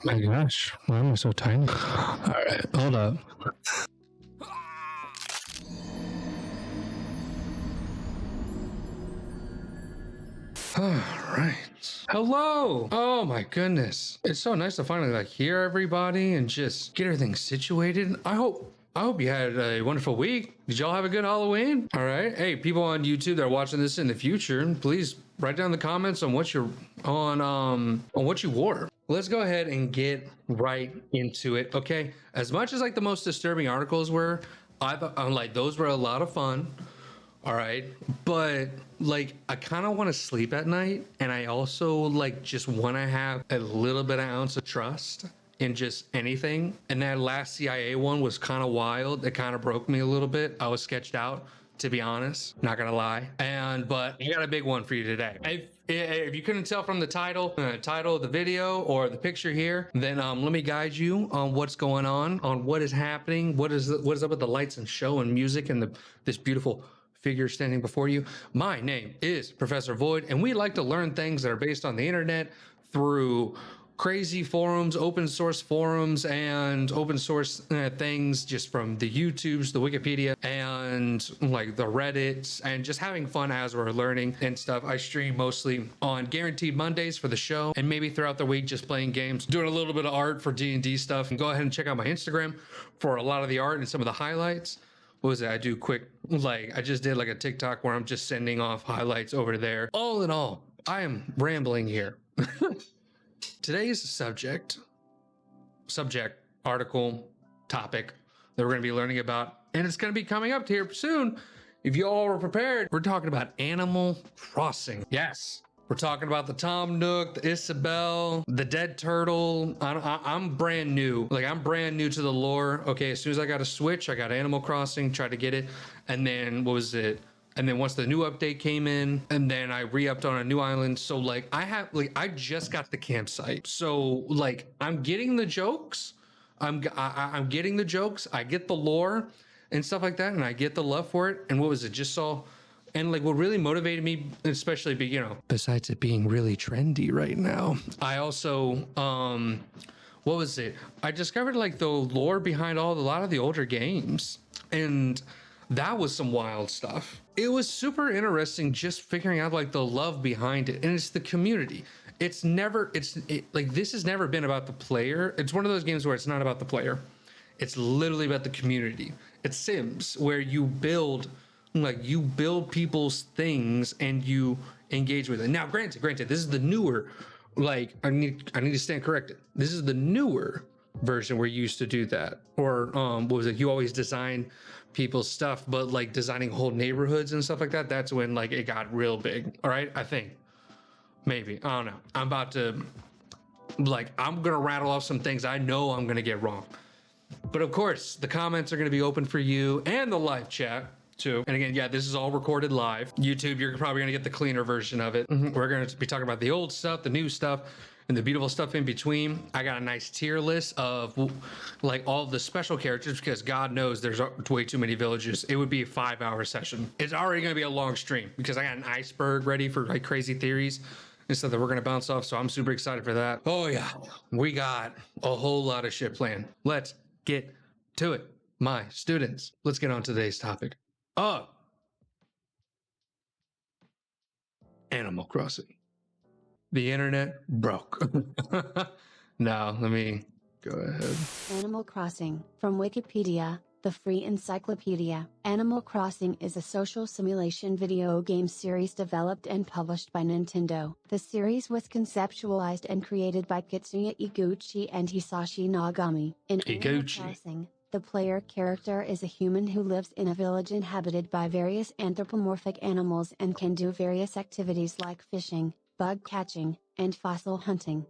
My gosh, why am I so tiny? All right, hold up. All right. Hello. Oh my goodness. It's so nice to finally like hear everybody and just get everything situated. I hope you had a wonderful week. Did y'all have a good Halloween? All right. Hey, people on YouTube that are watching this in the future, please write down in the comments on what you're on what you wore. Let's go ahead and get right into it. Okay. As much as like the most disturbing articles were, I'm like those were a lot of fun. All right. But like, I kind of want to sleep at night. And I also like just want to have a little bit of ounce of trust in just anything. And that last CIA one was kind of wild. It kind of broke me a little bit. I was sketched out, to be honest, not gonna lie. But I got a big one for you today. If you couldn't tell from the title of the video or the picture here, then let me guide you on what's going on what is happening, what is up with the lights and show and music and this beautiful figure standing before you. My name is Professor Void, and we like to learn things that are based on the internet through crazy forums, open source forums, and open source things just from the YouTubes, the Wikipedia, and like the Reddits, and just having fun as we're learning and stuff. I stream mostly on Guaranteed Mondays for the show, and maybe throughout the week just playing games, doing a little bit of art for D&D stuff. And go ahead and check out my Instagram for a lot of the art and some of the highlights. What was it? I do quick, like I just did like a TikTok where I'm just sending off highlights over there. All in all, I am rambling here. Today's subject, article, topic that we're going to be learning about, and it's going to be coming up here soon. If you all were prepared, we're talking about Animal Crossing. Yes. We're talking about the Tom Nook, the Isabelle, the dead turtle. I'm brand new. Like, I'm brand new to the lore. Okay, as soon as I got a Switch, I got Animal Crossing, tried to get it. And then, what was it? And then once the new update came in, and then I re-upped on a new island. So, like, I just got the campsite. So, like, I'm getting the jokes. I'm getting the jokes. I get the lore and stuff like that. And I get the love for it. And what was it? Just saw... And like what really motivated me, especially, besides it being really trendy right now, I also, what was it? I discovered like the lore behind a lot of the older games. And that was some wild stuff. It was super interesting just figuring out like the love behind it. And it's the community. This has never been about the player. It's one of those games where it's not about the player. It's literally about the community. It's Sims, where you build people's things and you engage with it. Now, granted, this is the newer, like, I need to stand corrected. This is the newer version where you used to do that. Or, what was it? You always design people's stuff, but like designing whole neighborhoods and stuff like that. That's when like it got real big. All right. I think maybe, I don't know. I'm going to rattle off some things I know I'm going to get wrong. But of course, the comments are going to be open for you and the live chat too. And again, yeah, this is all recorded live. YouTube, you're probably gonna get the cleaner version of it. We're gonna be talking about the old stuff, the new stuff, and the beautiful stuff in between. I got a nice tier list of like all the special characters because God knows there's way too many villages. It would be a 5-hour session. It's already gonna be a long stream because I got an iceberg ready for like crazy theories and stuff that we're gonna bounce off. So I'm super excited for that. Oh yeah, we got a whole lot of shit planned. Let's get to it, my students. Let's get on to today's topic. Animal Crossing. The internet broke. Now, let me go ahead. Animal Crossing. From Wikipedia, the free encyclopedia. Animal Crossing is a social simulation video game series developed and published by Nintendo. The series was conceptualized and created by Kitsuya Iguchi and Hisashi Nagami. In Animal Crossing, the player character is a human who lives in a village inhabited by various anthropomorphic animals and can do various activities like fishing, bug catching, and fossil hunting.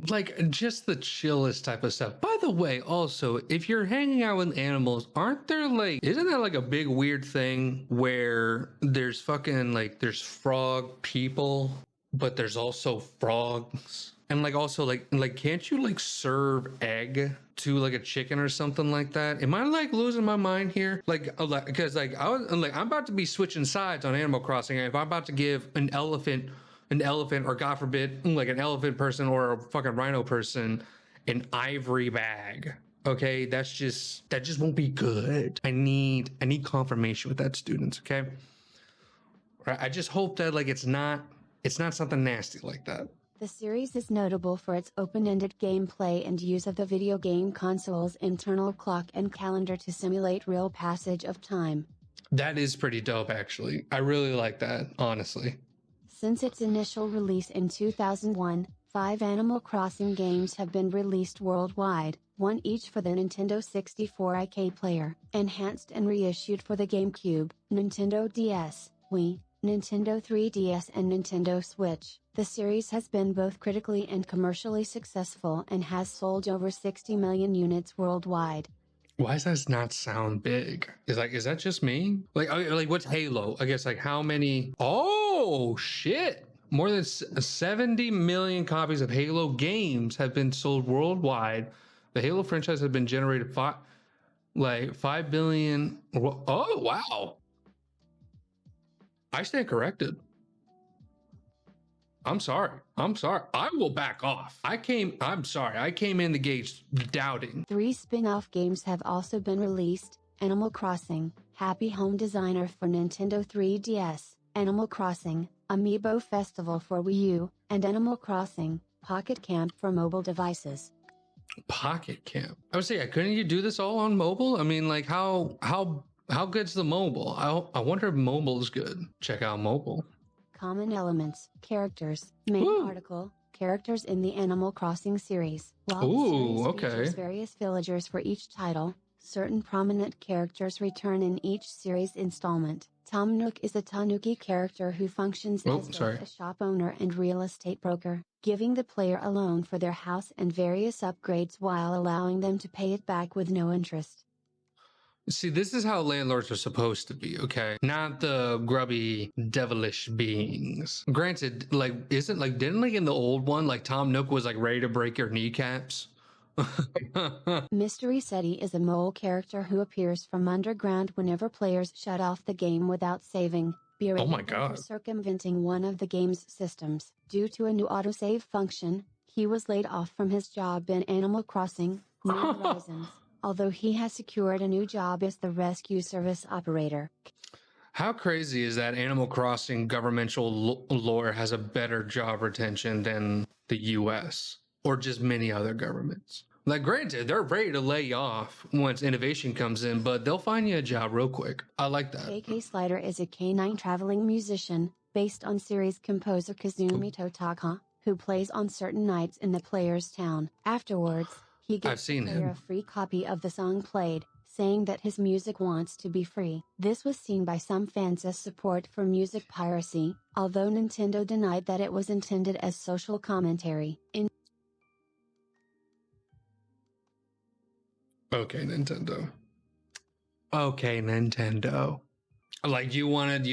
Like just the chillest type of stuff. By the way, also, if you're hanging out with animals, isn't that like a big weird thing where there's there's frog people, but there's also frogs? And like also like can't you like serve egg to like a chicken or something like that? Am I like losing my mind here? Because I'm about to be switching sides on Animal Crossing. If I'm about to give an elephant, or God forbid, like an elephant person or a fucking rhino person an ivory bag. Okay, that just won't be good. I need confirmation with that, students. Okay, I just hope that like it's not something nasty like that. The series is notable for its open-ended gameplay and use of the video game console's internal clock and calendar to simulate real passage of time. That is pretty dope, actually. I really like that, honestly. Since its initial release in 2001, 5 Animal Crossing games have been released worldwide, one each for the Nintendo 64 IK player, enhanced and reissued for the GameCube, Nintendo DS, Wii, Nintendo 3DS and Nintendo Switch. The series has been both critically and commercially successful and has sold over 60 million units worldwide. Why does that not sound big? Is that just me? Like what's Halo? I guess like how many? Oh shit! More than 70 million copies of Halo games have been sold worldwide. The Halo franchise has been generated 5 billion. Oh wow! I stand corrected. I'm sorry. I will back off. I'm sorry. I came in the gates doubting. 3 spin-off games have also been released: Animal Crossing, Happy Home Designer for Nintendo 3DS, Animal Crossing, Amiibo Festival for Wii U, and Animal Crossing, Pocket Camp for mobile devices. Pocket Camp. I would say, couldn't you do this all on mobile? I mean, like how good's the mobile? I wonder if mobile is good. Check out mobile. Common elements, characters, main article, characters in the Animal Crossing series. While the series features various villagers for each title, certain prominent characters return in each series installment. Tom Nook is a Tanuki character who functions as both a shop owner and real estate broker, giving the player a loan for their house and various upgrades while allowing them to pay it back with no interest. See, this is how landlords are supposed to be, okay? Not the grubby, devilish beings. Granted, like, didn't like in the old one, like Tom Nook was like ready to break your kneecaps? Mystery Seti is a mole character who appears from underground whenever players shut off the game without saving, berating them for circumventing one of the game's systems. Due to a new autosave function, he was laid off from his job in Animal Crossing, New Horizons. Although he has secured a new job as the rescue service operator. How crazy is that Animal Crossing governmental lore has a better job retention than the US or just many other governments? Like, granted, they're ready to lay you off once innovation comes in, but they'll find you a job real quick. I like that. KK Slider is a canine traveling musician, based on series composer Kazumi Totaka, who plays on certain nights in the player's town. Afterwards, he gives the player a free copy of the song played, saying that his music wants to be free. This was seen by some fans as support for music piracy, although Nintendo denied that it was intended as social commentary. Okay, Nintendo. Like you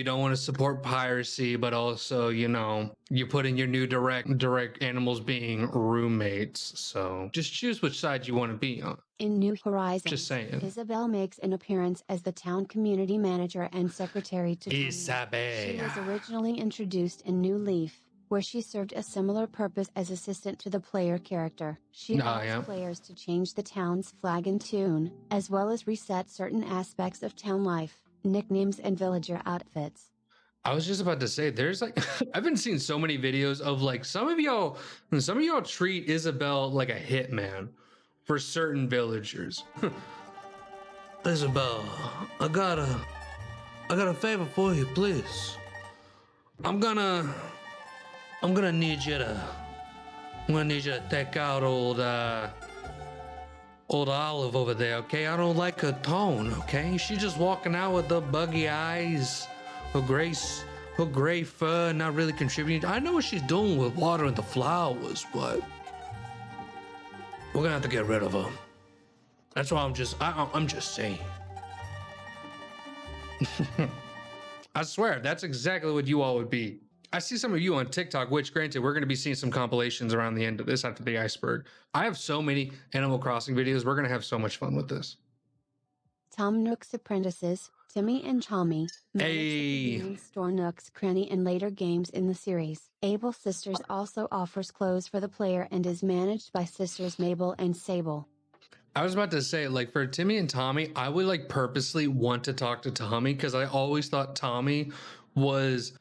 don't want to support piracy, but also, you put in your new direct animals being roommates. So just choose which side you want to be on. In New Horizons, just saying. Isabelle makes an appearance as the town community manager and secretary to Isabelle. She was originally introduced in New Leaf, where she served a similar purpose as assistant to the player character. She allows players to change the town's flag and tune, as well as reset certain aspects of town life. Nicknames and villager outfits. I was just about to say, there's like, I've been seeing so many videos of like some of y'all treat Isabelle like a hitman for certain villagers. Isabelle, I got a favor for you, please. I'm gonna need you to take out old Olive over there, okay? I don't like her tone, okay? She's just walking out with the buggy eyes, her gray fur, not really contributing. I know what she's doing with watering the flowers, but we're gonna have to get rid of her. That's why I'm just saying. I swear, that's exactly what you all would be. I see some of you on TikTok, which granted, we're going to be seeing some compilations around the end of this after the Iceberg. I have so many Animal Crossing videos. We're going to have so much fun with this. Tom Nook's apprentices, Timmy and Tommy manage the Hey. convenience store Nook's Cranny in later games in the series. Able Sisters also offers clothes for the player and is managed by sisters Mabel and Sable. I was about to say, like, for Timmy and Tommy, I would like purposely want to talk to Tommy because I always thought Tommy was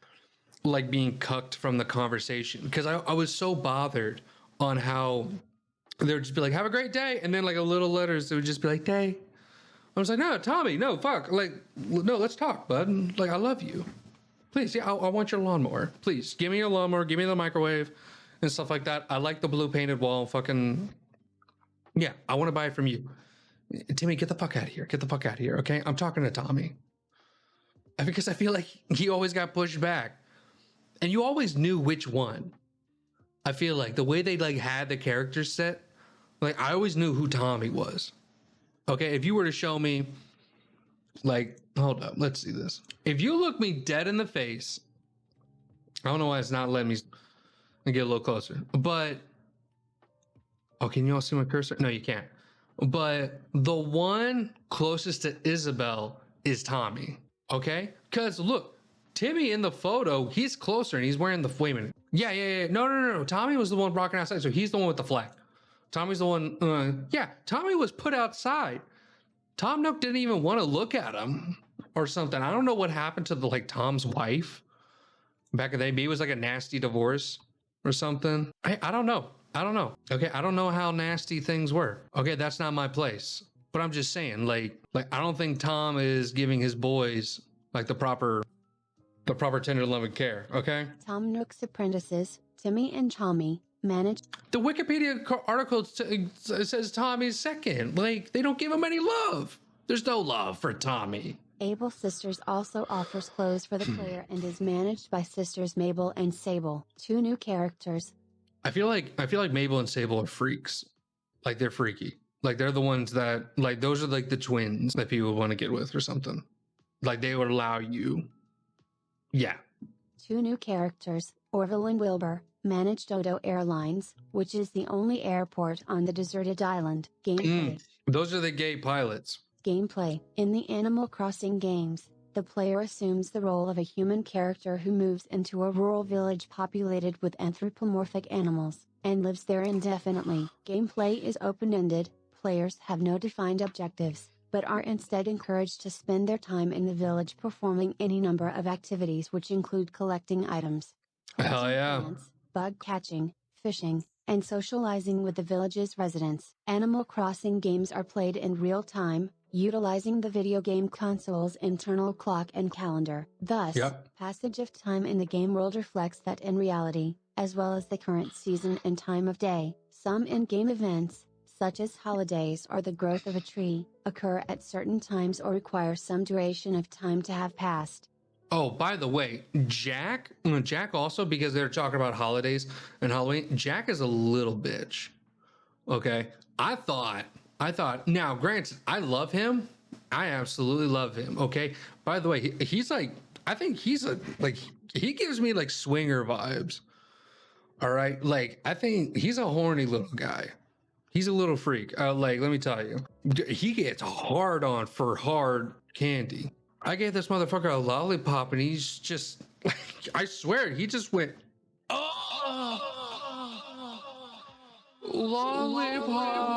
like being cucked from the conversation because I was so bothered on how they would just be like, have a great day. And then like a little letters, it would just be like, day. I was like, no, Tommy, no, fuck. Like, no, let's talk, bud. Like, I love you. Please, yeah, I want your lawnmower. Please, give me your lawnmower, give me the microwave and stuff like that. I like the blue painted wall. Fucking, yeah, I want to buy it from you. Timmy, get the fuck out of here. Get the fuck out of here, okay? I'm talking to Tommy. Because I feel like he always got pushed back. And you always knew which one. I feel like the way they like had the characters set, like I always knew who Tommy was. Okay, if you were to show me, like, hold up, let's see this. If you look me dead in the face, I don't know why it's not letting me get a little closer, but, oh, can you all see my cursor? No, you can't. But the one closest to Isabel is Tommy, okay? Because look, Timmy in the photo, he's closer and he's wearing the, wait a minute. Yeah. No. Tommy was the one rocking outside, so he's the one with the flag. Tommy's the one, yeah, Tommy was put outside. Tom Nook didn't even want to look at him or something. I don't know what happened to the, like, Tom's wife back in the day. Maybe it was like a nasty divorce or something. I don't know. Okay, I don't know how nasty things were. Okay, that's not my place. But I'm just saying, like I don't think Tom is giving his boys like the proper tender loving care. Okay. Tom Nook's apprentices, Timmy and Tommy, manage. The Wikipedia article says Tommy's second. Like, they don't give him any love. There's no love for Tommy. Able Sisters also offers clothes for the player and is managed by sisters Mabel and Sable, two new characters. I feel like Mabel and Sable are freaks. Like, they're freaky. Like, they're the ones that, like, those are like the twins that people want to get with or something. Like, they would allow you. Yeah. Two new characters, Orville and Wilbur, manage Dodo Airlines, which is the only airport on the deserted island. Gameplay. Those are the gay pilots. Gameplay. In the Animal Crossing games, the player assumes the role of a human character who moves into a rural village populated with anthropomorphic animals, and lives there indefinitely. Gameplay is open-ended, players have no defined objectives, but are instead encouraged to spend their time in the village performing any number of activities which include collecting items, Hell yeah. plants, bug catching, fishing, and socializing with the village's residents. Animal Crossing games are played in real time, utilizing the video game console's internal clock and calendar. Thus, passage of time in the game world reflects that in reality, as well as the current season and time of day. Some in-game events, such as holidays or the growth of a tree, occur at certain times or require some duration of time to have passed. Oh, by the way, Jack also, because they're talking about holidays and Halloween, Jack is a little bitch. Okay. I thought, now granted, I love him. I absolutely love him. Okay. By the way, he's like, I think he's he gives me like swinger vibes. All right. Like, I think he's a horny little guy. He's a little freak. Like, let me tell you, he gets hard on for hard candy. I gave this motherfucker a lollipop and he's just, I swear, he just went, oh, lollipop.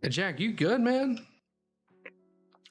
Jack, you good, man?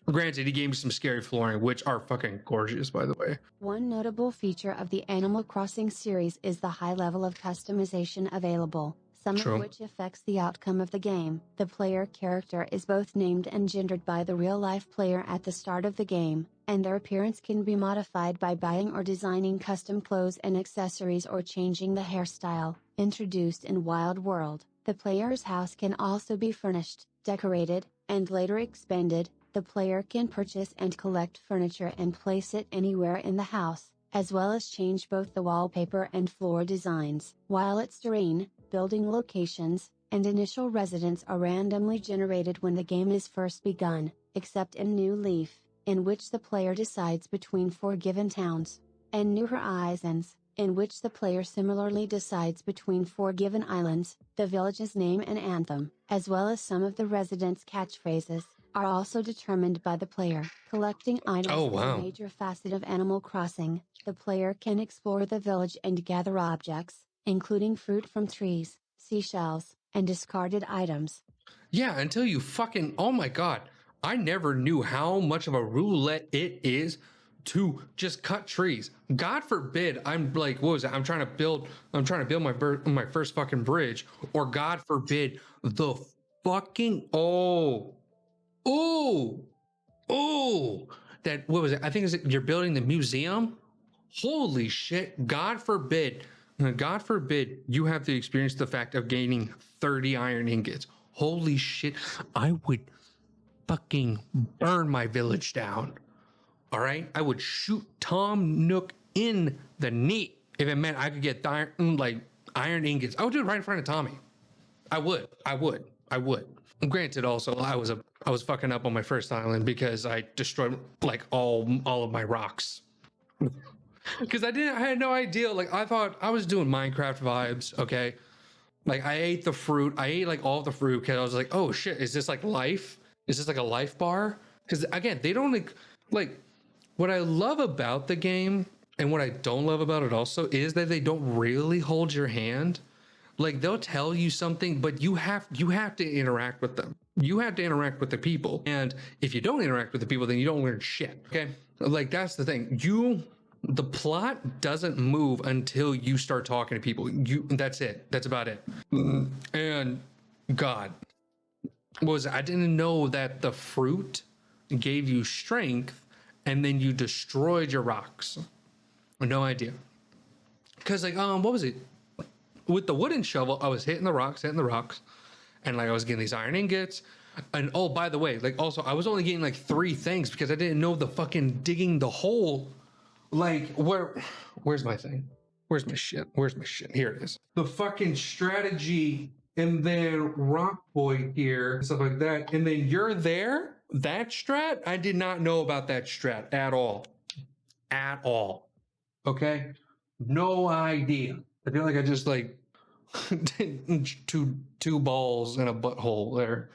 Granted, he gave me some scary flooring, which are fucking gorgeous, by the way. One notable feature of the Animal Crossing series is the high level of customization available, some of which affects the outcome of the game. The player character is both named and gendered by the real-life player at the start of the game, and their appearance can be modified by buying or designing custom clothes and accessories or changing the hairstyle. Introduced in Wild World, the player's house can also be furnished, decorated, and later expanded. The player can purchase and collect furniture and place it anywhere in the house, as well as change both the wallpaper and floor designs. While its terrain, building locations, and initial residents are randomly generated when the game is first begun, except in New Leaf, in which the player decides between 4 given towns, and New Horizons, in which the player similarly decides between 4 given islands. The village's name and anthem, as well as some of the residents' catchphrases, are also determined by the player. Collecting items Oh, is wow. a major facet of Animal Crossing. The player can explore the village and gather objects, including fruit from trees, seashells, and discarded items. Yeah, until you fucking, oh my God. I never knew how much of a roulette it is to just cut trees. God forbid I'm like, what was it? I'm trying to build my first fucking bridge, or God forbid the fucking, that, what was it? I think you're building the museum. Holy shit. God forbid you have to experience the fact of gaining 30 iron ingots. Holy shit. I would fucking burn my village down. All right. I would shoot Tom Nook in the knee if it meant I could get iron ingots. I would do it right in front of Tommy. I would. Granted, also I was fucking up on my first island because I destroyed like all of my rocks. Because I had no idea. Like, I thought I was doing Minecraft vibes. Okay, like I ate the fruit. I ate like all the fruit because I was like, oh shit, is this like life? Is this like a life bar? Because again, they don't like what I love about the game and what I don't love about it also is that they don't really hold your hand. Like, they'll tell you something, but you have to interact with them. You have to interact with the people. And if you don't interact with the people, then you don't learn shit. Okay? Like, that's the thing. The plot doesn't move until you start talking to people. That's it. That's about it. And God, I didn't know that the fruit gave you strength and then you destroyed your rocks. No idea. Because like, what was it? With the wooden shovel, I was hitting the rocks, and like I was getting these iron ingots. And oh, by the way, like also I was only getting like 3 things because I didn't know the fucking digging the hole. Like, where's my thing? Where's my shit? Here it is. The fucking strategy, and then Rock Boy here, stuff like that. And then you're there. That strat, I did not know about that strat at all. At all. Okay? No idea. I feel like I just like did two balls in a butthole there.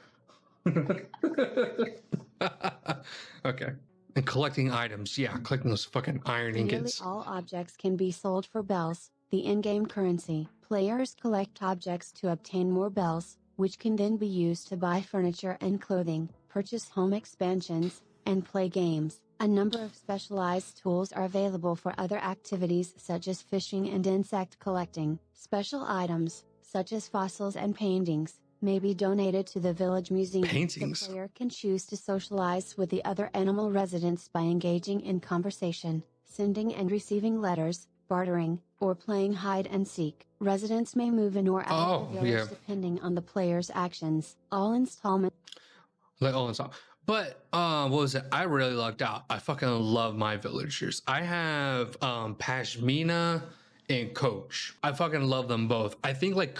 Okay. And collecting items. Yeah, collecting those fucking iron Nearly ingots. all objects can be sold for bells, the in-game currency. Players collect objects to obtain more bells, which can then be used to buy furniture and clothing, purchase home expansions, and play games. A number of specialized tools are available for other activities such as fishing and insect collecting. Special items, such as fossils and paintings, may be donated to the village museum. Paintings. The player can choose to socialize with the other animal residents by engaging in conversation, sending and receiving letters, bartering, or playing hide and seek. Residents may move in or out of the village depending on the player's actions. But what was it? I really lucked out. I fucking love my villagers. I have Pashmina and Coach. I fucking love them both. I think like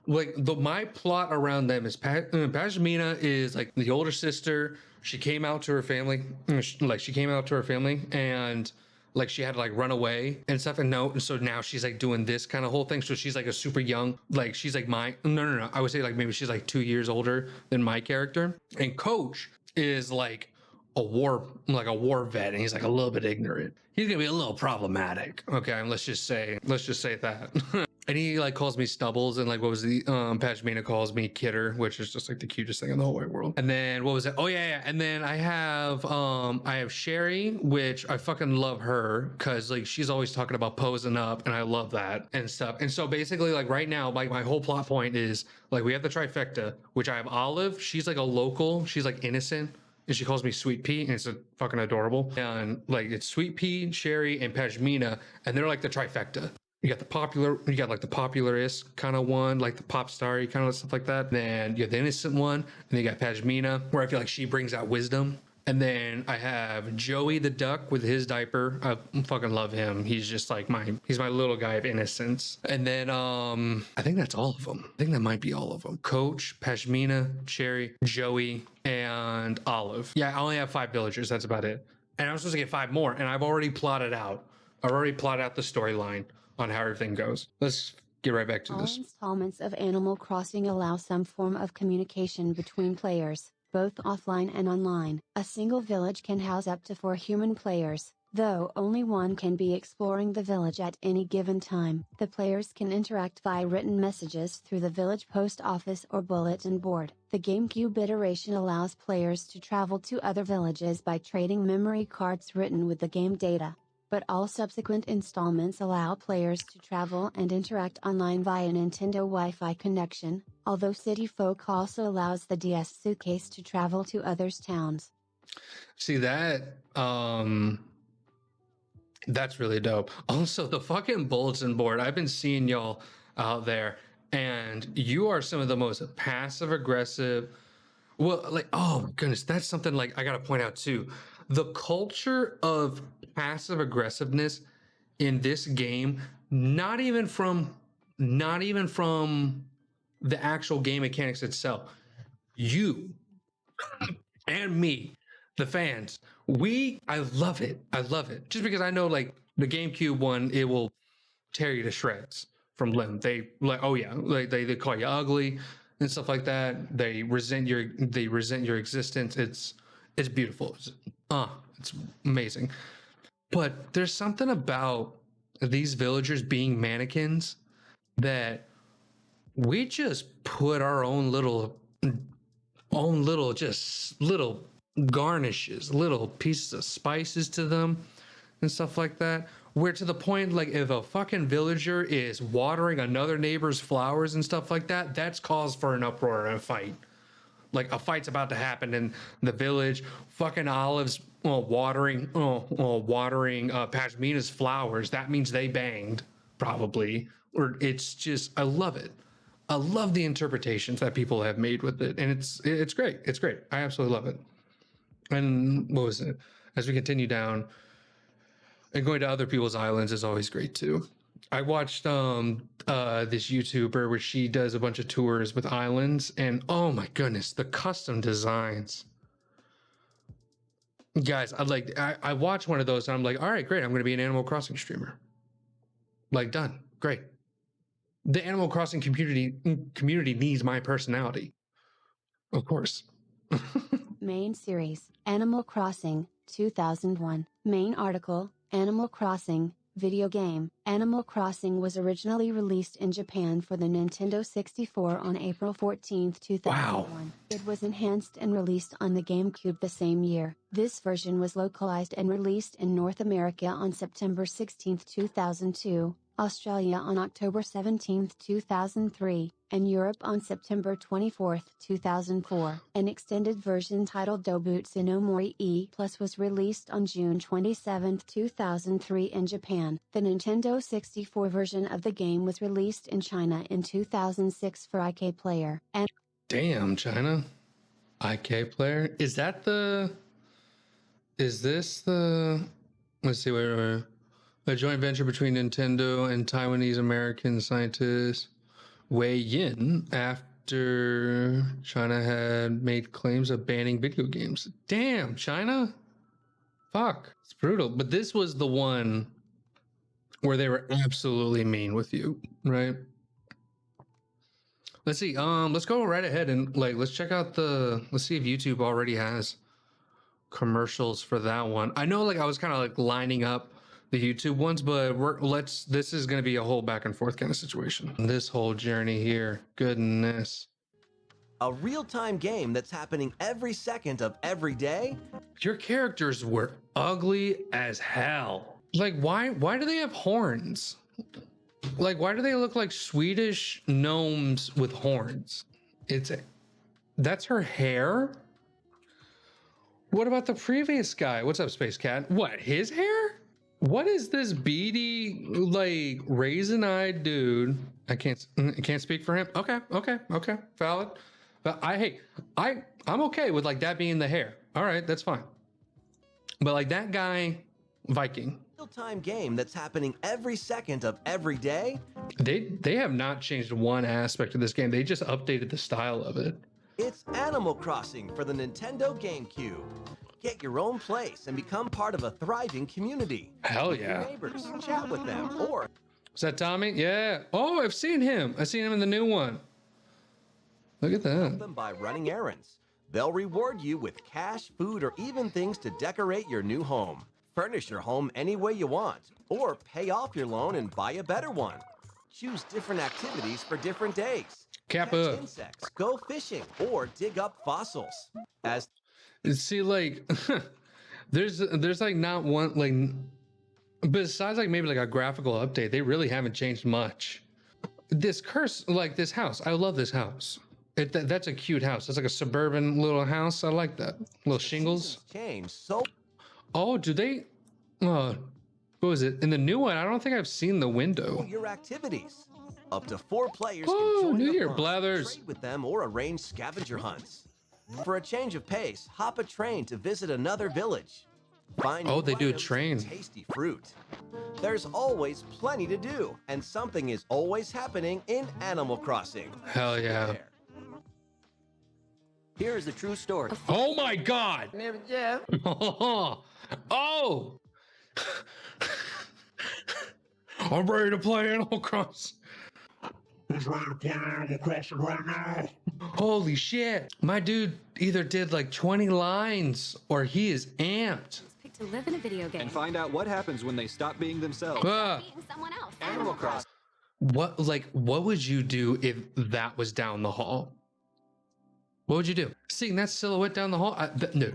my plot around them is Pashmina is like the older sister. She came out to her family. And like she had to like run away and stuff, and so now she's like doing this kind of whole thing. So she's like a super young, like she's like no. I would say like maybe she's like 2 years older than my character. And Coach is like a war vet, and he's like a little bit ignorant. He's gonna be a little problematic. Okay, let's just say that. And he like calls me Stubbles, and like what was the Pashmina calls me Kidder, which is just like the cutest thing in the whole wide world. And then what was it? Oh yeah. And then I have Sherry, which I fucking love her because like she's always talking about posing up, and I love that and stuff. And so basically like right now, like my whole plot point is like we have the trifecta, which I have Olive. She's like a local. She's like innocent. And she calls me Sweet Pea, and it's fucking adorable. And like it's Sweet Pea, Sherry, and Pashmina, and they're like the trifecta. You got like the popularist kind of one, like the pop star kind of stuff like that. Then you have the innocent one, and then you got Pashmina, where I feel like she brings out wisdom. And then I have Joey the duck with his diaper. I fucking love him. He's just like he's my little guy of innocence. And then I think that's all of them. I think that might be all of them. Coach, Pashmina, Cherry, Joey, and Olive. Yeah, I only have 5 villagers. That's about it. And I'm supposed to get 5 more, and I've already plotted out the storyline on how everything goes. Let's get right back to All this. installments of Animal Crossing allow some form of communication between players, both offline and online. A single village can house up to 4 human players, though only one can be exploring the village at any given time. The players can interact via written messages through the village post office or bulletin board. The GameCube iteration allows players to travel to other villages by trading memory cards written with the game data. But all subsequent installments allow players to travel and interact online via Nintendo Wi-Fi connection, although City Folk also allows the DS suitcase to travel to others' towns. See that? That's really dope. Also, the fucking bulletin board. I've been seeing y'all out there, and you are some of the most passive aggressive. Well, like, oh my goodness, that's something like I gotta point out too. The culture of passive aggressiveness in this game, not even from the actual game mechanics itself. You and me, the fans, I love it. I love it. Just because I know like the GameCube one, it will tear you to shreds from limb. They like, oh yeah, like they call you ugly and stuff like that. They resent your existence. It's beautiful. It's amazing. But there's something about these villagers being mannequins that we just put our own little just little garnishes, little pieces of spices to them and stuff like that. Where to the point, like if a fucking villager is watering another neighbor's flowers and stuff like that, that's cause for an uproar and a fight. Like a fight's about to happen in the village. Fucking Olive's watering Pashmina's flowers. That means they banged, probably. Or it's just, I love it. I love the interpretations that people have made with it, and it's great. It's great. I absolutely love it. And what was it? As we continue down, and going to other people's islands is always great too. I watched this YouTuber where she does a bunch of tours with islands, and oh my goodness, the custom designs. Guys, I watched one of those and I'm like, all right, great, I'm gonna be an Animal Crossing streamer. Like, done, great. The Animal Crossing community needs my personality. Of course. Main series, Animal Crossing, 2001. Main article, Animal Crossing, video game. Animal Crossing was originally released in Japan for the Nintendo 64 on April 14, 2001. Wow. It was enhanced and released on the GameCube the same year. This version was localized and released in North America on September 16, 2002. Australia on October 17, 2003, and Europe on September 24, 2004. An extended version titled Dobutsu no Mori E+ was released on June 27, 2003 in Japan. The Nintendo 64 version of the game was released in China in 2006 for IK Player. And damn, China. IK Player? Is this the let's see, wait. A joint venture between Nintendo and Taiwanese American scientist Wei Yin after China had made claims of banning video games. Damn, China? Fuck. It's brutal. But this was the one where they were absolutely mean with you, right? Let's see. Let's go right ahead and let's check out let's see if YouTube already has commercials for that one. I know I was kind of lining up the YouTube ones, but this is going to be a whole back and forth kind of situation. This whole journey here, goodness. A real-time game that's happening every second of every day? Your characters were ugly as hell. Why do they have horns? Why do they look like Swedish gnomes with horns? That's her hair? What about the previous guy? What's up, Space Cat? What, his hair? What is this beady, raisin-eyed dude? I can't speak for him. Okay, valid. But I'm okay with that being the hair. All right, that's fine. But that guy, Viking. Real-time game that's happening every second of every day? They have not changed one aspect of this game. They just updated the style of it. It's Animal Crossing for the Nintendo GameCube. Get your own place and become part of a thriving community. Hell yeah. Your neighbors, chat with them, or Is that Tommy? Yeah. Oh, I've seen him. I've seen him in the new one. Look at Help that. them by running errands. They'll reward you with cash, food, or even things to decorate your new home. Furnish your home any way you want, or pay off your loan and buy a better one. Choose different activities for different days. Cap Catch up. insects, go fishing, or dig up fossils. As See, like, there's like not one, like, besides like maybe like a graphical update, they really haven't changed much. This curse, like this house, I love this house. That's a cute house. It's like a suburban little house. I like that. Little shingles. change so Oh, do they? What was it? In the new one, I don't think I've seen the window. your activities. Up to 4 players Oh, can join New the Year fun, blathers. trade with them, or arrange scavenger hunts. For a change of pace, hop a train to visit another village. Find Oh, new they do a items and train. tasty fruit. There's always plenty to do, and something is always happening in Animal Crossing. Hell yeah. There. Here is the true story. Oh my God. Oh. I'm ready to play Animal Crossing. He's ready to play Animal Crossing right now. Holy shit. My dude either did like 20 lines or he is amped. Pick to live in a video game. And find out what happens when they stop being themselves. Ah. Beating someone else. Animal Crossing. What would you do if that was down the hall? What would you do? Seeing that silhouette down the hall? No.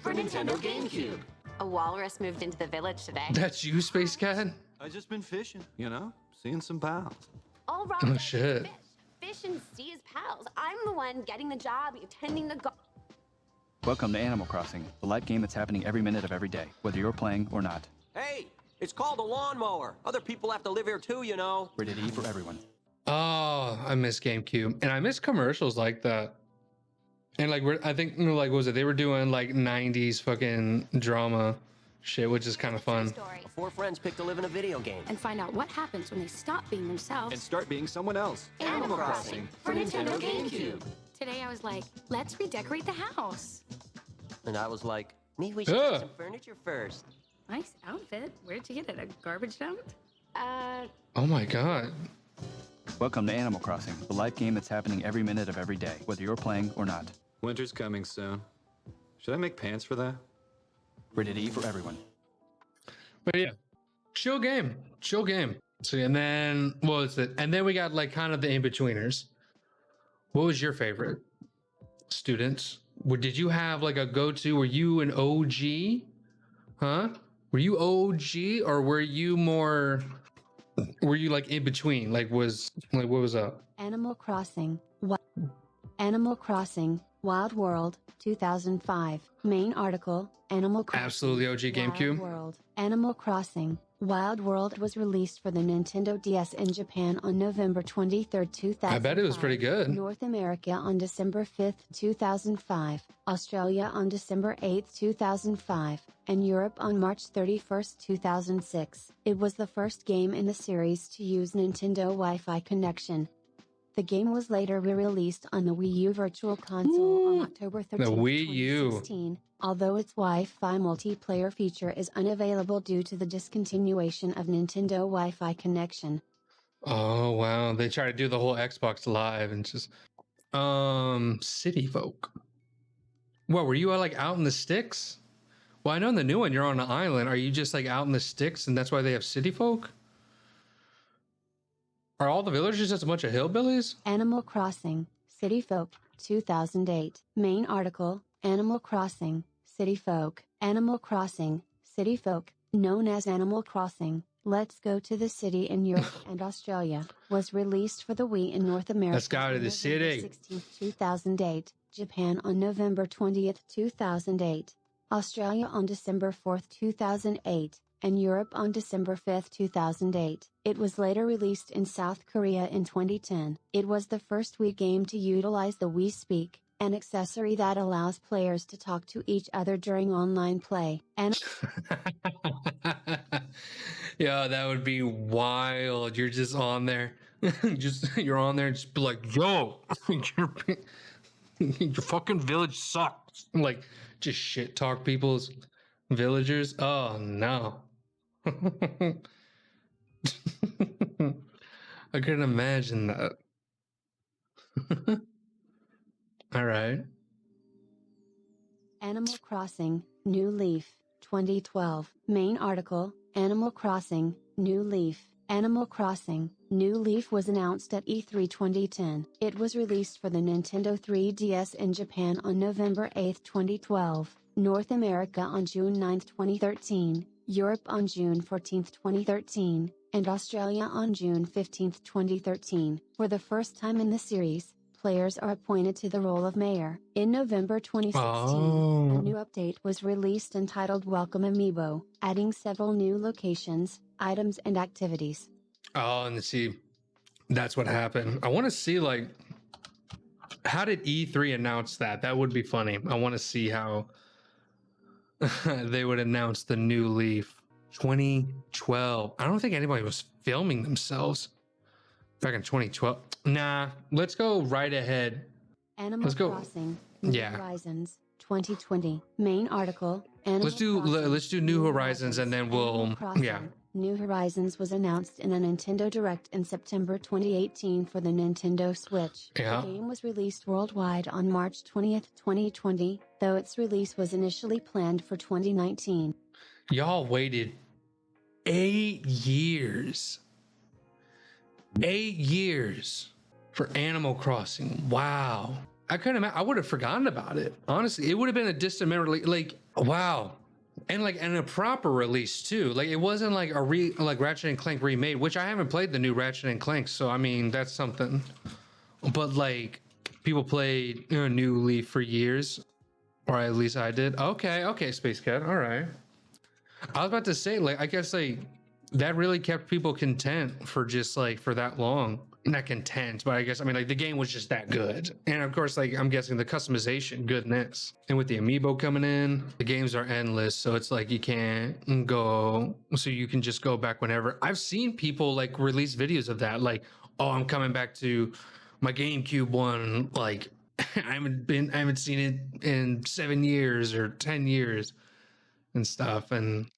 For Nintendo GameCube. A walrus moved into the village today. That's you, Space Cat? I just been fishing, you know, seeing some pals. All wrong. Oh, shit. Fish and see his pals. I'm the one getting the job, attending the Welcome to Animal Crossing, the live game that's happening every minute of every day, whether you're playing or not. Hey, it's called a lawnmower. Other people have to live here too, you know. Rated E for everyone. Oh, I miss GameCube. And I miss commercials like that. And like, I think, like, what was it? They were doing like 90s fucking drama shit, which is kind of fun. story. 4 friends pick to live in a video game. And find out what happens when they stop being themselves. And start being someone else. Animal Crossing for Nintendo GameCube. Today I was like, let's redecorate the house. And I was like, maybe we should Yeah. get some furniture first. Nice outfit. Where'd you get it? A garbage dump? Oh my God. Welcome to Animal Crossing, the live game that's happening every minute of every day, whether you're playing or not. Winter's coming soon. Should I make pants for that? Rated E for everyone. But yeah, chill game. So, and then, what was it? And then we got like kind of the in-betweeners. What was your favorite? Students? Did you have like a go-to? Were you an OG? Huh? Were you OG or were you like in between? Like what was up? Animal Crossing. Animal Crossing, Wild World, 2005. Main article, Animal Crossing. Absolutely OG GameCube. Wild World. Animal Crossing, Wild World was released for the Nintendo DS in Japan on November 23, 2005. I bet it was pretty good. North America on December 5, 2005. Australia on December 8, 2005. And Europe on March 31, 2006. It was the first game in the series to use Nintendo Wi-Fi connection. The game was later re-released on the Wii U Virtual Console on October 13, The Wii U. 2016, although its Wi-Fi multiplayer feature is unavailable due to the discontinuation of Nintendo Wi-Fi connection. Oh wow, they try to do the whole Xbox Live and just city folk. What were you like out in the sticks? Well, I know in the new one you're on an island. Are you just like out in the sticks and that's why they have city folk? Are all the villagers just a bunch of hillbillies? Animal Crossing, City Folk, 2008. Main article, Animal Crossing, City Folk. Animal Crossing, City Folk, known as Animal Crossing, Let's Go to the City in Europe and Australia, was released for the Wii in North America. Let's go to on the city. November 16, 2008, Japan on November 20, 2008, Australia on December 4, 2008, and Europe on December 5, 2008. It was later released in South Korea in 2010. It was the first Wii game to utilize the Wii Speak, an accessory that allows players to talk to each other during online play. And Yeah, that would be wild. You're just on there. You're on there and just be like, yo, your fucking village sucks. Like, just shit talk people's villagers. Oh no. I couldn't imagine that. All right. Animal Crossing, New Leaf, 2012. Main article, Animal Crossing, New Leaf. Animal Crossing, New Leaf was announced at E3 2010. It was released for the Nintendo 3DS in Japan on November 8, 2012, North America on June 9, 2013, Europe on June 14, 2013, and Australia on June 15, 2013. For the first time in the series, players are appointed to the role of mayor. In November 2016, a new update was released entitled Welcome Amiibo, adding several new locations, items and activities. Oh, and see, that's what happened. I want to see, like, how did E3 announce that? That would be funny. I want to see how they would announce the new Leaf. 2012. I don't think anybody was filming themselves back in 2012. Nah, let's go right ahead. Animal Crossing, New Horizons, 2020. Main article, Animal Crossing, let's do New Horizons and then we'll New Horizons was announced in a Nintendo Direct in September 2018 for the Nintendo Switch. Yeah. The game was released worldwide on March 20th, 2020, though its release was initially planned for 2019. Y'all waited 8 years. 8 years for Animal Crossing. Wow. I couldn't imagine. I would have forgotten about it. Honestly, it would have been a distant memory. Like, wow. And a proper release too. Like, it wasn't like like Ratchet and Clank remade, which I haven't played the new Ratchet and Clank, so I mean that's something. But like, people played New Leaf for years, or at least I did. Okay, Space Cat. All right. I was about to say, like, I guess like that really kept people content for just like for that long. Not content, but I guess, I mean, like, the game was just that good. And of course, like, I'm guessing the customization goodness. And with the amiibo coming in, the games are endless. So it's like you can't go, so you can just go back whenever. I've seen people like release videos of that, like, oh, I'm coming back to my GameCube one. Like, I haven't seen it in 7 years or 10 years and stuff. And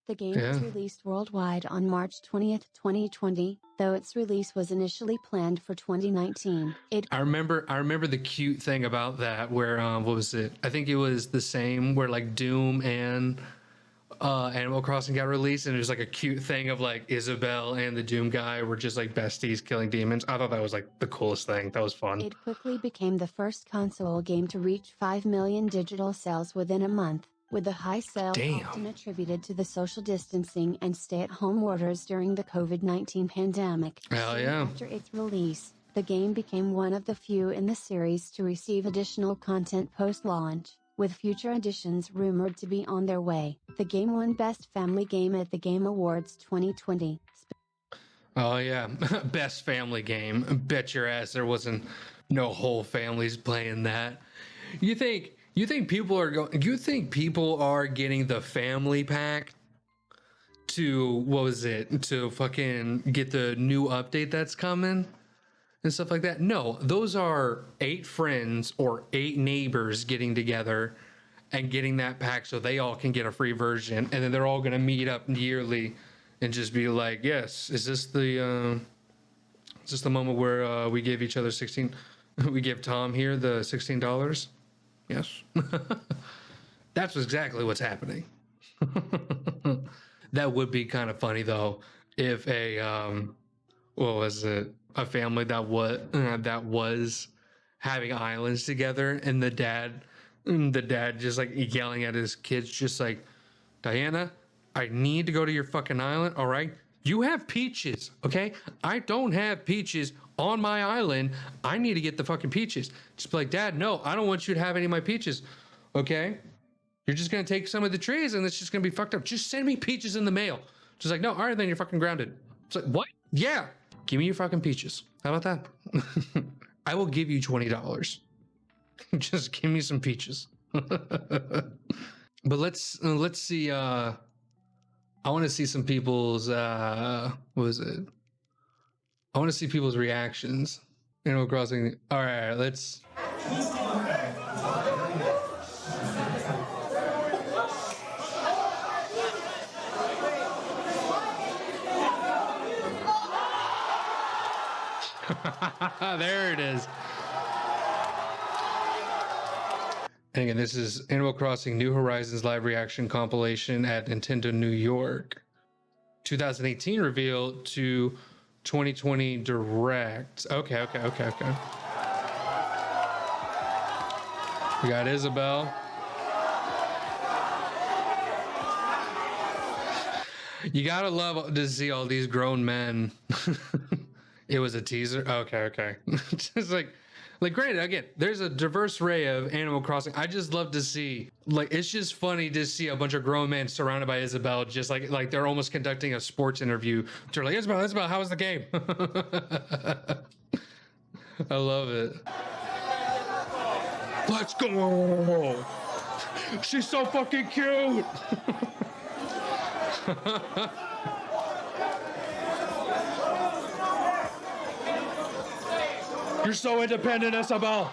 the game was released worldwide on March 20th, 2020, though its release was initially planned for 2019. I remember the cute thing about that where what was it? I think it was the same where like Doom and Animal Crossing got released, and there's like a cute thing of like Isabelle and the Doom guy were just like besties killing demons. I thought that was like the coolest thing. That was fun. It quickly became the first console game to reach 5 million digital sales within a month, with the high sales often attributed to the social distancing and stay-at-home orders during the COVID-19 pandemic. Hell yeah. After its release, the game became one of the few in the series to receive additional content post-launch, with future editions rumored to be on their way. The game won Best Family Game at the Game Awards 2020. Oh yeah, Best Family Game. Bet your ass there wasn't no whole families playing that. You think people are going? You think people are getting the family pack to to fucking get the new update that's coming and stuff like that? No, those are 8 friends or 8 neighbors getting together and getting that pack so they all can get a free version, and then they're all gonna meet up yearly and just be like, yes, is this the moment where we gave each other 16? We give Tom here the $16. Yes. That's exactly what's happening. That would be kind of funny though if a a family that was having islands together, and the dad just like yelling at his kids, just like, Diana, I need to go to your fucking island. All right, you have peaches, okay? I don't have peaches on my island. I need to get the fucking peaches. Just be like, Dad, no, I don't want you to have any of my peaches, okay? You're just gonna take some of the trees and it's just gonna be fucked up. Just send me peaches in the mail. Just like, no, all right, then you're fucking grounded. It's like, what? Yeah, give me your fucking peaches. How about that? I will give you $20. Just give me some peaches. But let's see. I want to see some people's what was it? I want to see people's reactions. Animal Crossing. All right, let's. There it is. And again, this is Animal Crossing New Horizons live reaction compilation at Nintendo New York. 2018 reveal to 2020 direct. Okay. We got Isabel. You gotta love to see all these grown men. It was a teaser. Okay. Just like granted, again, there's a diverse array of Animal Crossing. I just love to see, like, it's just funny to see a bunch of grown men surrounded by Isabel, just like they're almost conducting a sports interview. They're like, Isabel, how was the game? I love it. Let's go. She's so fucking cute. You're so independent, Isabel.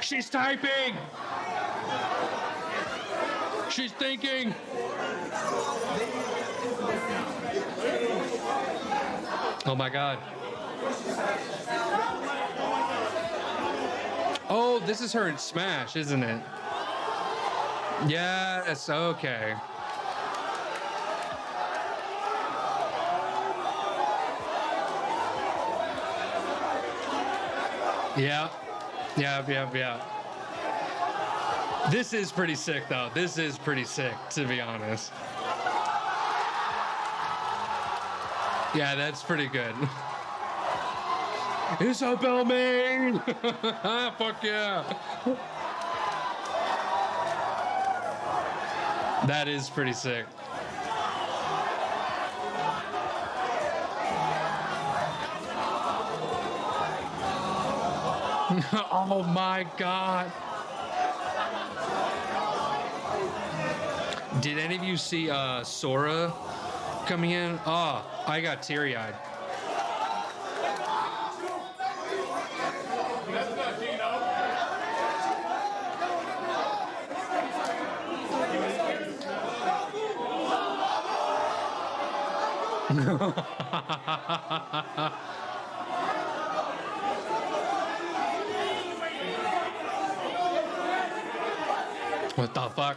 She's typing. She's thinking. Oh my God. Oh, this is her in Smash, isn't it? Yes, okay. Yeah. This is pretty sick, though. This is pretty sick, to be honest. Yeah, that's pretty good. Isabel Main! Fuck yeah! That is pretty sick. Oh my God. Did any of you see Sora coming in? Oh, I got teary-eyed. What the fuck?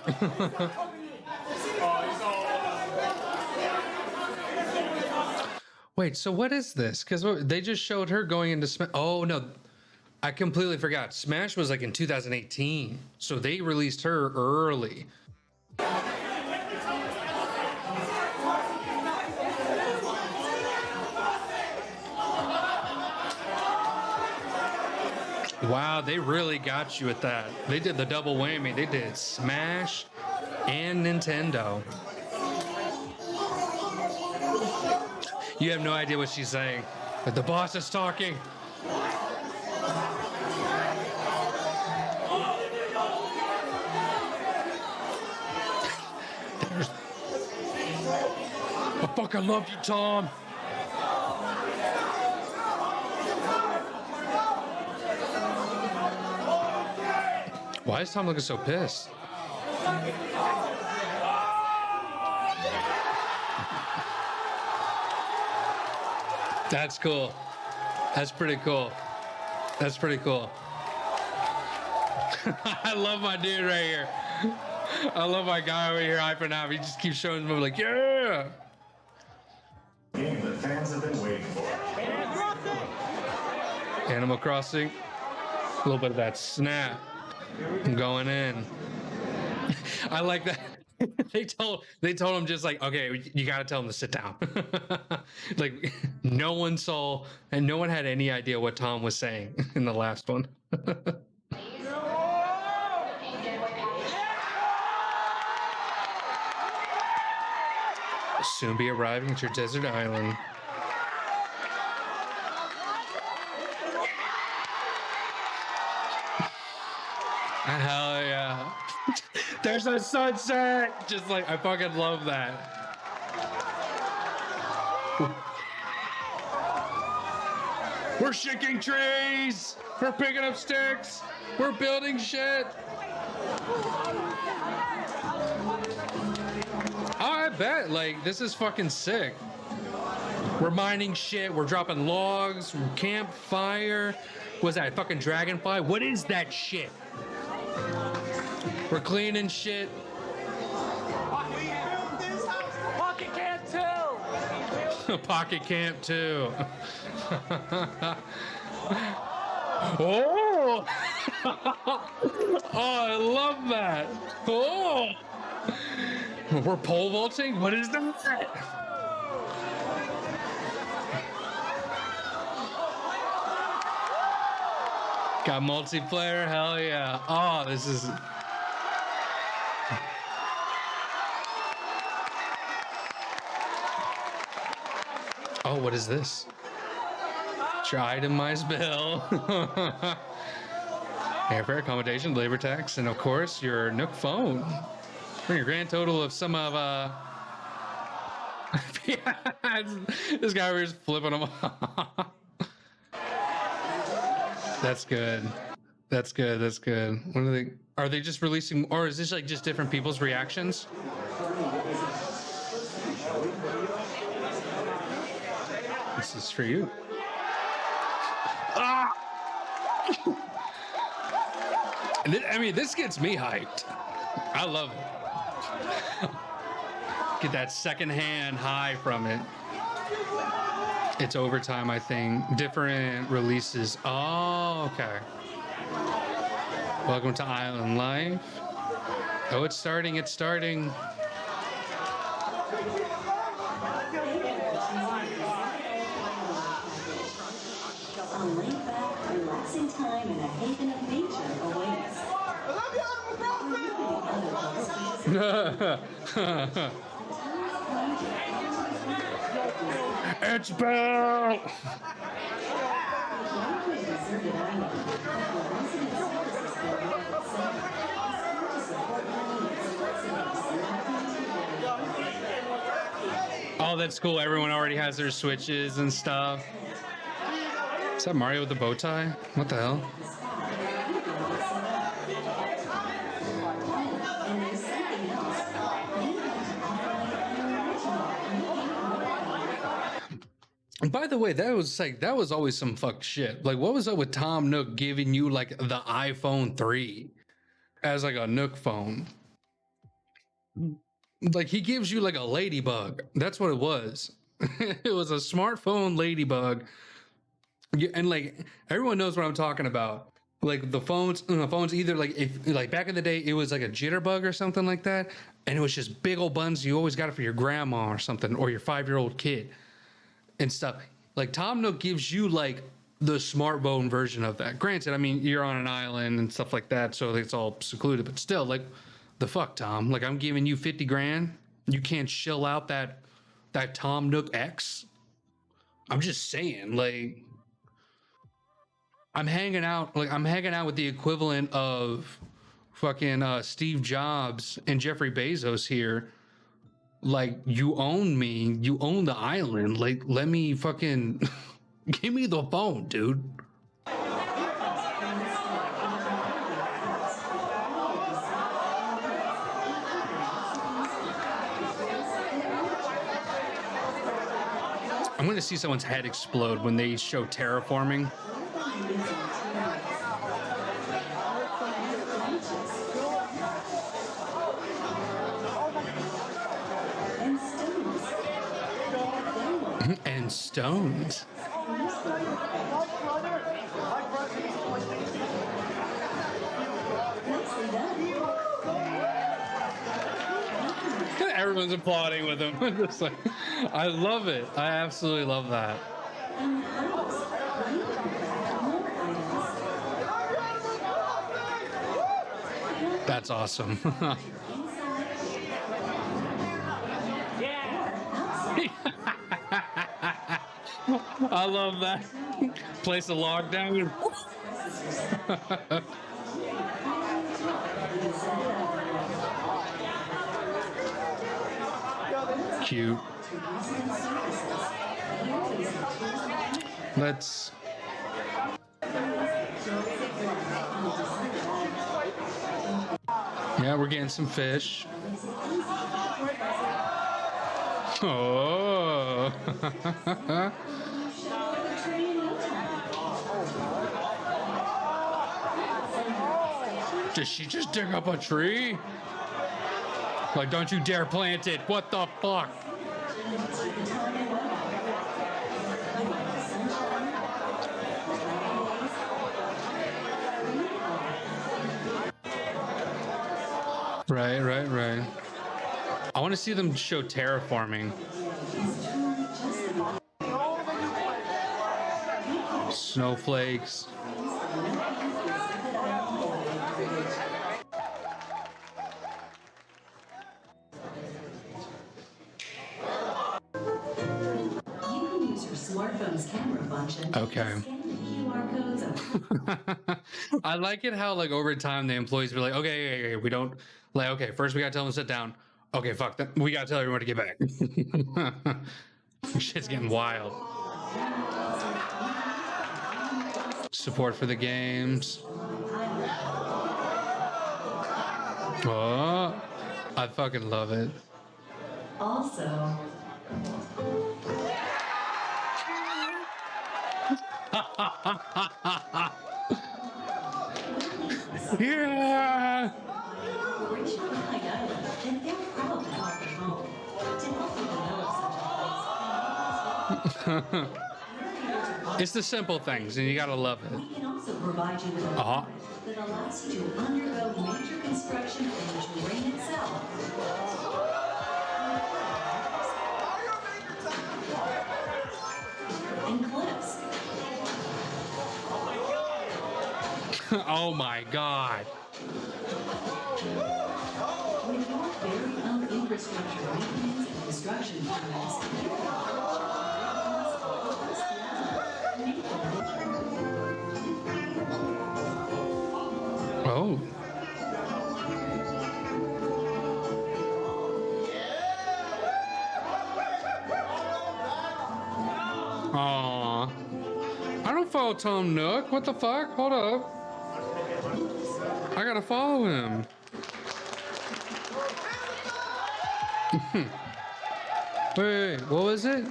Wait, so what is this? Because they just showed her going into Smash. Oh, no. I completely forgot. Smash was like in 2018. So they released her early. Wow, they really got you at that. They did the double whammy. They did Smash and Nintendo. You have no idea what she's saying, but the boss is talking. I fucking love you, Tom. Why is Tom looking so pissed? That's cool. That's pretty cool. That's pretty cool. I love my dude right here. I love my guy over here hyping out. He just keeps showing them like, yeah. Game that fans have been waiting for. Animal Crossing. A little bit of that snap going in. I like that. They told him just like, okay, you got to tell him to sit down. Like no one saw and no one had any idea what Tom was saying in the last one. Soon be arriving at your desert island. Hell yeah. There's a sunset. Just like, I fucking love that. We're shaking trees. We're picking up sticks. We're building shit. Oh, I bet. Like, this is fucking sick. We're mining shit. We're dropping logs. Campfire. What's that? Fucking dragonfly? What is that shit? We're cleaning shit. Pocket Camp 2! Pocket Camp 2. Oh! Oh, I love that. Oh! We're pole vaulting? What is that? Got multiplayer? Hell yeah. Oh, this is... Oh, what is this? It's your itemized bill. Airfare, accommodation, labor tax, and of course, your Nook phone. For your grand total of some of, this guy was flipping them off. That's good. That's good. That's good. What are they just releasing, or is this like just different people's reactions? This is for you. Ah! I mean, this gets me hyped. I love it. Get that secondhand high from it. It's overtime, I think. Different releases. Oh, okay. Welcome to Island Life. Oh, it's starting. It's starting. A laid-back, relaxing time in a haven of nature awaits. It's Bill! Oh, that's cool. Everyone already has their switches and stuff. Is that Mario with the bow tie? What the hell? By the way, that was always some fucked shit. Like, what was up with Tom Nook giving you like the iPhone 3 as like a Nook phone? Like, he gives you like a ladybug. That's what it was. It was a smartphone ladybug. And like, everyone knows what I'm talking about. Like the phones either like, if like back in the day it was like a jitterbug or something like that, and it was just big old buttons. You always got it for your grandma or something, or your 5-year-old kid and stuff. Like, Tom Nook gives you like the smartphone version of that. Granted, I mean, you're on an island and stuff like that, so it's all secluded, but still, like, the fuck, Tom? Like, I'm giving you 50 grand. You can't shill out that Tom Nook X. I'm just saying, like, I'm hanging out with the equivalent of fucking Steve Jobs and Jeffrey Bezos here. Like, you own me, you own the island. Like, let me fucking give me the phone, dude. I'm gonna see someone's head explode when they show terraforming. And stones. Everyone's applauding with him. Just like, I love it. I absolutely love that. That's awesome. I love that. Place a log down. Cute. Let's... Yeah, we're getting some fish. Oh. Did she just dig up a tree? Like, don't you dare plant it. What the fuck? Right. I want to see them show terraforming. Snowflakes. Smartphone's camera function. Okay. Scan the QR codes. I like it how, like, over time the employees be like, okay, we don't, like, okay, first we gotta tell them to sit down. Okay, fuck that. We gotta tell everyone to get back. Shit's getting wild. Support for the games. Oh, I fucking love it. Also, Yeah. and they're proud to help at home. To help you develop such a It's the simple things, and you gotta love it. We can also provide you with a permit that allows you to undergo major construction in the terrain itself. And cliffs. Oh my god. With your very own infrastructure maintenance and construction permits, Oh. Aw. I don't follow Tom Nook. What the fuck? Hold up. I gotta follow him. Wait, what was it?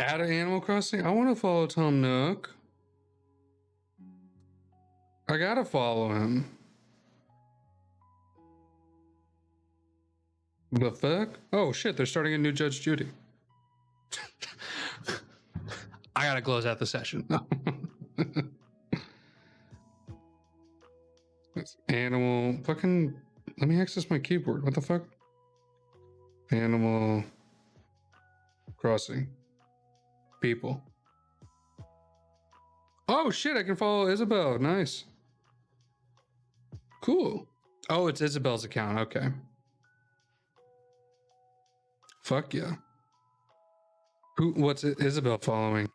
Add an Animal Crossing? I want to follow Tom Nook. I gotta follow him. The fuck? Oh shit, they're starting a new Judge Judy. I gotta close out the session. Animal fucking, let me access my keyboard. What the fuck? Animal Crossing. People. Oh shit, I can follow Isabel. Nice. Cool. Oh, it's Isabel's account. Okay. Fuck yeah. What's Isabel following?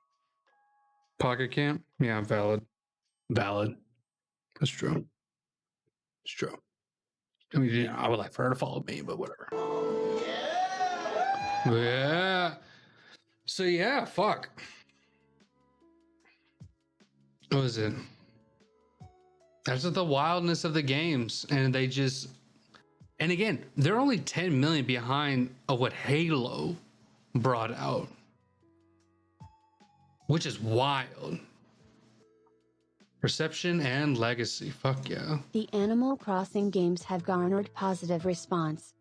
Pocket Camp? Yeah, valid. Valid. That's true. It's true. I mean, yeah, I would like for her to follow me, but whatever. Yeah. So yeah, fuck. What was it? That's the wildness of the games, and they just, and again, they're only 10 million behind of what Halo brought out, which is wild. Reception and legacy, fuck yeah. The Animal Crossing games have garnered positive response.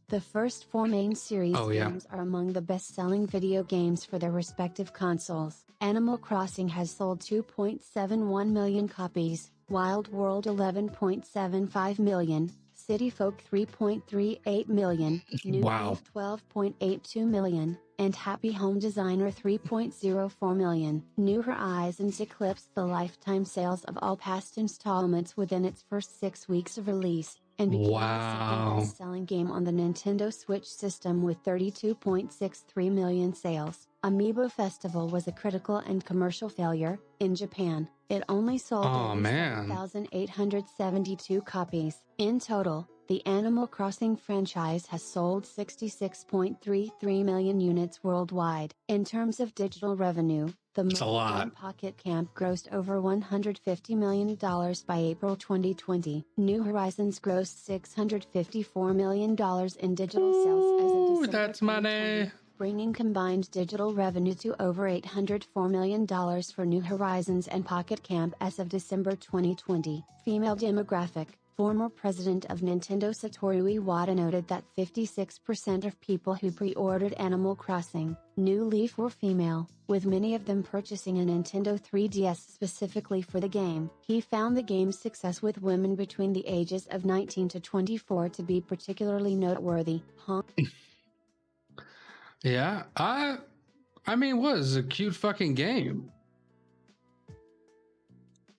The first 4 main series games are among the best-selling video games for their respective consoles. Animal Crossing has sold 2.71 million copies, Wild World 11.75 million, City Folk 3.38 million, New Leaf 12.82 million, and Happy Home Designer 3.04 million. New Horizons eclipsed the lifetime sales of all past installments within its first 6 weeks of release, and became the second best-selling game on the Nintendo Switch system with 32.63 million sales. Amiibo Festival was a critical and commercial failure. In Japan, it only sold 7,872 copies. In total, the Animal Crossing franchise has sold 66.33 million units worldwide. In terms of digital revenue, The It's a mobile lot. game Pocket Camp grossed over $150 million by April 2020. New Horizons grossed $654 million in digital sales as of Ooh, December that's money. 2020, bringing combined digital revenue to over $804 million for New Horizons and Pocket Camp as of December 2020. Female demographic. Former president of Nintendo Satoru Iwata noted that 56% of people who pre-ordered Animal Crossing New Leaf were female, with many of them purchasing a Nintendo 3DS specifically for the game. He found the game's success with women between the ages of 19 to 24 to be particularly noteworthy. Yeah, I mean, it was a cute fucking game.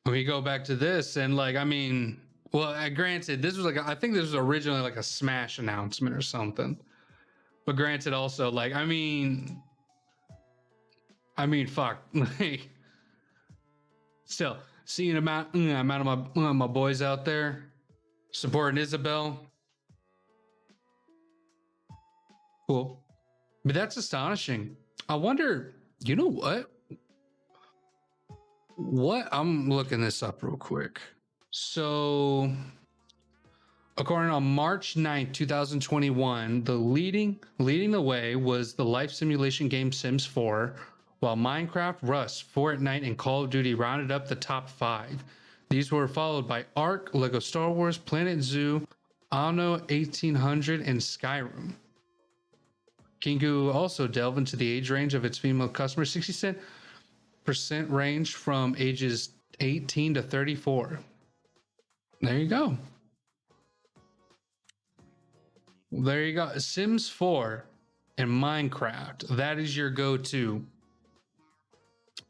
We go back to this and like, I mean, well, granted, this was like, I think this was originally like a Smash announcement or something. But granted, also, like, I mean, fuck, like, still seeing amount of my boys out there supporting Isabel. Cool, but that's astonishing. I wonder, you know what? I'm looking this up real quick. So, according on March 9th, 2021, the leading the way was the life simulation game Sims 4, while Minecraft, Rust, Fortnite, and Call of Duty rounded up the top 5. These were followed by Ark, Lego Star Wars, Planet Zoo, Anno 1800, and Skyrim. Kingu also delved into the age range of its female customers, 60% range from ages 18 to 34. There you go. There you go. Sims 4 and Minecraft. That is your go-to.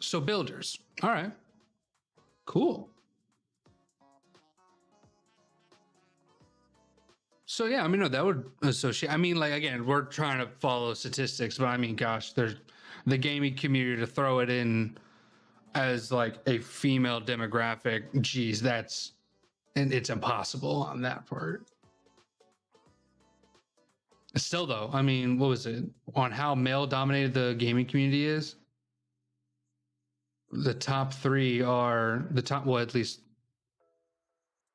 So builders. All right. Cool. So yeah, I mean, no, that would associate. I mean, like, again, we're trying to follow statistics, but I mean, gosh, there's the gaming community to throw it in as like a female demographic. Geez, and it's impossible on that part. Still though, I mean, what was it on how male dominated the gaming community is? The top 3 are the top, well, at least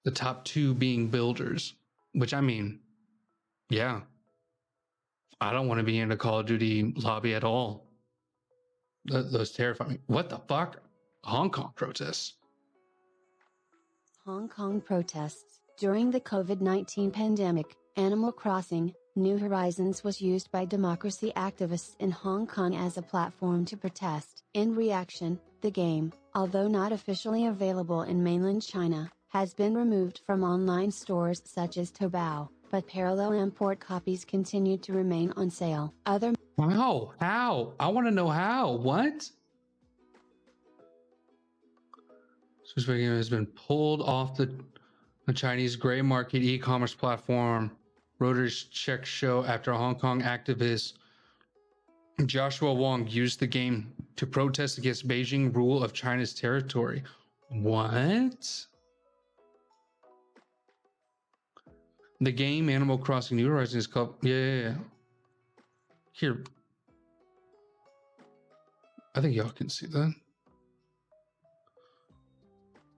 the top 2 being builders, which I mean, yeah, I don't want to be in a Call of Duty lobby at all. Those terrify me. What the fuck? Hong Kong protests. Hong Kong protests. During the COVID-19 pandemic, Animal Crossing New Horizons was used by democracy activists in Hong Kong as a platform to protest. In reaction, the game, although not officially available in mainland China, has been removed from online stores such as Taobao, but parallel import copies continue to remain on sale. Wow, how? I want to know how. What? This video has been pulled off the Chinese gray market e-commerce platform Reuters check show after Hong Kong activist Joshua Wong used the game to protest against Beijing rule of China's territory. What? The game Animal Crossing New Horizons is called... Yeah. Here. I think y'all can see that.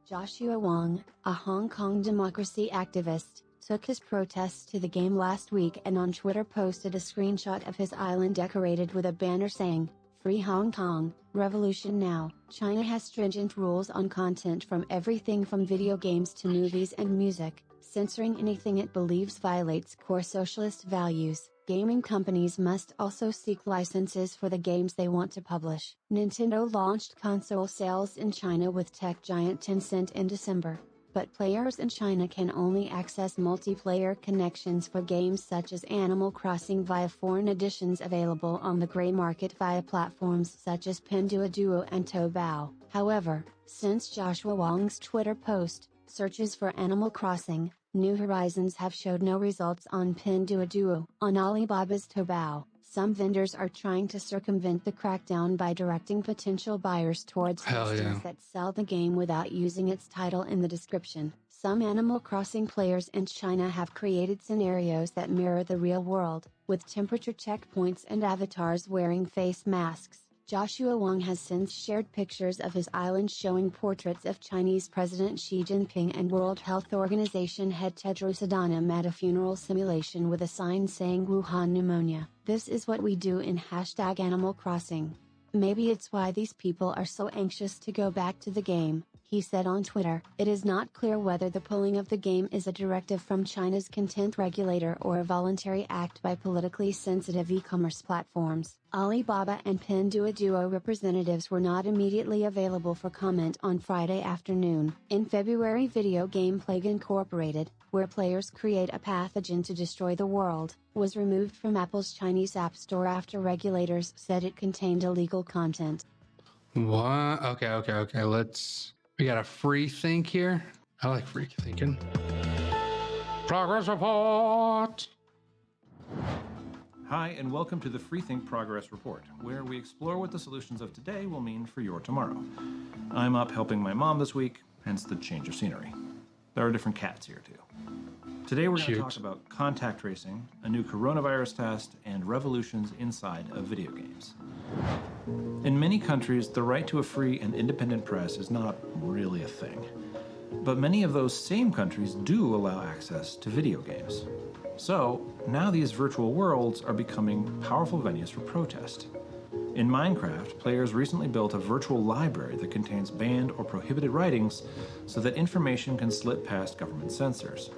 Joshua Wong, a Hong Kong democracy activist, took his protests to the game last week and on Twitter posted a screenshot of his island decorated with a banner saying, "Free Hong Kong, Revolution Now." China has stringent rules on content from everything from video games to movies and music, censoring anything it believes violates core socialist values. Gaming companies must also seek licenses for the games they want to publish. Nintendo launched console sales in China with tech giant Tencent in December, but players in China can only access multiplayer connections for games such as Animal Crossing via foreign editions available on the gray market via platforms such as Pinduoduo and Taobao. However, since Joshua Wong's Twitter post, searches for Animal Crossing New Horizons have showed no results on Pinduoduo. On Alibaba's Taobao, some vendors are trying to circumvent the crackdown by directing potential buyers towards listings that sell the game without using its title in the description. Some Animal Crossing players in China have created scenarios that mirror the real world, with temperature checkpoints and avatars wearing face masks. Joshua Wong has since shared pictures of his island showing portraits of Chinese President Xi Jinping and World Health Organization head Tedros Adhanom at a funeral simulation with a sign saying Wuhan pneumonia. This is what we do in #Animal Crossing. Maybe it's why these people are so anxious to go back to the game, he said on Twitter. It is not clear whether the pulling of the game is a directive from China's content regulator or a act by politically sensitive e-commerce platforms. Alibaba and Pinduoduo representatives were not immediately available for comment on Friday afternoon. In February, Video Game Plague Incorporated, where players create a pathogen to destroy the world, was removed from Apple's Chinese App Store after regulators said it contained illegal content. What? Okay. We got a free think here. I like free thinking. Progress report. Hi, and welcome to the Freethink Progress Report, where we explore what the solutions of today will mean for your tomorrow. I'm up helping my mom this week, hence the change of scenery. There are different cats here, too. Today we're going to talk about contact tracing, a new coronavirus test, and revolutions inside of video games. In many countries, the right to a free and independent press is not really a thing. But many of those same countries do allow access to video games. So, now these virtual worlds are becoming powerful venues for protest. In Minecraft, players recently built a virtual library that contains banned or prohibited writings so that information can slip past government censors.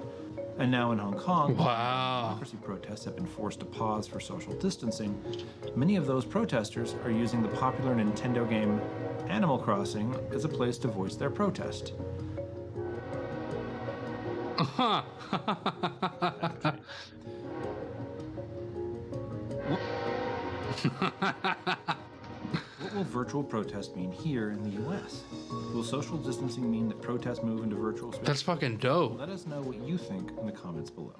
And now in Hong Kong, democracy protests have been forced to pause for social distancing. Many of those protesters are using the popular Nintendo game Animal Crossing as a place to voice their protest. What will virtual protest mean here in the US? Will social distancing mean that protests move into virtual space? That's fucking dope. Let us know what you think in the comments below.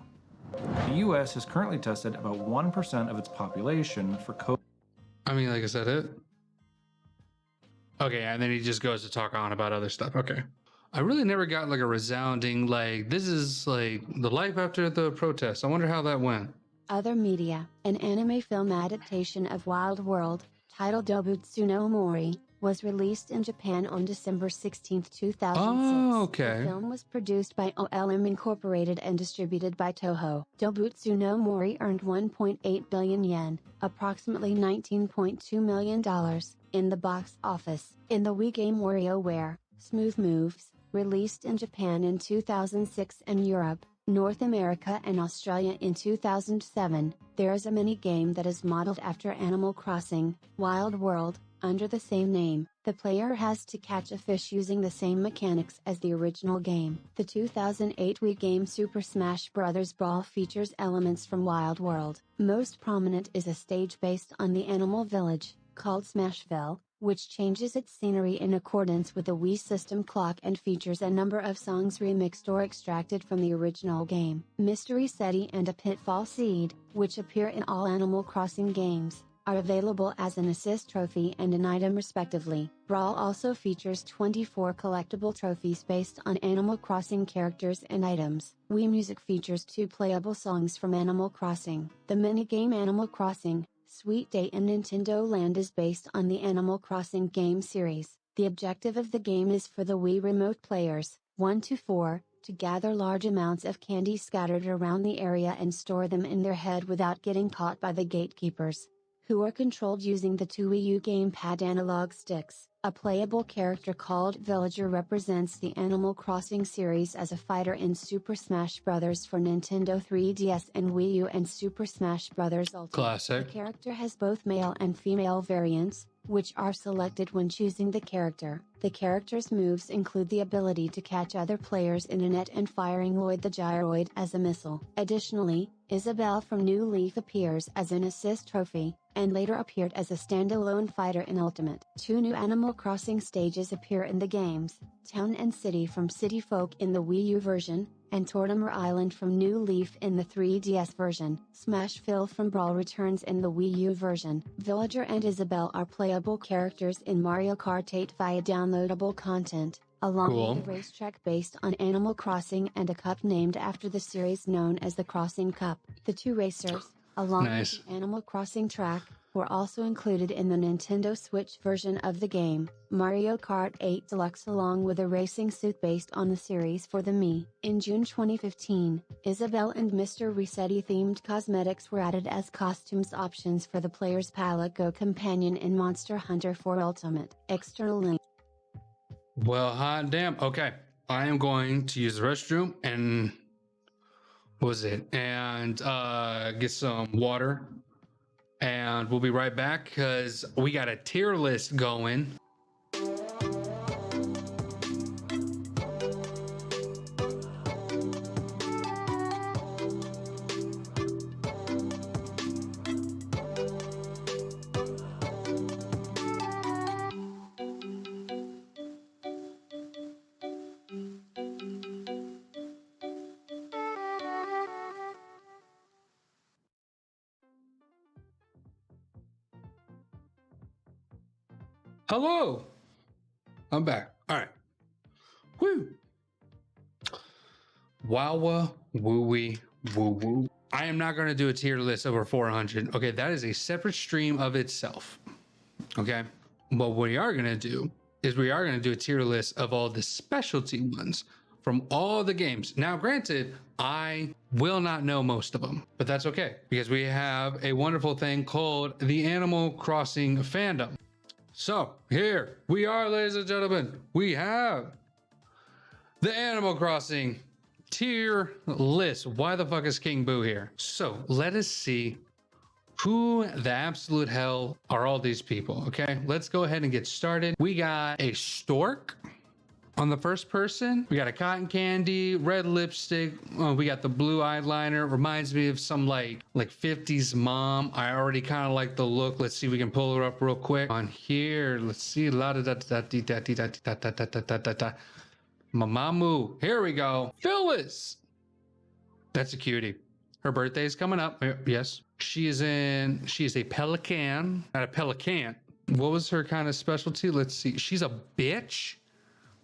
The US has currently tested about 1% of its population for COVID. I mean, like I said, it. Okay, and then he just goes to talk on about other stuff. Okay. I really never got like a resounding, like, this is like the life after the protest. I wonder how that went. Other media, an anime film adaptation of Wild World, titled Dobutsu no Mori, was released in Japan on December 16, 2006. Oh, okay. The film was produced by OLM Incorporated and distributed by Toho. Dobutsu no Mori earned 1.8 billion yen, approximately $19.2 million, in the box office. In the Wii game WarioWare, Smooth Moves, released in Japan in 2006 and Europe, North America and Australia in 2007, there is a mini-game that is modeled after Animal Crossing, Wild World, under the same name. The player has to catch a fish using the same mechanics as the original game. The 2008 Wii game Super Smash Bros. Brawl features elements from Wild World. Most prominent is a stage based on the Animal Village, called Smashville, which changes its scenery in accordance with the Wii system clock and features a number of songs remixed or extracted from the original game. Mystery City and a Pitfall Seed, which appear in all Animal Crossing games, are available as an assist trophy and an item respectively. Brawl also features 24 collectible trophies based on Animal Crossing characters and items. Wii Music features 2 playable songs from Animal Crossing. The minigame Animal Crossing Sweet Day in Nintendo Land is based on the Animal Crossing game series. The objective of the game is for the Wii Remote players, 1 to 4, to gather large amounts of candy scattered around the area and store them in their head without getting caught by the gatekeepers, who are controlled using the 2 Wii U gamepad analog sticks. A playable character called Villager represents the Animal Crossing series as a fighter in Super Smash Bros. For Nintendo 3DS and Wii U and Super Smash Bros. Ultimate. Classic. The character has both male and female variants, which are selected when choosing the character. The character's moves include the ability to catch other players in a net and firing Lloyd the Gyroid as a missile. Additionally, Isabelle from New Leaf appears as an assist trophy, and later appeared as a standalone fighter in Ultimate. 2 new Animal Crossing stages appear in the games, Town and City from City Folk in the Wii U version, and Tortimer Island from New Leaf in the 3DS version. Smashville from Brawl returns in the Wii U version. Villager and Isabelle are playable characters in Mario Kart 8 via downloadable content, along with a racetrack based on Animal Crossing and a cup named after the series known as the Crossing Cup. The 2 racers, along with the Animal Crossing track, were also included in the Nintendo Switch version of the game, Mario Kart 8 Deluxe, along with a racing suit based on the series for the Mii. In June 2015, Isabelle and Mr. Resetti themed cosmetics were added as costumes options for the player's Palago companion in Monster Hunter 4 Ultimate. External link. Well, hot damn. Okay. I am going to use the restroom and get some water. And we'll be right back because we got a tier list going. Hello. I'm back. All right. Woo. Wowa wooey woo woo. I am not going to do a tier list over 400. Okay, that is a separate stream of itself. Okay. But what we are going to do is we are going to do a tier list of all the specialty ones from all the games. Now, granted, I will not know most of them, but that's okay because we have a wonderful thing called the Animal Crossing fandom. So here we are, ladies and gentlemen. We have the Animal Crossing tier list. Why the fuck is King Boo here? So let us see who the absolute hell are all these people. Okay, let's go ahead and get started. We got a stork on the first person. We got a cotton candy, red lipstick. We got the blue eyeliner. Reminds me of some like 50s mom. I already kind of like the look. Let's see if we can pull her up real quick on here. Let's see. La da da da da da da da da da da da da. Mamamoo. Here we go. Phyllis. That's a cutie. Her birthday is coming up. Yes. She is a pelican. Not a pelican. What was her kind of specialty? Let's see. She's a bitch.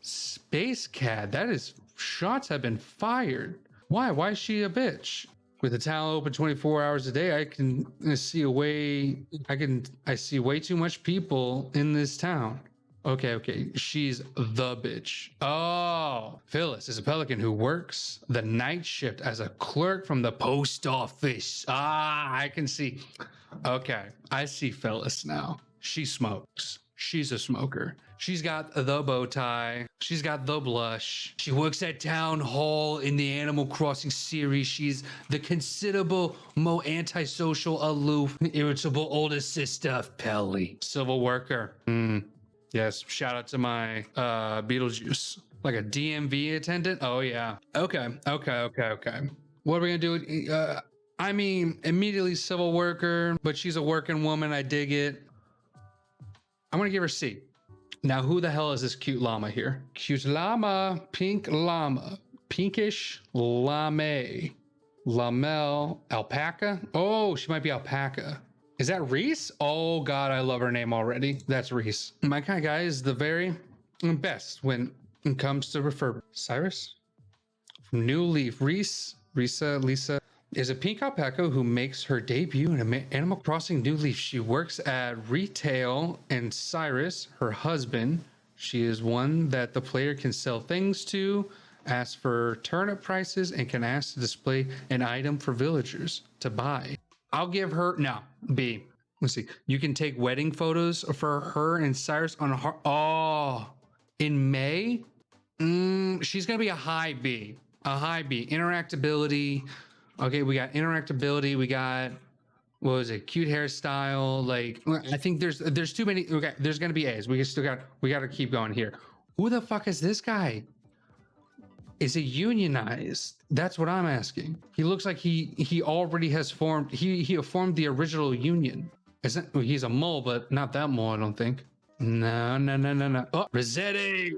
Space cat. That is, shots have been fired. Why is she a bitch? With the town open 24 hours a day, I see way too much people in this town. Okay. She's the bitch. Oh, Phyllis is a pelican who works the night shift as a clerk from the post office. I can see. Okay, I see Phyllis now. She smokes. She's a smoker. She's got the bow tie. She's got the blush. She works at town hall in the Animal Crossing series. She's the considerable, more antisocial, aloof, irritable older sister of Pelly. Civil worker. Yes, shout out to my Beetlejuice. Like a DMV attendant? Oh, yeah. Okay. What are we gonna do? Immediately civil worker, but she's a working woman. I dig it. I'm gonna give her C. Now, who the hell is this cute llama here? Cute llama, pink llama, pinkish lame, lamel, alpaca. Oh, she might be alpaca. Is that Reese? Oh God, I love her name already. That's Reese. My kind of guy is the very best when it comes to refer. Cyrus? From New Leaf. Lisa is a pink alpaca who makes her debut in Animal Crossing New Leaf. She works at retail, and Cyrus, her husband, she is one that the player can sell things to, ask for turnip prices, and can ask to display an item for villagers to buy. I'll give her, no, B. Let's see. You can take wedding photos for her and Cyrus on her. Oh, in May? She's going to be a high B. A high B. Interactability. Okay, we got interactability. We got, what was it? Cute hairstyle. Like, I think there's too many. Okay, there's gonna be A's. We got to keep going here. Who the fuck is this guy? Is it unionized? That's what I'm asking. He looks like he already has formed. He formed the original union. He's a mole, but not that mole, I don't think. No. Oh, Rossetti!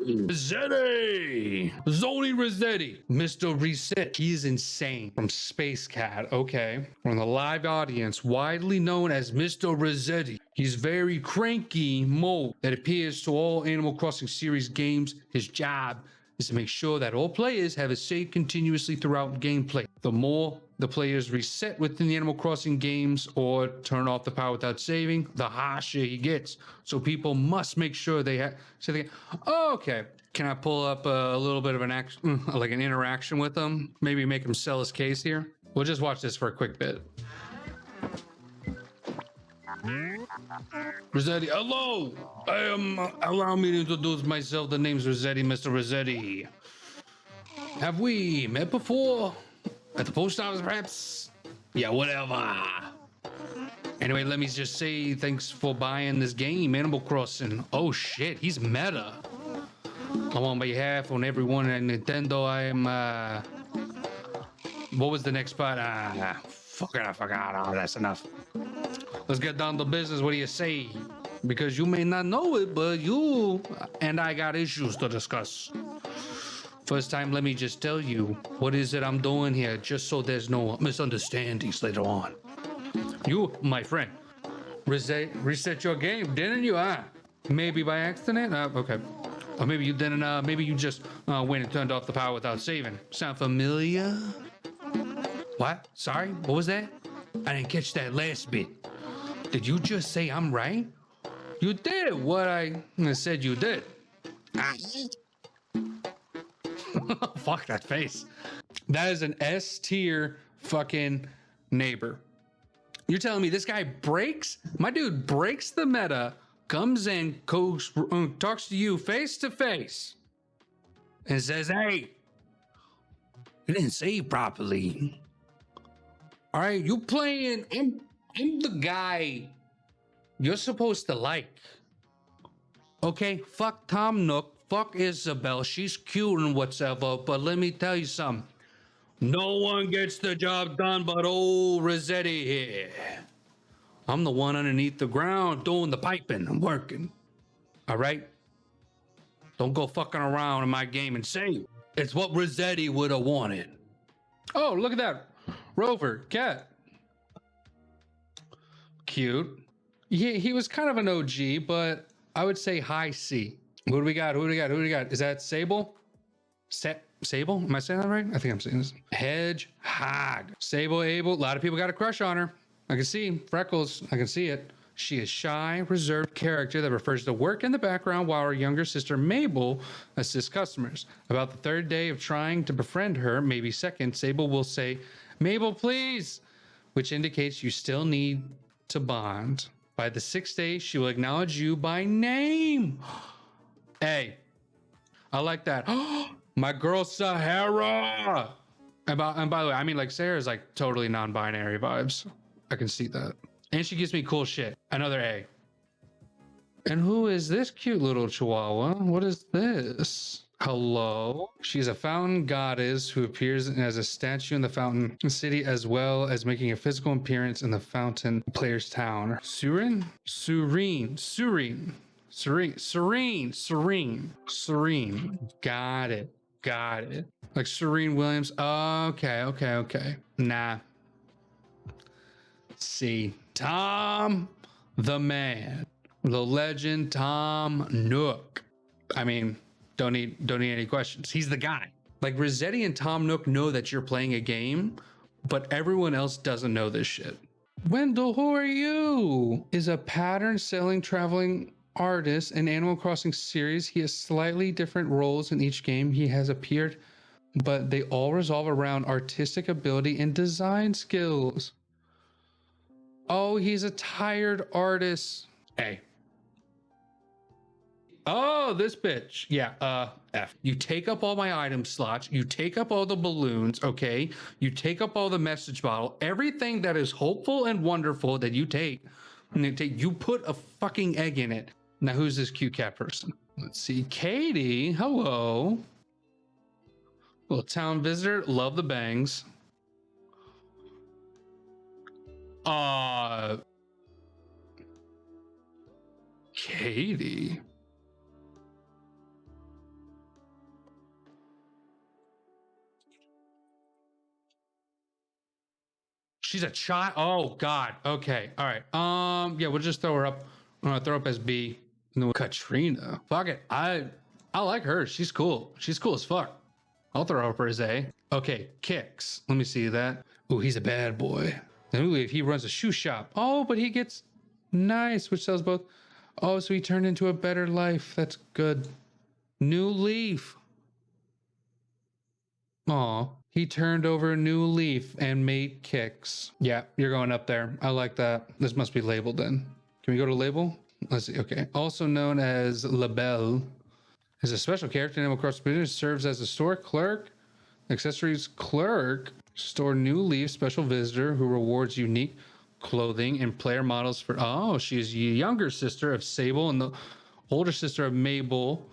Zoni Rossetti! Mr. Reset. He is insane. From Space Cat. Okay. From the live audience, widely known as Mr. Rossetti. He's very cranky mole that appears to all Animal Crossing series games. His job is to make sure that all players have a save continuously throughout gameplay. The more the players reset within the Animal Crossing games or turn off the power without saving, the harsher he gets. So people must make sure they have. So they, oh, okay. Can I pull up a little bit of an action, like an interaction with him? Maybe make him sell his case here. We'll just watch this for a quick bit. Rossetti, hello. Allow me to introduce myself. The name's Rossetti, Mr. Rossetti. Have we met before? At the post office, perhaps? Yeah, whatever. Anyway, let me just say thanks for buying this game, Animal Crossing. Oh shit, he's meta. I'm on behalf on everyone at Nintendo. I am, what was the next part? Fucking I forgot. Oh, that's enough. Let's get down to business. What do you say? Because you may not know it, but you and I got issues to discuss. First time, let me just tell you, what is it I'm doing here, just so there's no misunderstandings later on. You, my friend, reset your game, didn't you? Maybe by accident? Okay. Or maybe you didn't, maybe you just went and turned off the power without saving. Sound familiar? What? Sorry, what was that? I didn't catch that last bit. Did you just say I'm right? You did what I said you did. Fuck that face. That is an S tier fucking neighbor. You're telling me this guy breaks? My dude breaks the meta, comes in, talks to you face to face, and says, hey, you didn't save properly. All right, you playing, I'm the guy you're supposed to like. Okay, fuck Tom Nook. Fuck Isabel, she's cute and whatever, but let me tell you something. No one gets the job done but old Rossetti here. I'm the one underneath the ground doing the piping. I'm working. All right? Don't go fucking around in my game and say it's what Rossetti would have wanted. Oh, look at that. Rover, cat. Cute. He was kind of an OG, but I would say high C. Who do we got? Who do we got? Who do we got? Is that Sable? Sable? Am I saying that right? I think I'm saying this. Hedgehog. Sable Abel. A lot of people got a crush on her. I can see freckles. I can see it. She is shy, reserved character that prefers to work in the background while her younger sister Mabel assists customers. About the third day of trying to befriend her, maybe second, Sable will say, Mabel, please, which indicates you still need to bond. By the sixth day, she will acknowledge you by name. Hey, I like that. My girl Sahara. And by the way, I mean like Sarah's like totally non-binary vibes. I can see that. And she gives me cool shit. Another A. And who is this cute little chihuahua? What is this? Hello? She's a fountain goddess who appears as a statue in the fountain city as well as making a physical appearance in the fountain player's town. Serene. Got it. Like Serene Williams. Okay. Nah. See, Tom, the man, the legend, Tom Nook. I mean, don't need any questions. He's the guy. Like Rossetti and Tom Nook know that you're playing a game, but everyone else doesn't know this shit. Wendell, who are you? Is a pattern selling traveling artist in Animal Crossing series. He has slightly different roles in each game he has appeared, but they all revolve around artistic ability and design skills. Oh, he's a tired artist. Hey. Oh, this bitch. Yeah, F. You take up all my item slots. You take up all the balloons, okay? You take up all the message bottle. Everything that is hopeful and wonderful that you take, you put a fucking egg in it. Now, who's this cute cat person? Let's see. Katie, hello. Little town visitor, love the bangs. Katie. She's a child. Oh God. Okay. All right. Yeah, we'll just throw her up. Throw up as B. No, Katrina. Fuck it. I like her. She's cool. She's cool as fuck. I'll throw her up as A. Okay. Kicks. Let me see that. Oh, he's a bad boy. New Leaf, he runs a shoe shop. Oh, but he gets nice, which sells both. Oh, so he turned into a better life. That's good. New Leaf. Aw, he turned over a new leaf and made kicks. Yeah, you're going up there. I like that. This must be labeled then. Can we go to label? Let's see. Okay. Also known as Labelle, is a special character in Animal Crossing business, serves as a store clerk, accessories clerk, store new leaf, special visitor who rewards unique clothing and player models for. Oh, she is the younger sister of Sable and the older sister of Mabel,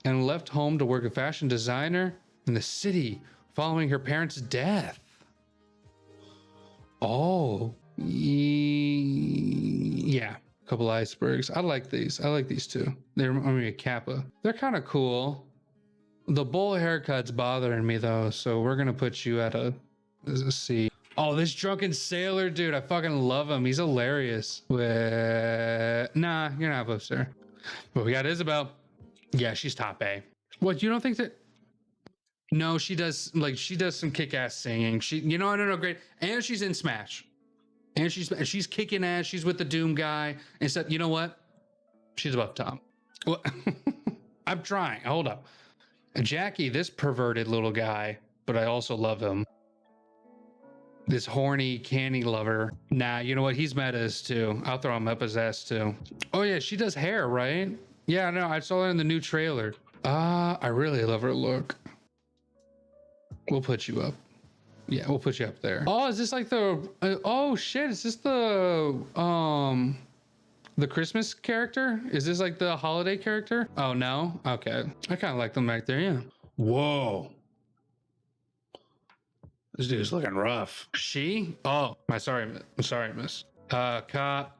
and left home to work as a fashion designer in the city following her parents' death. Oh, yeah. A couple icebergs. I like these. I like these two. They remind me of Kappa. They're kind of cool. The bowl haircut's bothering me though, so we're gonna put you at a C. Oh, this drunken sailor dude, I fucking love him. He's hilarious. Nah, you're not supposed to. But we got Isabel. Yeah, she's top A. What, you don't think that? No, she does some kick-ass singing. No, great. And she's in Smash. And she's kicking ass. She's with the Doom guy. And so, you know what? She's above top. Well, I'm trying. Hold up. Jackie, this perverted little guy, but I also love him. This horny candy lover. Nah, you know what? He's metas too. I'll throw him up his ass too. Oh yeah, she does hair, right? Yeah, no, I saw her in the new trailer. I really love her look. We'll put you up. Yeah, we'll put you up there. Oh, is this like the? Oh shit! Is this the Christmas character? Is this like the holiday character? Oh no. Okay, I kind of like them back there. Yeah. Whoa. This dude's looking rough. She? Oh, I'm sorry, miss. Cop.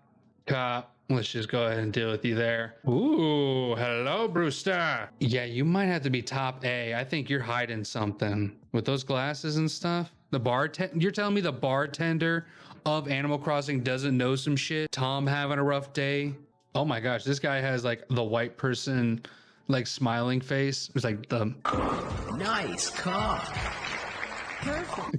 Let's just go ahead and deal with you there. Ooh, hello, Brewster. Yeah, you might have to be top A. I think you're hiding something with those glasses and stuff. You're telling me the bartender of Animal Crossing doesn't know some shit? Tom having a rough day? Oh my gosh, this guy has like the white person, like smiling face. It's like the Nice cock.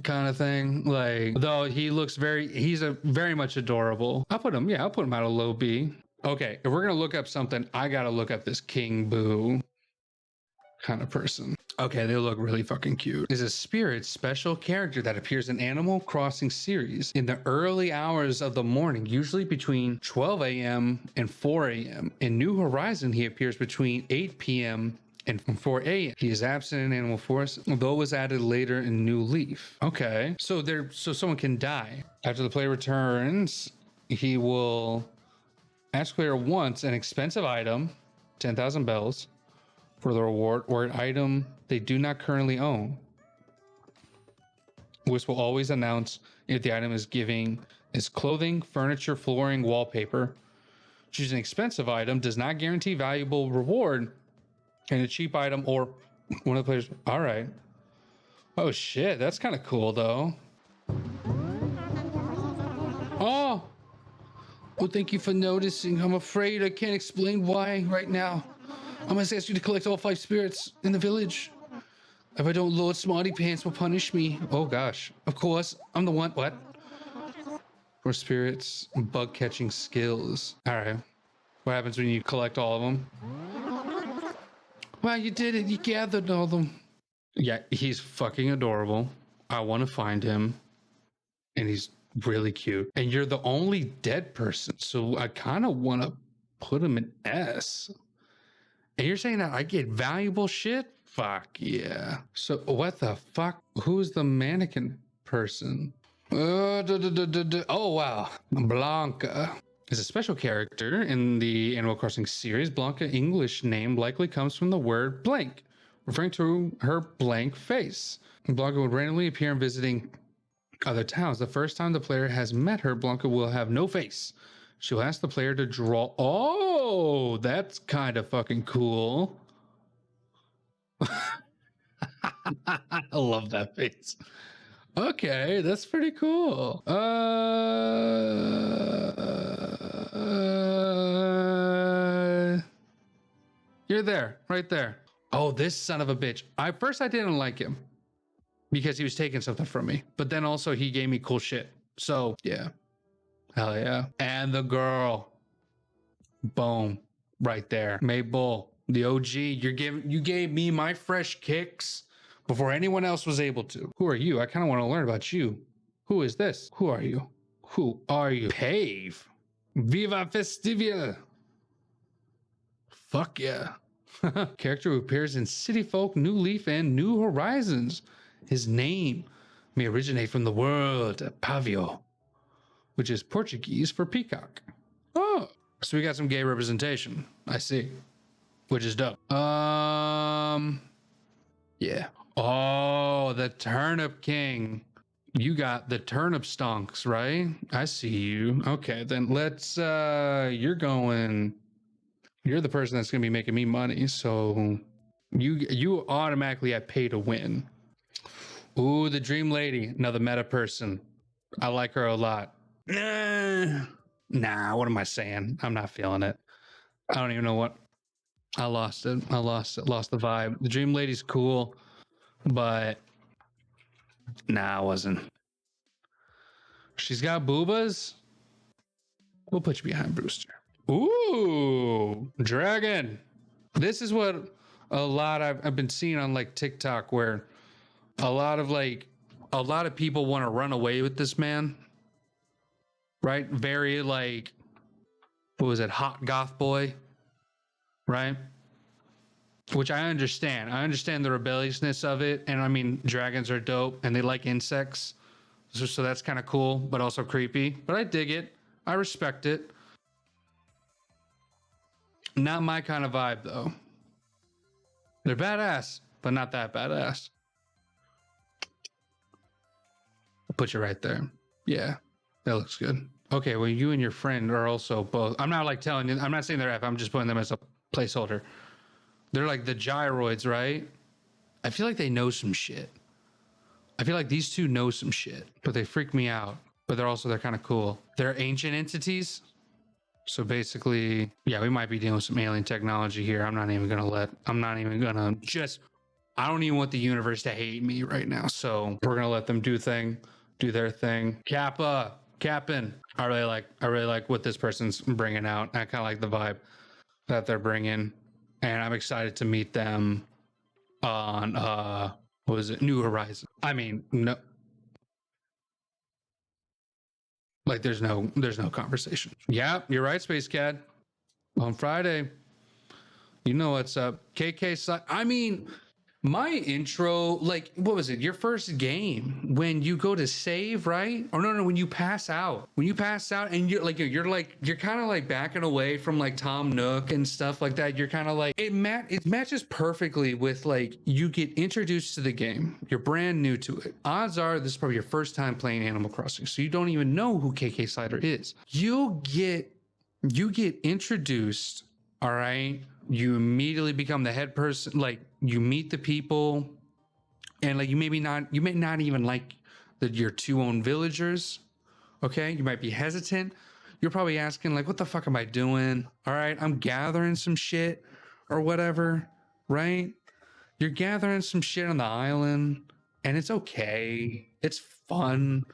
kind of thing. Like, though he's very much adorable. I'll put him out a low B. Okay, if we're gonna look up something, I gotta look up this King Boo kind of person. Okay, they look really fucking cute. Is a spirit special character that appears in Animal Crossing series in the early hours of the morning, usually between 12 a.m. and 4 a.m. In New Horizon, he appears between 8 p.m. and 4 a.m. He is absent in Animal Forest, although it was added later in New Leaf. Okay, so someone can die. After the player returns, he will ask player wants an expensive item, 10,000 bells, for the reward, or an item they do not currently own. Which will always announce if the item is clothing, furniture, flooring, wallpaper. Choosing an expensive item does not guarantee valuable reward, and a cheap item or one of the players. All right. Oh shit, that's kind of cool though. Oh, well, thank you for noticing. I'm afraid I can't explain why right now. I must ask you to collect all 5 spirits in the village. If I don't, Lord Smarty Pants will punish me. Oh gosh, of course, I'm the one. What? For spirits, bug catching skills. All right. What happens when you collect all of them? Wow, you did it. You gathered all of them. Yeah, he's fucking adorable. I want to find him. And he's really cute. And you're the only dead person. So I kind of want to put him in S. And you're saying that I get valuable shit? Fuck yeah. So what the fuck? Who's the mannequin person? Oh, wow. Blanca is a special character in the Animal Crossing series. Blanca's English name likely comes from the word blank, referring to her blank face. Blanca would randomly appear in visiting other towns. The first time the player has met her, Blanca will have no face. She'll ask the player to draw. Oh, that's kind of fucking cool. I love that face. Okay, that's pretty cool. You're there, right there. Oh, this son of a bitch. First I didn't like him. because he was taking something from me. But then also he gave me cool shit. So yeah, hell yeah. And the girl, boom, right there, Mabel, the OG. You gave me my fresh kicks before anyone else was able to. Who are you? I kind of want to learn about you. Who is this? Who are you? Who are you? Pave. Viva Festival. Fuck yeah. Character who appears in City Folk, New Leaf, and New Horizons. His name may originate from the word pavio, which is Portuguese for peacock. Oh, so we got some gay representation. I see, which is dope. Yeah. Oh, the Turnip King. You got the turnip stonks, right? I see you. Okay, then let's, you're the person that's gonna be making me money. So you automatically have pay to win. Ooh, the Dream Lady, another meta person. I like her a lot. Nah, what am I saying? I'm not feeling it. I don't even know what. I lost it. Lost the vibe. The Dream Lady's cool, but nah, I wasn't. She's got boobas. We'll put you behind Brewster. Ooh, dragon. This is what a lot I've been seeing on like TikTok, where a lot of people want to run away with this man. Right? Very like, what was it? Hot goth boy. Right? Which I understand. I understand the rebelliousness of it. And I mean, dragons are dope and they like insects. So that's kind of cool, but also creepy. But I dig it. I respect it. Not my kind of vibe, though. They're badass, but not that badass. I'll put you right there. Yeah, that looks good. Okay, well, you and your friend are also both. I'm not like telling you. I'm not saying they're F. I'm just putting them as a placeholder. They're like the gyroids, right? I feel like they know some shit. I feel like these two know some shit, but they freak me out. But they're kind of cool. They're ancient entities. So basically, yeah, we might be dealing with some alien technology here. I don't even want the universe to hate me right now. So we're gonna let them do their thing. Cap'n. I really like what this person's bringing out. I kind of like the vibe that they're bringing, and I'm excited to meet them on what was it? New Horizon. I mean, no. Like there's no conversation. Yeah, you're right, Space Cad. On Friday, you know what's up. I mean, my intro, like, what was it? Your first game when you go to save, right? Or no, when you pass out. When you pass out and you're kind of like backing away from like Tom Nook and stuff like that. You're kind of like it matches perfectly with like you get introduced to the game. You're brand new to it. Odds are this is probably your first time playing Animal Crossing, so you don't even know who KK Slider is. You get introduced, all right? You immediately become the head person. Like you meet the people, and like you may not even like your two own villagers. Okay, you might be hesitant. You're probably asking like, "What the fuck am I doing?" All right, I'm gathering some shit or whatever, right? You're gathering some shit on the island, and it's okay. It's fun.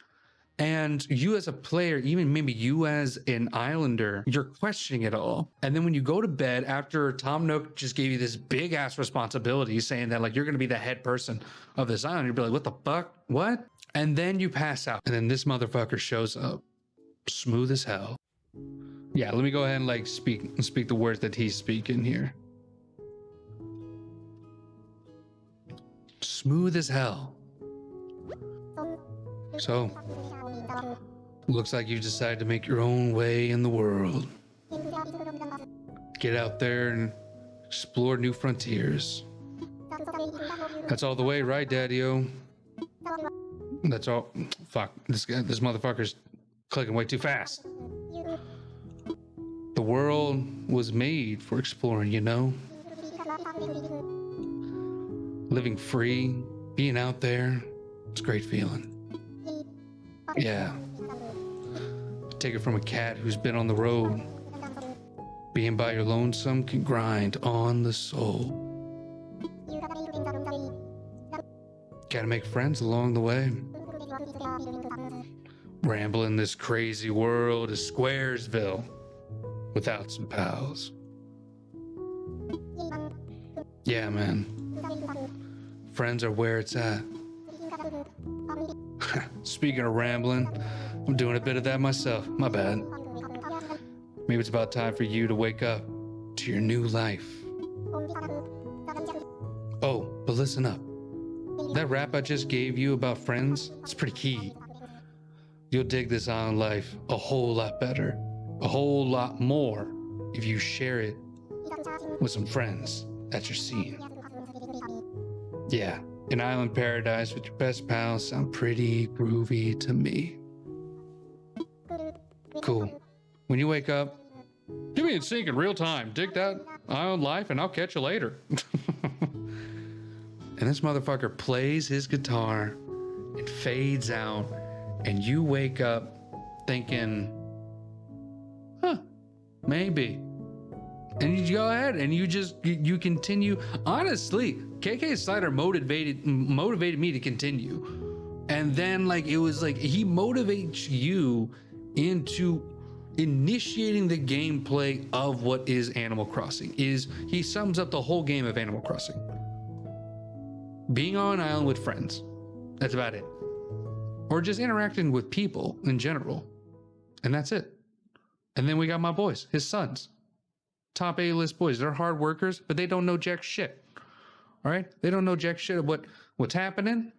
And you as a player, even maybe you as an islander, you're questioning it all. And then when you go to bed after Tom Nook just gave you this big ass responsibility saying that like you're going to be the head person of this island, you'll be like, what the fuck? What? And then you pass out. And then this motherfucker shows up smooth as hell. Yeah, let me go ahead and like speak the words that he's speaking here. Smooth as hell. So, looks like you've decided to make your own way in the world. Get out there and explore new frontiers. That's all the way, right, Daddy-O? That's all. Fuck, this motherfucker's clicking way too fast. The world was made for exploring, you know? Living free, being out there, it's a great feeling. Yeah. Take it from a cat who's been on the road. Being by your lonesome can grind on the soul. Gotta make friends along the way. Rambling this crazy world of Squaresville without some pals. Yeah, man. Friends are where it's at. Speaking of rambling, I'm doing a bit of that myself. My bad. Maybe it's about time for you to wake up to your new life. Oh, but listen up. That rap I just gave you about friends, it's pretty key. You'll dig this island life a whole lot better, a whole lot more if you share it with some friends that you're seeing. Yeah, an island paradise with your best pals sound pretty groovy to me. Cool. When you wake up, give me in sync in real time. Dig that island life and I'll catch you later. And this motherfucker plays his guitar and fades out, and you wake up thinking, maybe. And you go ahead and you continue. Honestly, KK Slider motivated me to continue. And then like it was like he motivates you into initiating the gameplay of what is Animal Crossing. He sums up the whole game of Animal Crossing. Being on an island with friends. That's about it. Or just interacting with people in general. And that's it. And then we got my boys, his sons. Top A-list boys. They're hard workers, but they don't know jack shit. All right? They don't know jack shit of what's happening.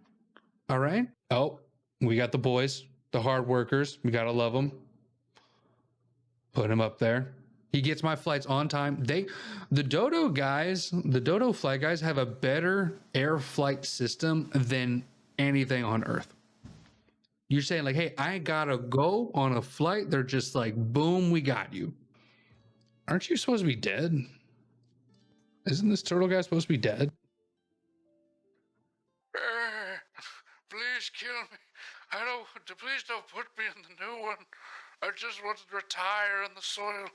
All right? Oh, we got the boys, the hard workers. We got to love them. Put him up there. He gets my flights on time. The Dodo flight guys have a better air flight system than anything on Earth. You're saying like, hey, I gotta go on a flight. They're just like, boom, we got you. Aren't you supposed to be dead? Isn't this turtle guy supposed to be dead? Please kill me. Please don't put me in the new one. I just want to retire in the soil.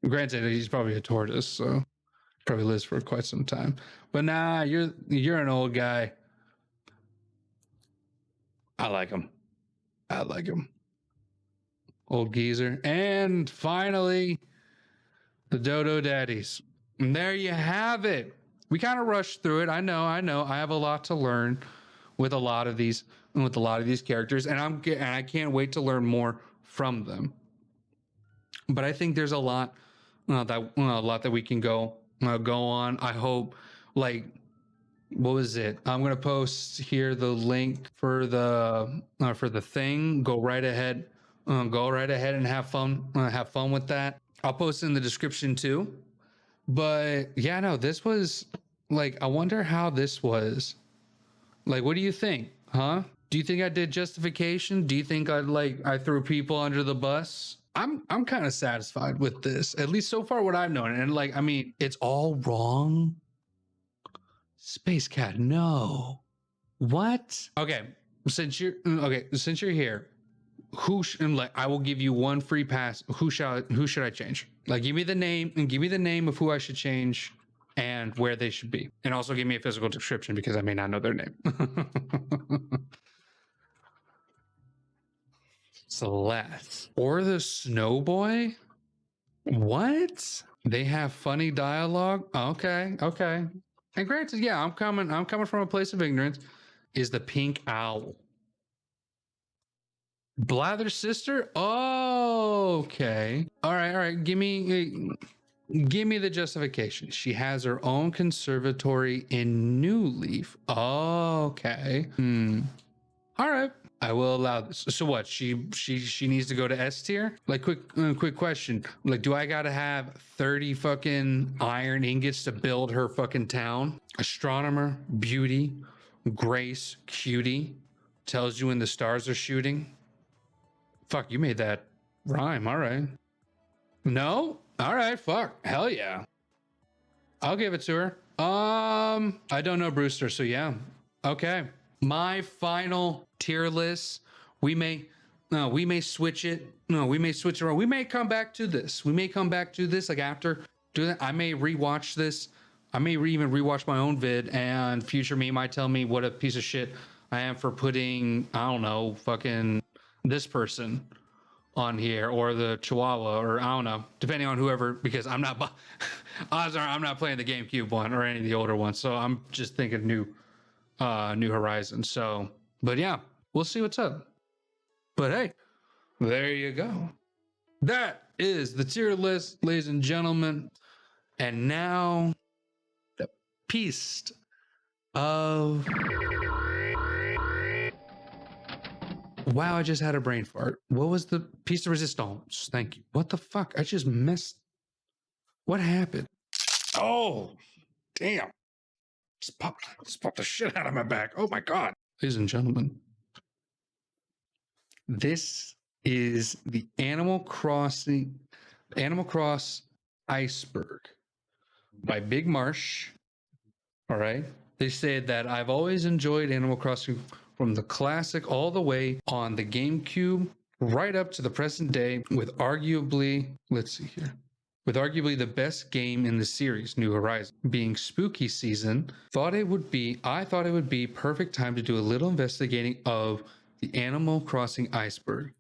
Granted, he's probably a tortoise, so probably lives for quite some time. But nah, you're an old guy. I like him. Old geezer. And finally, the Dodo Daddies. And there you have it. We kind of rushed through it. I know. I have a lot to learn with a lot of these characters, and I can't wait to learn more from them. But I think there's a lot that we can go on. I hope, like, what was it? I'm gonna post here the link for the thing. Go right ahead and have fun with that. I'll post it in the description too. But yeah, no, this was like, I wonder how this was. Like, what do you think? Huh? Do you think I did justification? Do you think I threw people under the bus? I'm kind of satisfied with this, at least so far what I've known. And like, I mean, it's all wrong. Space Cat, no. What? Okay, since you're here, I will give you one free pass. Who should I change? Like, give me the name of who I should change and where they should be. And also give me a physical description because I may not know their name. Celeste or the Snowboy? What? They have funny dialogue? Okay. And granted, yeah, I'm coming from a place of ignorance. Is the pink owl Blather's sister? Oh, okay. All right. Give me the justification. She has her own conservatory in New Leaf. Oh, okay. All right. I will allow this. So what? She needs to go to S tier? Like, quick question. Like, do I gotta have 30 fucking iron ingots to build her fucking town? Astronomer, beauty, grace, cutie, tells you when the stars are shooting. Fuck, you made that rhyme. All right. No? All right. Fuck. Hell yeah. I'll give it to her. I don't know Brewster, so yeah. Okay. My final tier list. We may switch it. No, we may switch it around. We may come back to this. Like after doing that, I may rewatch this I may even rewatch my own vid, and future me might tell me what a piece of shit I am for putting, I don't know, fucking this person on here, or the Chihuahua, or I don't know, depending on whoever, because I'm not, odds are I'm not playing the GameCube one or any of the older ones, so I'm just thinking New Horizons. So, but yeah, we'll see what's up. But hey, there you go. That is the tier list, ladies and gentlemen. And now, the piece of... Wow, I just had a brain fart. What was the piece de resistance? Thank you. What the fuck? I just missed. What happened? Oh, damn. Just popped the shit out of my back. Oh my God. Ladies and gentlemen, this is the Animal Cross Iceberg by Big Marsh. All right. They said that I've always enjoyed Animal Crossing from the classic all the way on the GameCube right up to the present day with arguably, let's see here, with arguably the best game in the series, New Horizons. Being spooky season, I thought it would be perfect time to do a little investigating of the Animal Crossing Iceberg.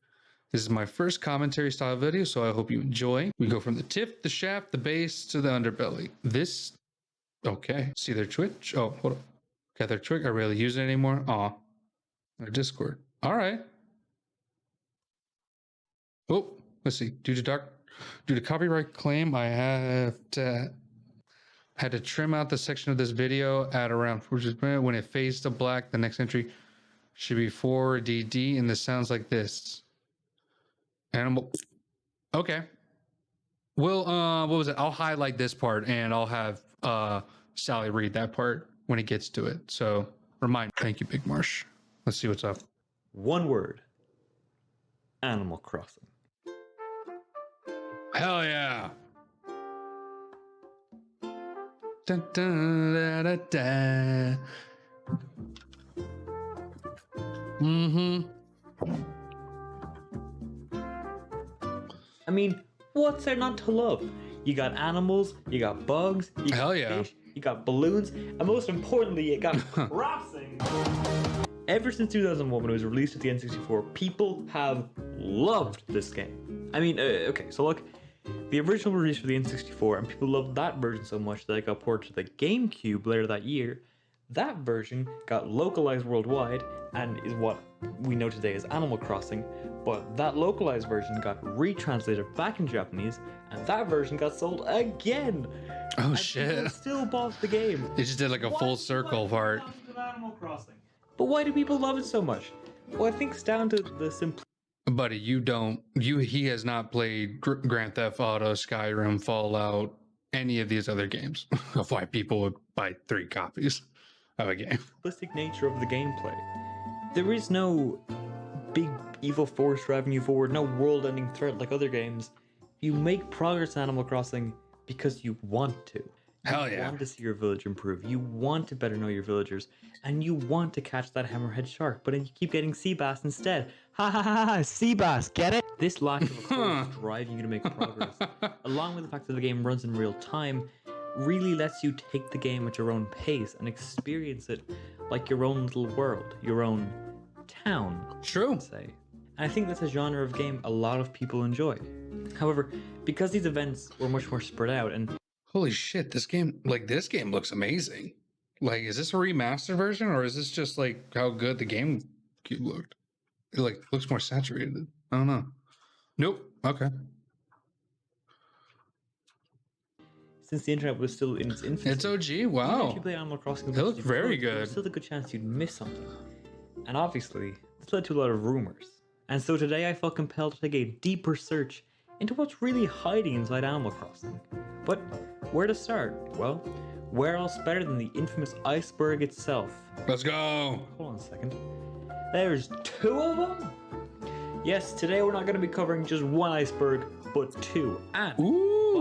This is my first commentary style video, so I hope you enjoy. We go from the tip, the shaft, the base, to the underbelly. This, okay. See their Twitch? Oh, hold on. Got their Twitch. I rarely use it anymore. Aw. Their Discord. All right. Oh, let's see. Due to copyright claim, I had to trim out the section of this video at around 40 minutes. When it fades to black, the next entry should be 4DD, and this sounds like this. Animal. Okay. Well, what was it? I'll highlight this part, and I'll have Sally read that part when it gets to it. So, remind. Thank you, Big Marsh. Let's see what's up. One word. Animal Crossing. Hell yeah. Dun, dun, da, da, da. Mm-hmm. I mean, what's there not to love? You got animals, you got bugs, you got fish, you got balloons, and most importantly, you got crossing. Ever since 2001, when it was released at the N64, people have loved this game. I mean, okay, so look, the original release for the N64, and people loved that version so much that it got ported to the GameCube later that year. That version got localized worldwide and is what we know today as Animal Crossing, but that localized version got retranslated back in Japanese, and that version got sold again. Oh and shit! People still bought the game. They just did like a full circle part. Animal Crossing. But why do people love it so much? Well, I think it's down to the simplicity. Buddy, he has not played Grand Theft Auto, Skyrim, Fallout, any of these other games. Of why people would buy 3 copies of a game. Simplistic nature of the gameplay. There is no big evil force driving you forward, no world-ending threat like other games. You make progress in Animal Crossing because you want to. Hell yeah. You want to see your village improve. You want to better know your villagers. And you want to catch that hammerhead shark, but then you keep getting sea bass instead. Ha ha ha ha, sea bass, get it? This lack of a course driving you to make progress, along with the fact that the game runs in real time, really lets you take the game at your own pace and experience it like your own little world, your own town. True. Say. And I think that's a genre of game a lot of people enjoy. However, because these events were much more spread out and holy shit, this game looks amazing. Like, is this a remastered version, or is this just like how good the GameCube looked? It like looks more saturated. I don't know. Nope. Okay. Since the internet was still in its infancy, it's OG. Wow. If you play Animal Crossing, it looked very good. There's still a good chance you'd miss something. And obviously, this led to a lot of rumors. And so today I felt compelled to take a deeper search into what's really hiding inside Animal Crossing. But where to start? Well, where else better than the infamous Iceberg itself? Let's go! Hold on a second. There's 2 of them? Yes, today we're not going to be covering just one iceberg, but 2. And by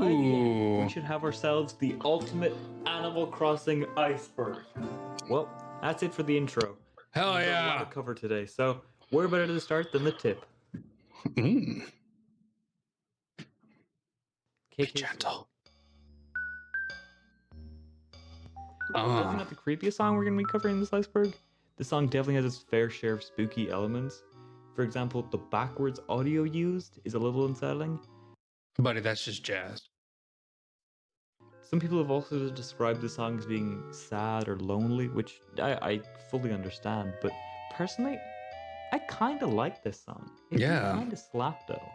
the end, we should have ourselves the ultimate Animal Crossing iceberg. Well, that's it for the intro. Hell We've got a lot to cover today, so where better to start than the tip? Be gentle. Definitely not the creepiest song we're going to be covering in this Iceberg. The song definitely has its fair share of spooky elements. For example, the backwards audio used is a little unsettling. Buddy, that's just jazz. Some people have also described the song as being sad or lonely, which I fully understand, but personally, I kind of like this song. It kind of slapped though.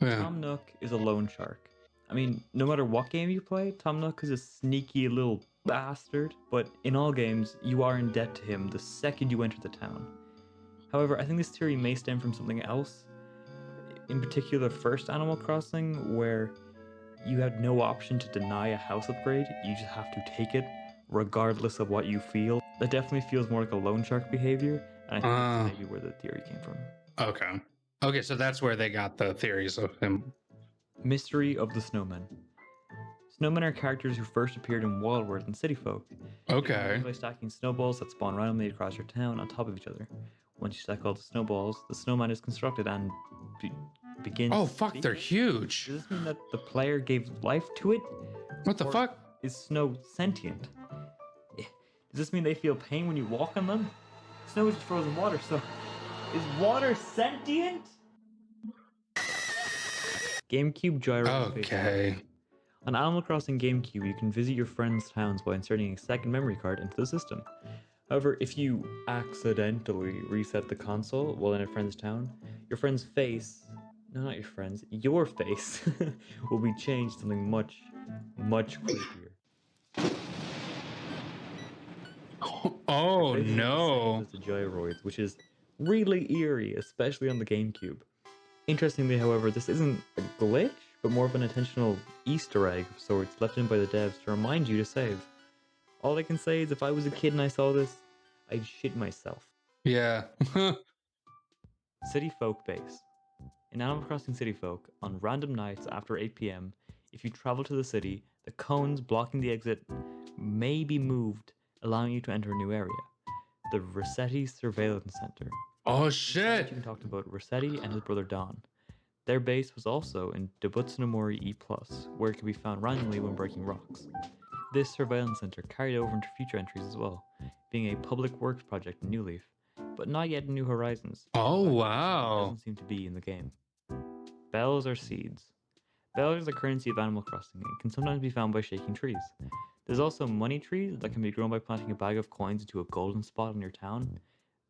Tom Nook is a loan shark. I mean, no matter what game you play, Tom Nook is a sneaky little bastard, but in all games, you are in debt to him the second you enter the town. However, I think this theory may stem from something else. In particular, first Animal Crossing, where you had no option to deny a house upgrade, you just have to take it, regardless of what you feel. That definitely feels more like a loan shark behavior, and I think that's maybe where the theory came from. Okay. Okay, so that's where they got the theories of him. Mystery of the Snowmen. Snowmen are characters who first appeared in Wildwood and City Folk. Okay. By stacking snowballs that spawn randomly across your town on top of each other. Once you stack all the snowballs, the snowman is constructed and begins. Oh fuck, they're huge. Does this mean that the player gave life to it? What the fuck? Is snow sentient? Does this mean they feel pain when you walk on them? Snow is frozen water, so is water sentient? GameCube gyro. Okay. On Animal Crossing GameCube, you can visit your friends' towns by inserting a second memory card into the system. However, if you accidentally reset the console while in a friend's town, your friend's face, no, not your friend's, your face, will be changed to something much, much creepier. Oh no! The gyroids, which is really eerie, especially on the GameCube. Interestingly, however, this isn't a glitch, but more of an intentional Easter egg of sorts left in by the devs to remind you to save. All I can say is if I was a kid and I saw this, I'd shit myself. Yeah. City Folk Base. In Animal Crossing City Folk, on random nights after 8 PM, if you travel to the city, the cones blocking the exit may be moved, allowing you to enter a new area. The Rossetti Surveillance Center. Oh shit! You can talk about Rossetti and his brother Don. Their base was also in Debutsunamori E+, where it could be found randomly when breaking rocks. This surveillance center carried over into future entries as well, being a public works project in New Leaf, but not yet in New Horizons. Oh wow! It doesn't seem to be in the game. Bells are seeds. Bells are the currency of Animal Crossing and can sometimes be found by shaking trees. There's also money trees that can be grown by planting a bag of coins into a golden spot in your town.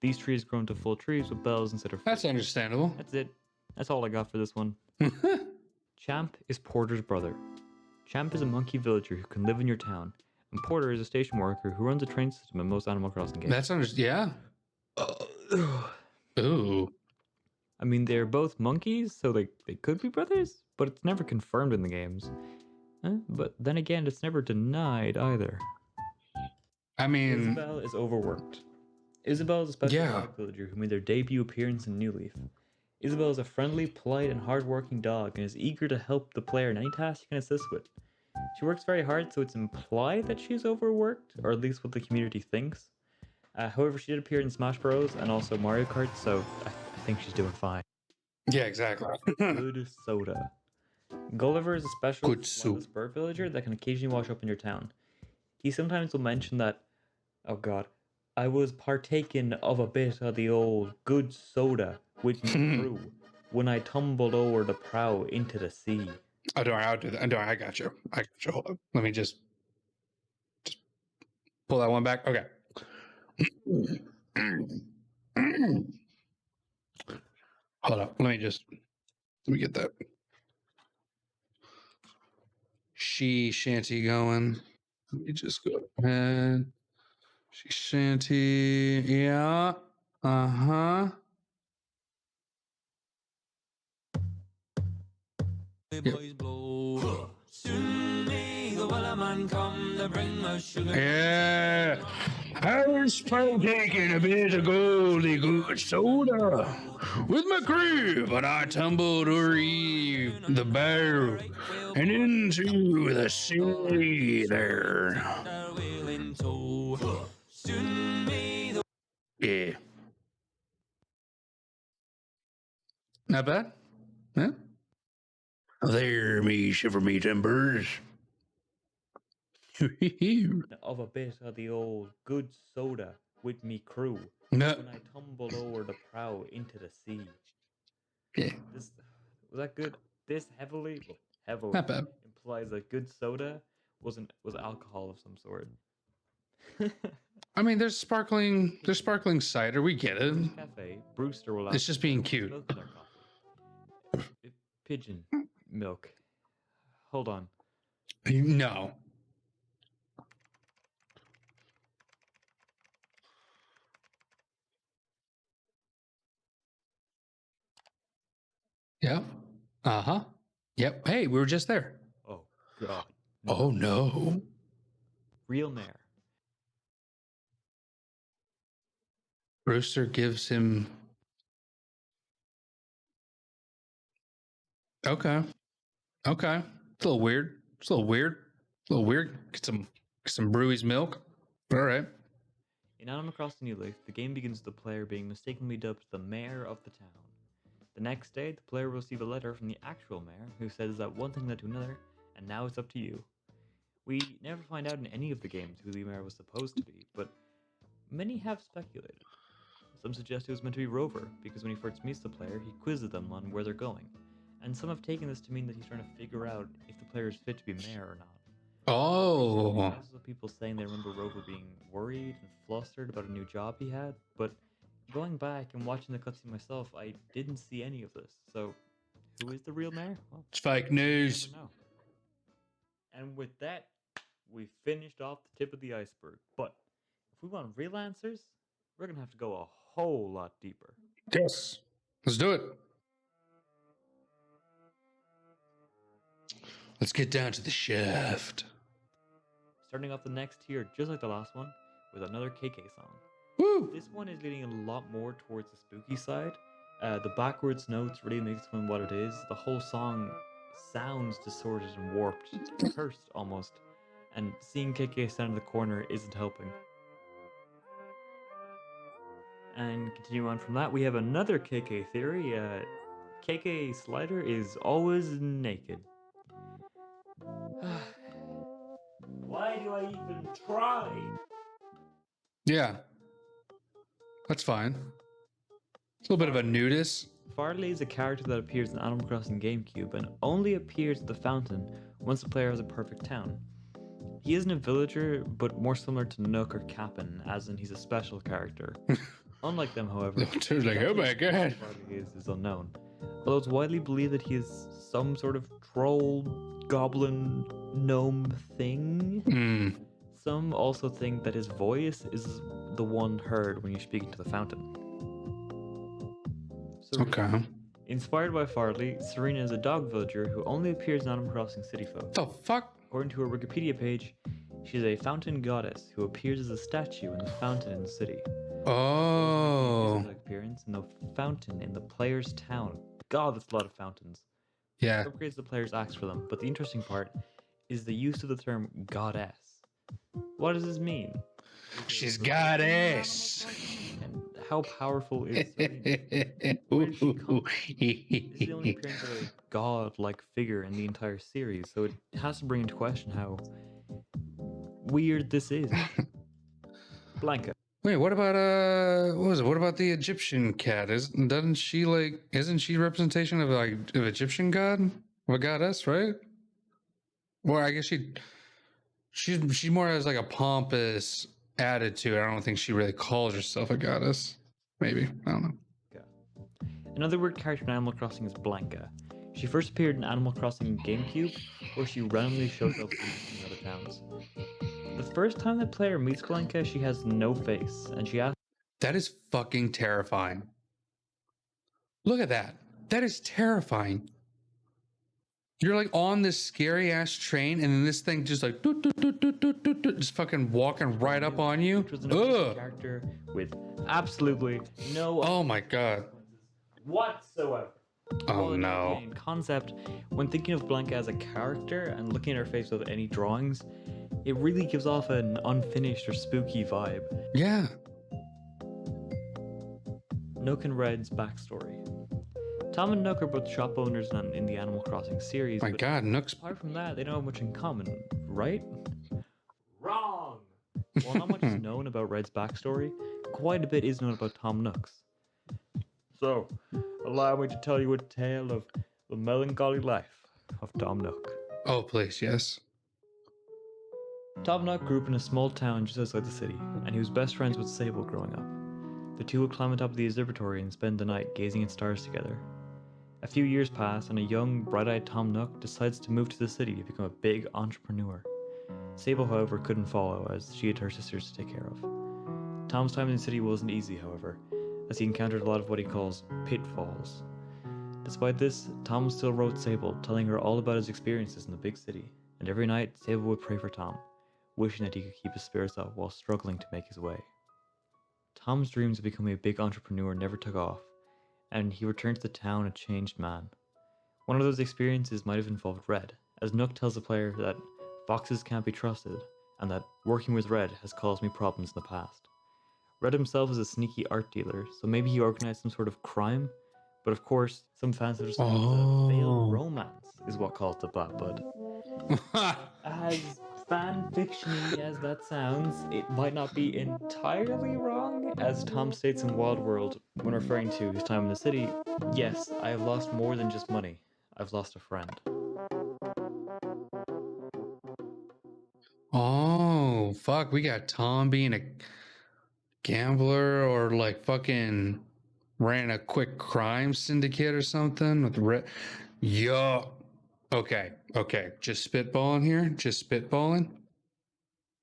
These trees grow into full trees with bells instead of fruit. That's understandable. That's it. That's all I got for this one. Champ is Porter's brother. Champ is a monkey villager who can live in your town, and Porter is a station worker who runs a train system in most Animal Crossing games. That's yeah. Ooh. I mean, they're both monkeys, so they could be brothers, but it's never confirmed in the games. But then again, it's never denied either. I mean... Isabel is overworked. Isabel is a special villager who made their debut appearance in New Leaf. Isabel is a friendly, polite, and hard-working dog and is eager to help the player in any task you can assist with. She works very hard, so it's implied that she's overworked, or at least what the community thinks. However, she did appear in Smash Bros. And also Mario Kart, so I think she's doing fine. Yeah, exactly. Good soda. Gulliver is a special bird villager that can occasionally wash up in your town. He sometimes will mention that, oh god, I was partaking of a bit of the old good soda with my crew when I tumbled over the prow into the sea. Oh, don't worry, I'll do that. Don't worry, I got you. Hold up. Let me just pull that one back. Okay. Hold up. Let me get that she shanty going. Let me just go ahead. She shanty. Yeah. Uh-huh. Yep. Yeah, I was partaking a bit of goldie good soda with my crew, but I tumbled over the barrel and into the sea there. Yeah. Not bad? Yeah? There, me shiver me timbers. Of a bit of the old good soda with me crew No. when I tumbled over the prow into the sea. Yeah. This was that good. This heavily Not bad. implies that good soda was alcohol of some sort. I mean, there's sparkling cider. We get it. Cafe, Brewster will It's just being cute. milk in their coffee. Pigeon milk. Hold on. No. Yep. Uh-huh. Yep. Hey, we were just there. Oh, God. Oh, no. Real mare. Brewster gives him... Okay. Okay. It's a little weird. It's a little weird. It's a little weird. Get some Brewy's milk. All right. In Animal Crossing New Leaf, the game begins with the player being mistakenly dubbed the mayor of the town. The next day, the player will receive a letter from the actual mayor who says that one thing led to another, and now it's up to you. We never find out in any of the games who the mayor was supposed to be, but many have speculated. Some suggest it was meant to be Rover, because when he first meets the player, he quizzes them on where they're going. And some have taken this to mean that he's trying to figure out if the player is fit to be mayor or not. Oh. There's also people saying they remember Rover being worried and flustered about a new job he had, but going back and watching the cutscene myself, I didn't see any of this. So, who is the real mayor? Well, it's fake news. Never know. And with that, we finished off the tip of the iceberg. But if we want real answers, we're going to have to go a whole lot deeper. Yes. Let's do it. Let's get down to the shaft. Starting off the next tier, just like the last one, with another KK song. Woo! This one is leaning a lot more towards the spooky side. The backwards notes really makes this one what it is. The whole song sounds distorted and warped, cursed almost. And seeing KK stand in the corner isn't helping. And continue on from that, we have another KK theory. KK Slider is always naked. Why do I even try? Yeah. That's fine. It's a little bit of a nudist. Farley is a character that appears in Animal Crossing GameCube and only appears at the fountain once the player has a perfect town. He isn't a villager, but more similar to Nook or Cap'n, as in he's a special character. Unlike them, however, like, oh my god, Farley is unknown. Although it's widely believed that he is some sort of troll, goblin, gnome thing. Some also think that his voice is the one heard when you're speaking to the fountain. Okay. Inspired by Farley, Serena is a dog villager who only appears in Animal Crossing City Folk. The fuck? According to her Wikipedia page, she's a fountain goddess who appears as a statue in the fountain in the city. Oh. Appearance in the fountain in the player's town. God, that's a lot of fountains. Yeah. Upgrades the players ask for them, but the interesting part is the use of the term goddess. What does this mean? She's goddess. And how powerful is Serena? Where did she come from? This is the only appearance of a god-like figure in the entire series, so it has to bring into question how weird this is. Blanca. Wait, what about what was it? What about the Egyptian cat? Isn't she representation of of Egyptian god? Of a goddess, right? Well, I guess she more has like a pompous attitude. I don't think she really calls herself a goddess. Maybe. I don't know. Another weird character in Animal Crossing is Blanca. She first appeared in Animal Crossing GameCube, where she randomly shows up in other towns. The first time the player meets Blanca, she has no face, and she asks... That is fucking terrifying. Look at that. That is terrifying. You're like on this scary ass train, and then this thing just like just fucking walking right up on you. Which was an amazing character with absolutely no. Oh my god. Whatsoever. Oh no. In concept, when thinking of Blanca as a character and looking at her face without any drawings, it really gives off an unfinished or spooky vibe. Yeah. Nook and Red's backstory. Tom and Nook are both shop owners in the Animal Crossing series. My but God, Nook's... apart from that, they don't have much in common, right? Wrong! While not much is known about Red's backstory, quite a bit is known about Tom Nook's. So, allow me to tell you a tale of the melancholy life of Tom Nook. Oh, please, yes. Tom Nook grew up in a small town just outside the city, and he was best friends with Sable growing up. The two would climb on top of the observatory and spend the night gazing at stars together. A few years pass, and a young, bright-eyed Tom Nook decides to move to the city to become a big entrepreneur. Sable, however, couldn't follow, as she had her sisters to take care of. Tom's time in the city wasn't easy, however, as he encountered a lot of what he calls pitfalls. Despite this, Tom still wrote Sable, telling her all about his experiences in the big city, and every night Sable would pray for Tom, wishing that he could keep his spirits up while struggling to make his way. Tom's dreams of becoming a big entrepreneur never took off, and he returned to the town a changed man. One of those experiences might have involved Red, as Nook tells the player that foxes can't be trusted, and that working with Red has caused me problems in the past. Red himself is a sneaky art dealer, so maybe he organized some sort of crime, but of course, some fans have decided that failed romance is what caused the bad blood. As fan-fiction-y as that sounds, it might not be entirely wrong, as Tom states in Wild World when referring to his time in the city, yes, I have lost more than just money. I've lost a friend. Oh, fuck. We got Tom being a gambler or like fucking ran a quick crime syndicate or something with Red. Yo. Okay. Just spitballing here. Just spitballing.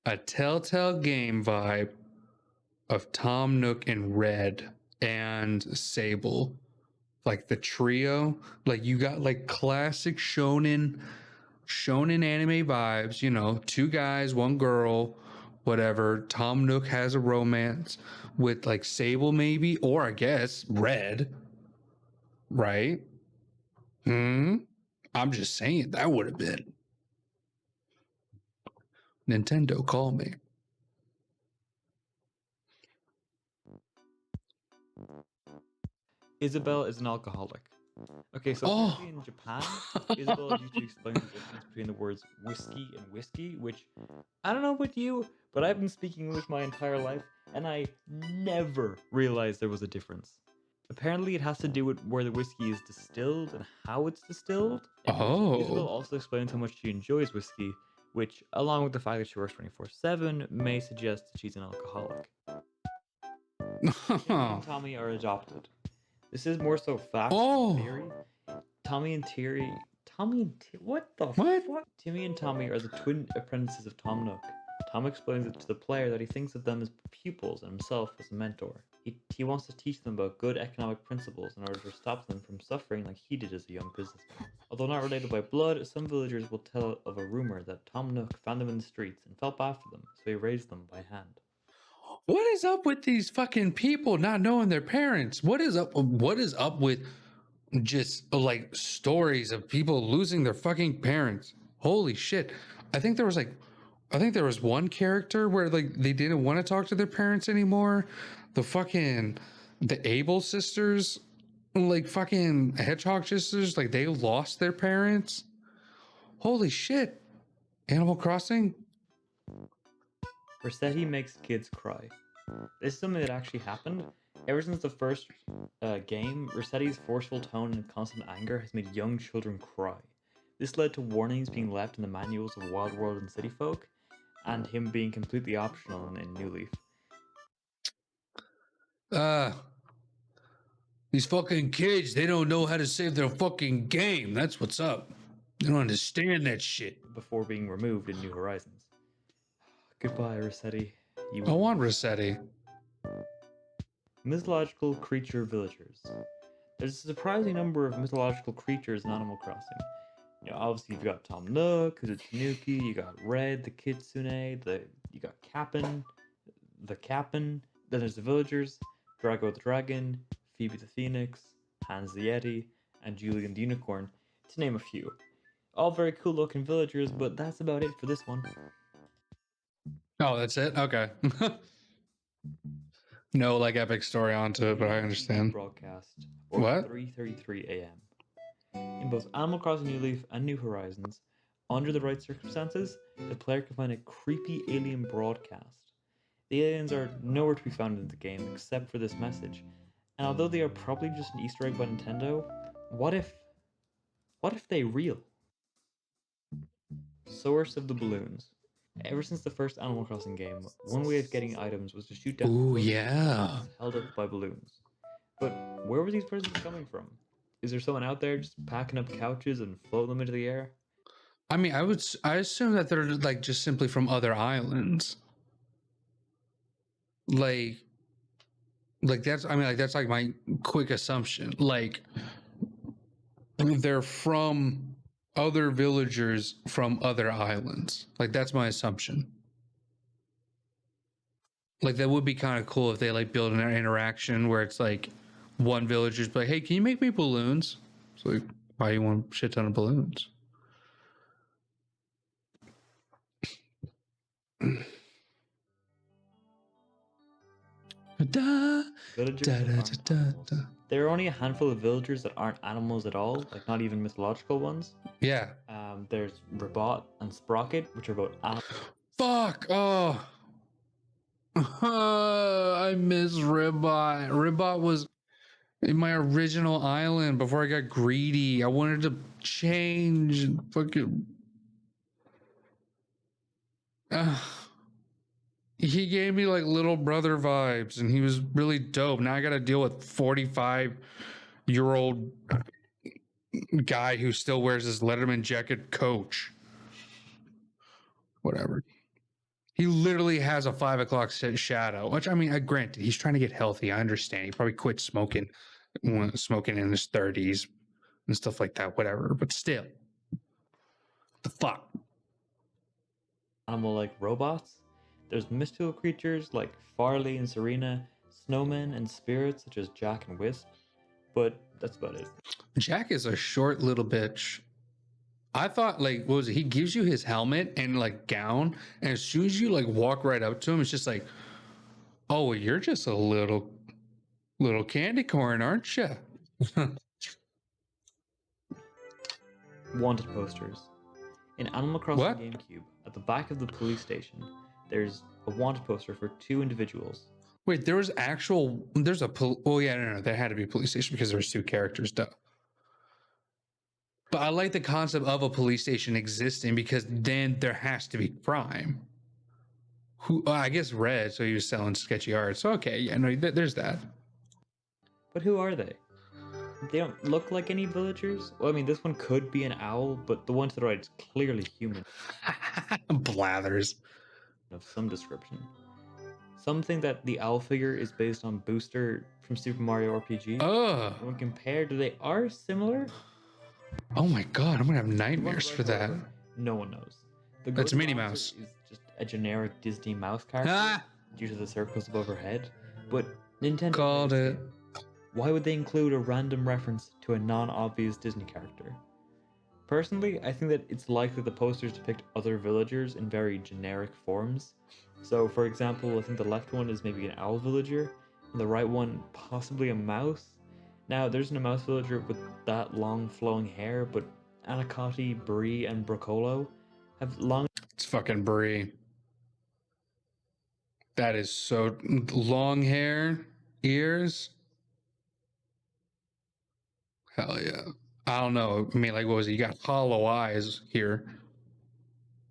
A Telltale Game vibe of Tom Nook and Red and Sable. Like the trio. Like you got like classic shonen anime vibes, you know, two guys, one girl, whatever. Tom Nook has a romance with like Sable maybe, or I guess Red. Right? I'm just saying that would have been. Nintendo, call me. Isabel is an alcoholic. Okay, so apparently in Japan, Isabel used to explain the difference between the words whiskey and whiskey, which, I don't know about you, but I've been speaking English my entire life, and I never realized there was a difference. Apparently it has to do with where the whiskey is distilled and how it's distilled. Isabel also explains how much she enjoys whiskey, which, along with the fact that she works 24/7, may suggest that she's an alcoholic. Timmy and Tommy are adopted. This is more so fact than theory. Timmy and Tommy are the twin apprentices of Tom Nook. Tom explains it to the player that he thinks of them as pupils and himself as a mentor. He wants to teach them about good economic principles in order to stop them from suffering like he did as a young businessman. Although not related by blood, some villagers will tell of a rumor that Tom Nook found them in the streets and felt bad for them, so he raised them by hand. What is up with these fucking people not knowing their parents? What is up with just like stories of people losing their fucking parents? Holy shit. I think there was one character where like they didn't want to talk to their parents anymore. The Able sisters, like fucking Hedgehog sisters, like they lost their parents. Holy shit. Animal Crossing? Rossetti makes kids cry. This is something that actually happened. Ever since the first game, Rossetti's forceful tone and constant anger has made young children cry. This led to warnings being left in the manuals of Wild World and City Folk, and him being completely optional in New Leaf. These fucking kids, they don't know how to save their fucking game. That's what's up. They don't understand that shit. Before being removed in New Horizons. Goodbye, Rossetti. I want Rossetti. Mythological creature villagers. There's a surprising number of mythological creatures in Animal Crossing. You know, obviously you've got Tom Nook, who's a Tanuki, you got Red, the Kitsune, you got Cap'n, then there's the villagers, Drago the Dragon, Phoebe the Phoenix, Hans the Yeti, and Julian the Unicorn, to name a few. All very cool looking villagers, but that's about it for this one. Oh, that's it? Okay. no like epic story onto it, but I understand. Broadcast or What? 3:33 a.m. In both Animal Crossing New Leaf and New Horizons, under the right circumstances, the player can find a creepy alien broadcast. The aliens are nowhere to be found in the game except for this message, and although they are probably just an Easter egg by Nintendo, what if they real? Source of the balloons. Ever since the first Animal Crossing game, one way of getting items was to shoot down Ooh, floating yeah. presents held up by balloons. But where were these presents coming from? Is there someone out there just packing up couches and floating them into the air? I mean, I assume that they're like just simply from other islands. Like that's, I mean, like that's like my quick assumption. Like they're from other villagers from other islands. Like that's my assumption. Like that would be kind of cool if they like build an interaction where it's like one villager's like, hey, can you make me balloons? It's like, why do you want a shit ton of balloons? There are only a handful of villagers that aren't animals at all, like not even mythological ones. Yeah. There's Rabot and Sprocket, which are both animals. Fuck! Oh! I miss Ribot. Ribot was in my original island before I got greedy. I wanted to change and fucking... he gave me like little brother vibes and he was really dope. Now I gotta deal with 45-year-old guy who still wears his Letterman jacket coach. Whatever. He literally has a 5 o'clock shadow, which, I mean, granted, he's trying to get healthy. I understand. He probably quit smoking in his 30s and stuff like that, whatever. But still, the fuck? Animal like robots. There's mystical creatures like Farley and Serena, snowmen and spirits such as Jack and Wisp, but that's about it. Jack is a short little bitch. I thought, like, what was it? He gives you his helmet and like gown, and as soon as you like walk right up to him, it's just like, oh, you're just a little candy corn, aren't you? Wanted posters. In Animal Crossing GameCube, at the back of the police station, there's a wanted poster for 2 individuals. Wait, there yeah, no, there had to be a police station because there's 2 characters, duh. But I like the concept of a police station existing because then there has to be crime. I guess Red, so he was selling sketchy art. So okay, yeah, no, there's that. But who are they? They don't look like any villagers. Well, I mean, this one could be an owl, but the one to the right is clearly human. Blathers. Of some description. Some think that the owl figure is based on Booster from Super Mario RPG. Oh. When compared, they are similar. Oh my god, I'm gonna have nightmares for that. No one knows. That's Minnie Mouse. Is just a generic Disney mouse character due to the circles above her head. But Nintendo called it. Why would they include a random reference to a non-obvious Disney character? Personally, I think that it's likely the posters depict other villagers in very generic forms. So, for example, I think the left one is maybe an owl villager, and the right one possibly a mouse. Now, there isn't a mouse villager with that long flowing hair, but Anacati, Bree, and Brocolo have long... It's fucking Bree. That is so... long hair, ears. Hell yeah. I don't know. I mean, like, what was it? You got hollow eyes here.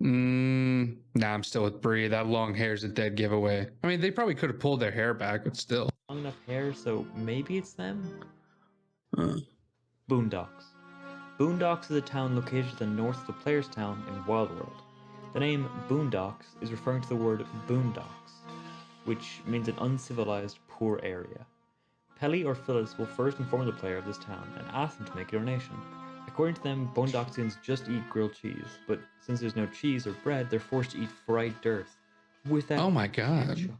Nah, I'm still with Bree. That long hair is a dead giveaway. I mean, they probably could have pulled their hair back, but still. Long enough hair, so maybe it's them? Boondocks. Boondocks is a town located to the north of the player's town in Wild World. The name Boondocks is referring to the word boondocks, which means an uncivilized, poor area. Pelly or Phyllis will first inform the player of this town and ask them to make a donation. According to them, Boondocksians just eat grilled cheese, but since there's no cheese or bread, they're forced to eat fried dirt without oh my god. ketchup.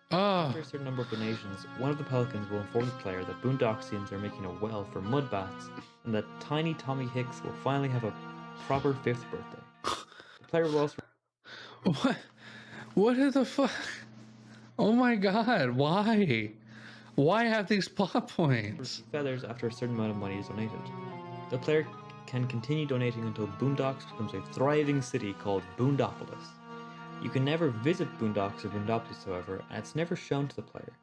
After a certain number of donations, one of the pelicans will inform the player that Boondocksians are making a well for mud bats, and that tiny Tommy Hicks will finally have a proper 5th birthday. The player will also... What the fuck? Oh my god, why? Why have these plot points? Feathers after a certain amount of money is donated. The player can continue donating until Boondocks becomes a thriving city called Boondopolis. You can never visit Boondocks or Boondopolis, however, and it's never shown to the player,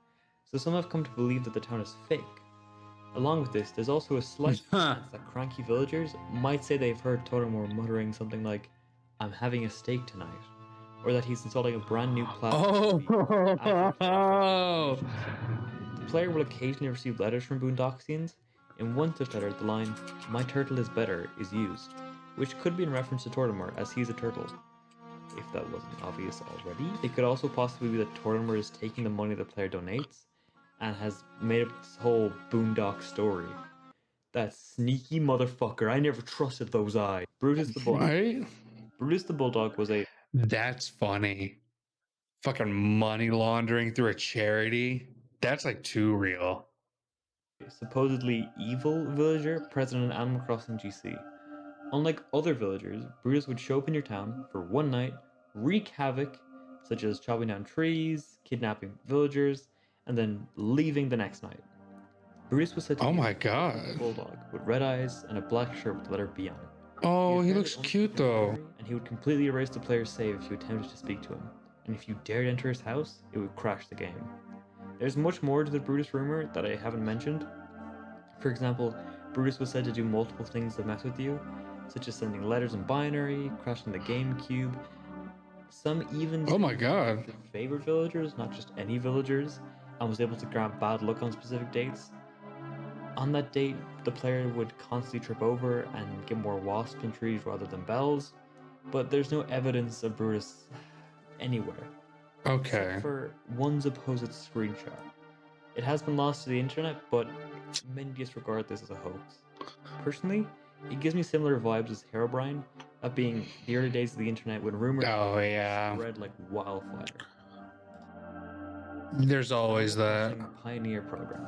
so some have come to believe that the town is fake. Along with this, there's also a slight chance that cranky villagers might say they've heard Totemore muttering something like, "I'm having a steak tonight," or that he's installing a brand new platform. Oh! The player will occasionally receive letters from Boondocksians. In one such letter, the line, "My turtle is better," is used, which could be in reference to Tortimer, as he's a turtle. If that wasn't obvious already, it could also possibly be that Tortimer is taking the money the player donates and has made up this whole Boondock story. That sneaky motherfucker, I never trusted those eyes. Brutus the Bulldog. Right? Brutus the Bulldog was a... That's funny. Fucking money laundering through a charity. That's like too real. supposedly evil villager present in Animal Crossing GC. Unlike other villagers, Brutus would show up in your town for one night, wreak havoc, such as chopping down trees, kidnapping villagers, and then leaving the next night. Brutus was said to be a bulldog with red eyes and a black shirt with the letter B on it. Oh, he looks cute though. And he would completely erase the player's save if you attempted to speak to him. And if you dared enter his house, it would crash the game. There's much more to the Brutus rumor that I haven't mentioned. For example, Brutus was said to do multiple things that mess with you, such as sending letters in binary, crashing the GameCube. Some even favored villagers, not just any villagers, and was able to grant bad luck on specific dates. On that date, the player would constantly trip over and get more wasps in trees rather than bells, but there's no evidence of Brutus anywhere. Okay. Except for one supposed screenshot. It has been lost to the internet, but many disregard this as a hoax. Personally, it gives me similar vibes as Herobrine, of being the early days of the internet when rumors spread like wildfire. There's always that. Pioneer program.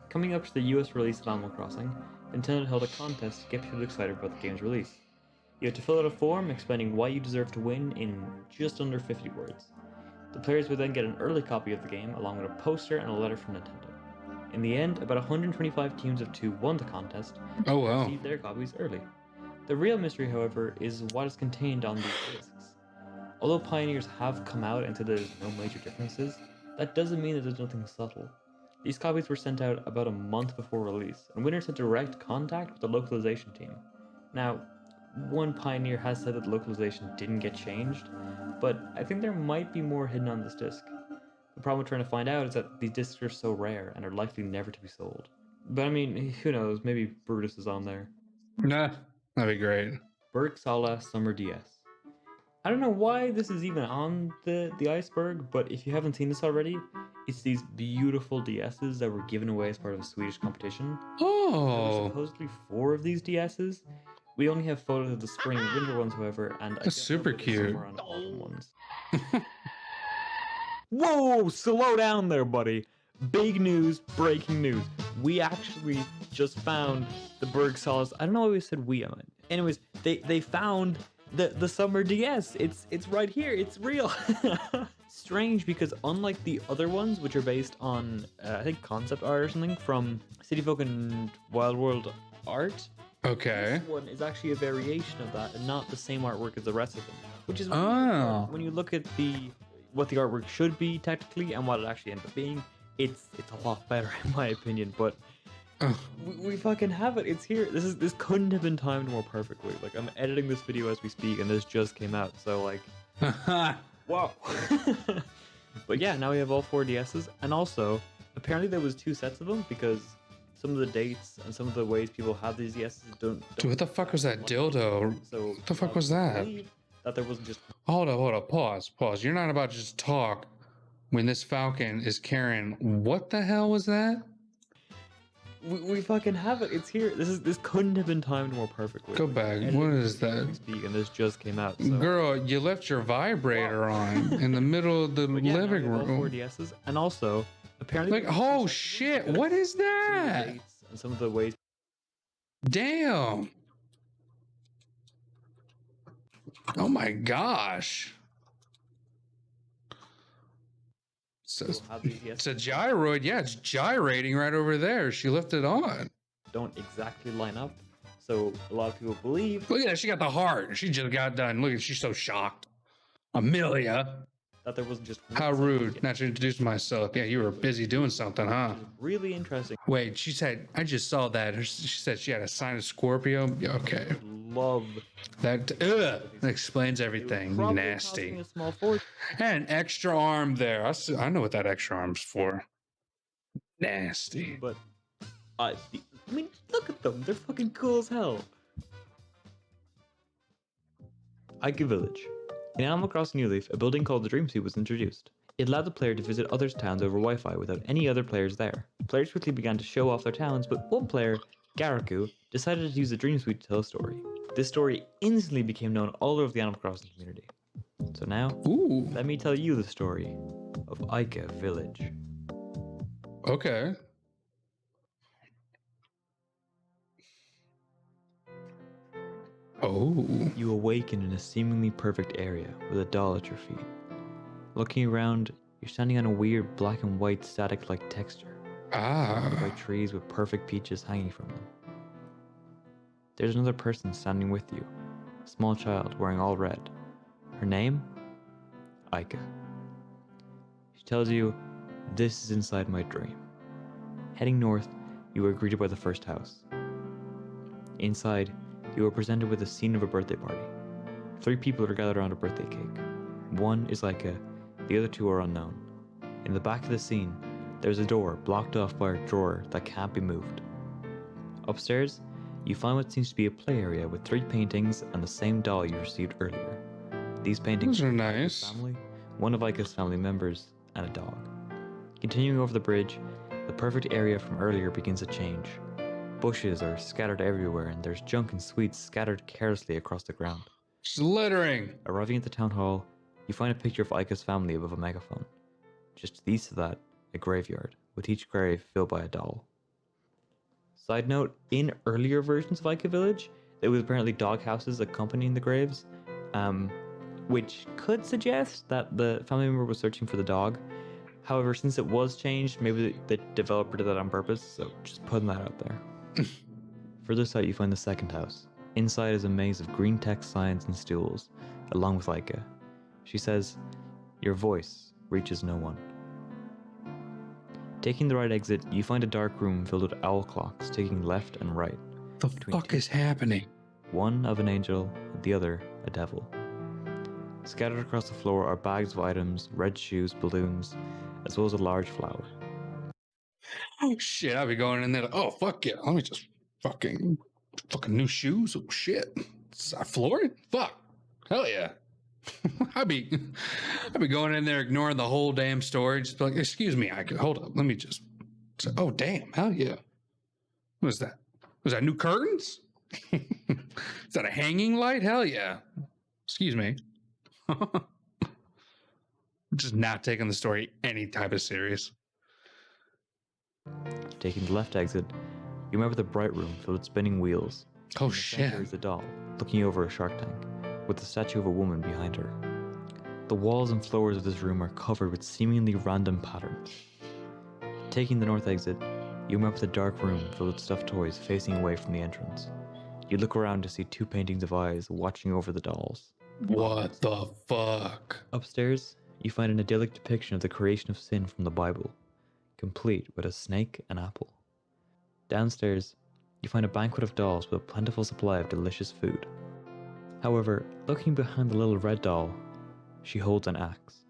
Coming up to the US release of Animal Crossing, Nintendo held a contest to get people excited about the game's release. You had to fill out a form explaining why you deserve to win in just under 50 words. The players would then get an early copy of the game along with a poster and a letter from Nintendo. In the end, about 125 teams of 2 won the contest and received their copies early. The real mystery, however, is what is contained on these discs. Although Pioneers have come out and said there's no major differences, that doesn't mean that there's nothing subtle. These copies were sent out about a month before release, and winners had direct contact with the localization team. Now, one Pioneer has said that the localization didn't get changed, but I think there might be more hidden on this disc. The problem with trying to find out is that these discs are so rare and are likely never to be sold. But I mean, who knows, maybe Brutus is on there. Nah, that'd be great. Bergsala Summer DS. I don't know why this is even on the Iceberg, but if you haven't seen this already, it's these beautiful DSs that were given away as part of a Swedish competition. Oh! There were supposedly 4 of these DSs. We only have photos of the spring and winter ones, however, and that's super cute. On the autumn ones. Whoa! Slow down there, buddy. Big news, breaking news. We actually just found the Bergsalas. I don't know why we said we on it. Anyways, they found the Summer DS. It's right here. It's real. Strange because unlike the other ones, which are based on I think concept art or something from City Folk and Wild World art. Okay. This one is actually a variation of that and not the same artwork as the rest of them. Which is when you look at what the artwork should be technically and what it actually ends up being, it's a lot better in my opinion. But we fucking have it. It's here. This couldn't have been timed more perfectly. Like I'm editing this video as we speak, and this just came out. So like, wow. But yeah, now we have all 4 DSs, and also apparently there was 2 sets of them because some of the dates and some of the ways people have these DSs don't Dude, what the fuck was that dildo? So what the fuck was that? That there wasn't just. Hold up. Pause. You're not about to just talk when this Falcon is carrying. What the hell was that? We fucking have it. It's here. This couldn't have been timed more perfectly. Go back. What is that? And this just came out. So. Girl, you left your vibrator on in the middle of the living room. All 4 DSs, and also apparently. Like, oh shit! What is that? And some of the ways. Damn. Oh my gosh. It's a gyroid. Yeah, it's gyrating right over there. She left it on. Don't exactly line up. So a lot of people believe. Look at that. She got the heart. She just got done. Look at she's so shocked. Amelia. That there wasn't just how rude not to introduce myself. Yeah, you were busy doing something, huh? Really interesting. Wait, she said, I just saw that. She said she had a sign of Scorpio. Yeah, okay. Love that. That explains everything. Nasty. And an extra arm there. I know what that extra arm's for. Nasty. But I mean, look at them. They're fucking cool as hell. Aika Village. In Animal Crossing New Leaf, a building called the Dream Suite was introduced. It allowed the player to visit others' towns over Wi-Fi without any other players there. Players quickly began to show off their towns, but one player, Garaku, decided to use the Dream Suite to tell a story. This story instantly became known all over the Animal Crossing community. So now, let me tell you the story of Aika Village. Okay. Oh. You awaken in a seemingly perfect area with a doll at your feet. Looking around, you're standing on a weird black and white static-like texture. Surrounded by trees with perfect peaches hanging from them. There's another person standing with you, a small child wearing all red. Her name? Aika. She tells you, this is inside my dream. Heading north, you are greeted by the first house. Inside, you are presented with a scene of a birthday party. 3 people are gathered around a birthday cake. One is Aika, the other 2 are unknown. In the back of the scene, there's a door blocked off by a drawer that can't be moved. Upstairs, you find what seems to be a play area with 3 paintings and the same doll you received earlier. These paintings are nice. Family, one of Aika's family members, and a dog. Continuing over the bridge, the perfect area from earlier begins to change. Bushes are scattered everywhere, and there's junk and sweets scattered carelessly across the ground. It's littering. Arriving at the town hall, you find a picture of Aika's family above a megaphone. Just to the east of that, a graveyard, with each grave filled by a doll. Side note, in earlier versions of Aika Village, there was apparently dog houses accompanying the graves, which could suggest that the family member was searching for the dog. However, since it was changed, maybe the developer did that on purpose, so just putting that out there. Further south, you find the second house. Inside is a maze of green text signs and stools, along with Aika. She says, your voice reaches no one. Taking the right exit, you find a dark room filled with owl clocks ticking left and right. The fuck is happening? One of an angel, the other a devil. Scattered across the floor are bags of items, red shoes, balloons, as well as a large flower. Oh shit, I'll be going in there. Oh fuck it. Let me just fucking new shoes. Oh shit. Is that flooring? Fuck. Hell yeah. I'd be going in there ignoring the whole damn story. Just be like, excuse me, I could hold up. Let me just say, oh damn, hell yeah. What was that? Was that new curtains? Is that a hanging light? Hell yeah. Excuse me. Just not taking the story any type of serious. Taking the left exit, you remember the bright room filled with spinning wheels. Oh shit. There's a doll looking over a shark tank with the statue of a woman behind her. The walls and floors of this room are covered with seemingly random patterns. Taking the north exit, you remember the dark room filled with stuffed toys facing away from the entrance. You look around to see 2 paintings of eyes watching over the dolls. What the fuck? Upstairs, you find an idyllic depiction of the creation of sin from the Bible, complete with a snake and apple. Downstairs, you find a banquet of dolls with a plentiful supply of delicious food. However, looking behind the little red doll, she holds an axe.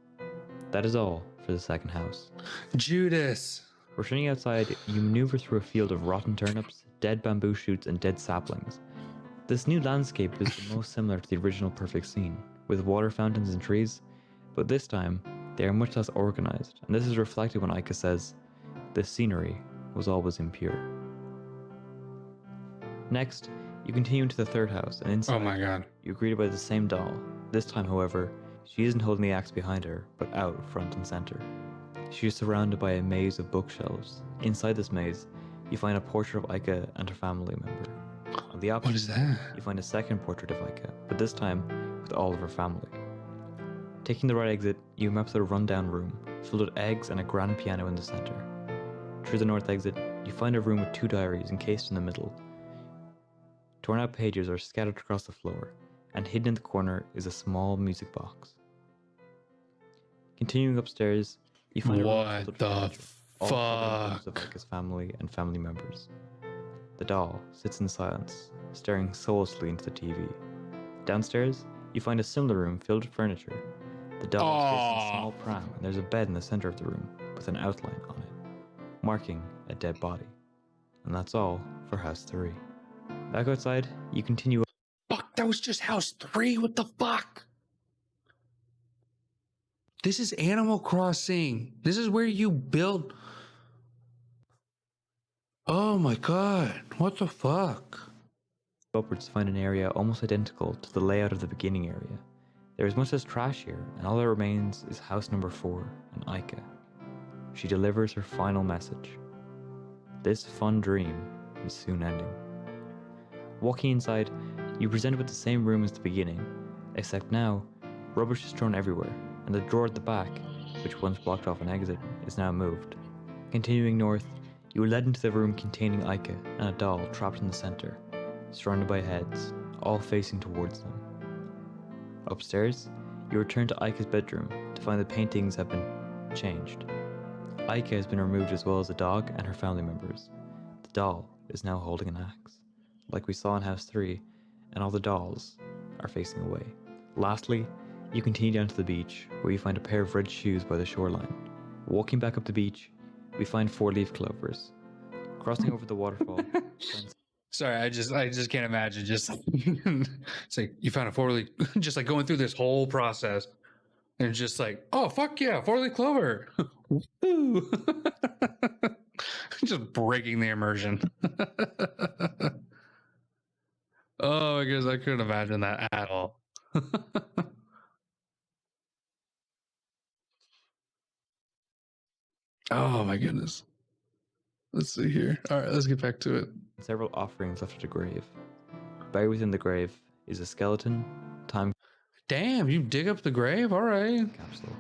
That is all for the second house. Judas! Returning outside, you maneuver through a field of rotten turnips, dead bamboo shoots, and dead saplings. This new landscape is the most similar to the original perfect scene, with water fountains and trees, but this time, they are much less organized, and this is reflected when Aika says, "This scenery was always impure." Next, you continue into the third house, and inside, oh my god, you're greeted by the same doll. This time, however, she isn't holding the axe behind her, but out front and center. She is surrounded by a maze of bookshelves. Inside this maze, you find a portrait of Aika and her family member. On the opposite, what is that? You find a second portrait of Aika, but this time with all of her family. Taking the right exit, you map to a rundown room filled with eggs and a grand piano in the center. Through the north exit, you find a room with 2 diaries encased in the middle. Torn out pages are scattered across the floor, and hidden in the corner is a small music box. Continuing upstairs, you find a room filled with furniture, all covered in photos of Aika's family and family members. The doll sits in silence, staring soullessly into the TV. Downstairs, you find a similar room filled with furniture. The doll is facing a small pram, and there's a bed in the center of the room with an outline on it, marking a dead body. And that's all for House 3. Back outside, you continue. Fuck, that was just House 3? What the fuck? This is Animal Crossing. This is where you build. Oh my god, what the fuck? Upwards to find an area almost identical to the layout of the beginning area. There is much less trash here, and all that remains is house number 4 and Aika. She delivers her final message. This fun dream is soon ending. Walking inside, you're presented with the same room as the beginning, except now, rubbish is thrown everywhere, and the drawer at the back, which once blocked off an exit, is now moved. Continuing north, you are led into the room containing Aika and a doll trapped in the center, surrounded by heads, all facing towards them. Upstairs, you return to Aika's bedroom to find the paintings have been changed. Aika has been removed as well as the dog and her family members. The doll is now holding an axe, like we saw in House 3, and all the dolls are facing away. Lastly, you continue down to the beach, where you find a pair of red shoes by the shoreline. Walking back up the beach, we find 4-leaf clovers. Crossing over the waterfall. Sorry, I just can't imagine. Just it's like you found a 4-leaf, just like going through this whole process, and just like, oh fuck yeah, 4-leaf clover, woo! Just breaking the immersion. Oh, I guess I couldn't imagine that at all. Oh my goodness. Let's see here. All right, let's get back to it. Several offerings left at the grave. Buried within the grave is a skeleton, time. Damn, you dig up the grave? All right. Capsule,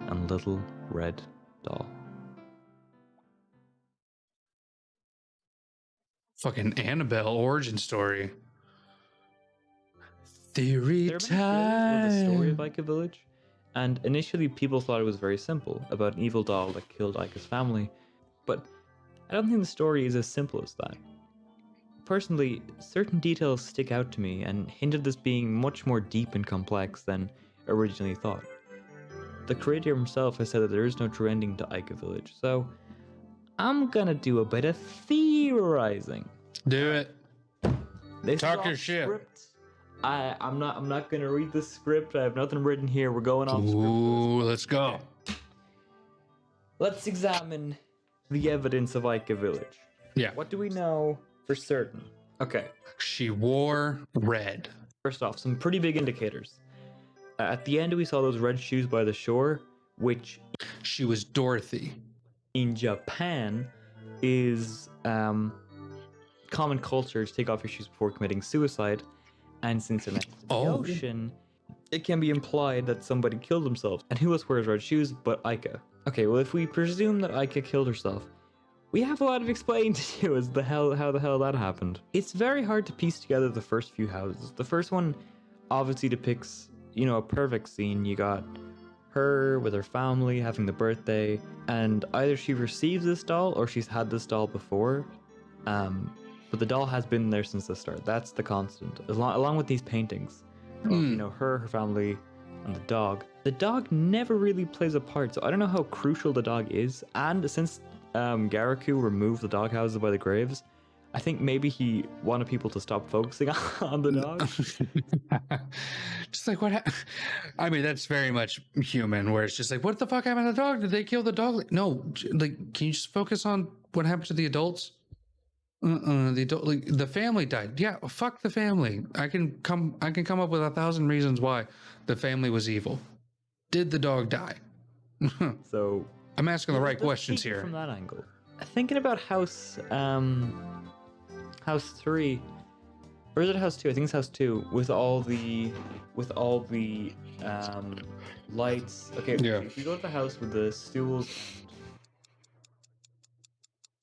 and little red doll. Fucking Annabelle origin story. Theory time. The story of Aika Village, and initially people thought it was very simple, about an evil doll that killed Aika's family, but I don't think the story is as simple as that. Personally, certain details stick out to me and hint at this being much more deep and complex than originally thought. The creator himself has said that there is no true ending to Aika Village, so I'm gonna do a bit of theorizing. Do it. Talk your shit. Script. I'm not gonna read the script. I have nothing written here. We're going off script. Ooh, let's go. Let's examine the evidence of Aika Village. Yeah. What do we know for certain? Okay. She wore red. First off, some pretty big indicators. At the end, we saw those red shoes by the shore, which... She was Dorothy. In Japan, is common culture to take off your shoes before committing suicide. And since they're next to the ocean, it can be implied that somebody killed themselves. And who else wears red shoes but Aika? Okay, well, if we presume that Aika killed herself, we have a lot of explaining to do as how the hell that happened. It's very hard to piece together the first few houses. The first one obviously depicts, you know, a perfect scene. You got her with her family having the birthday, and either she receives this doll or she's had this doll before. But the doll has been there since the start. That's the constant, along with these paintings of, you know, her family, and the dog. The dog never really plays a part, so I don't know how crucial the dog is. And since Garaku removed the dog houses by the graves, I think maybe he wanted people to stop focusing on the dog. Just like what? I mean, that's very much human. Where it's just like, what the fuck happened to the dog? Did they kill the dog? No, like, can you just focus on what happened to the adults? The adult, like, the family died. Yeah, fuck the family. I can come up with 1,000 reasons why the family was evil. Did the dog die? So I'm asking the right questions here. From that angle, thinking about House 3, Or is it house 2? I think it's house 2 with all the lights. Okay, Yeah. if you go to the house with the stools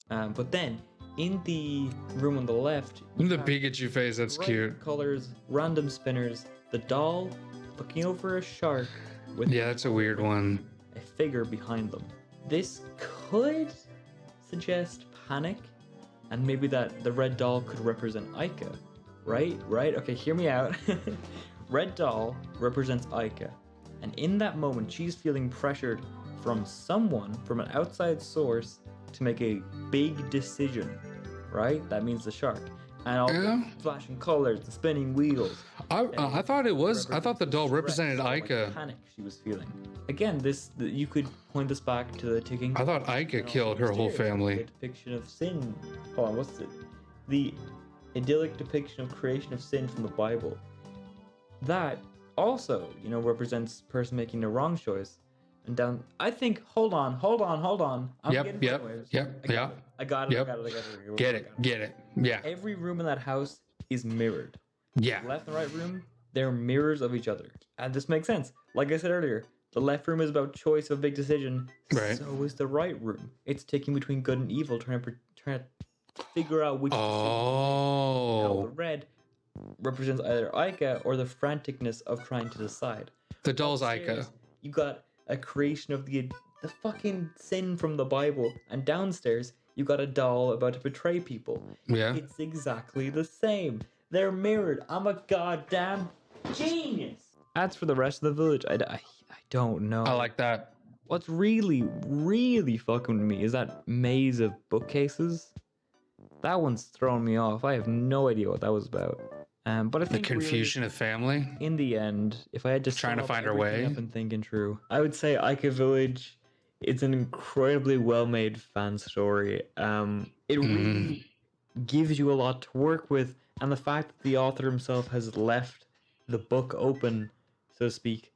but then in the room on the left, The Pikachu face, that's cute. colors, random spinners, the doll looking over a shark with Yeah, that's a weird one. a figure behind them. This could suggest panic, and maybe that the red doll could represent Aika. Right? Okay, hear me out. Red doll represents Aika, and in that moment, she's feeling pressured from someone, from an outside source, to make a big decision. Right? That means the shark. And all the flashing colors, the spinning wheels. I thought it was. I thought the doll represented Aika. Like panic she was feeling. Again, you could point this back to the ticking. I thought Aika killed her whole family. A depiction of sin. Hold on, what's it? The idyllic depiction of creation of sin from the Bible. That also, represents person making the wrong choice. And down, I think. Hold on. I'm getting sideways. I got it. Get it. Yeah. Every room in that house is mirrored. Yeah. The left and right room, they're mirrors of each other. And this makes sense. Like I said earlier, the left room is about choice of a big decision. Right. So is the right room. It's taking between good and evil, trying to figure out which decision. Now, the red represents either Aika or the franticness of trying to decide. The doll's Aika. You got a creation of the fucking sin from the Bible, and downstairs you got a doll about to betray people. Yeah. It's exactly the same. They're mirrored. I'm a goddamn genius. As for the rest of the village, I don't know. I like that. What's really, really fucking with me is that maze of bookcases. That one's throwing me off. I have no idea what that was about. But I think the confusion of family. In the end, if I had to trying to find her way up and thinking through, I would say Aika Village. It's an incredibly well-made fan story. It really gives you a lot to work with, and the fact that the author himself has left the book open, so to speak,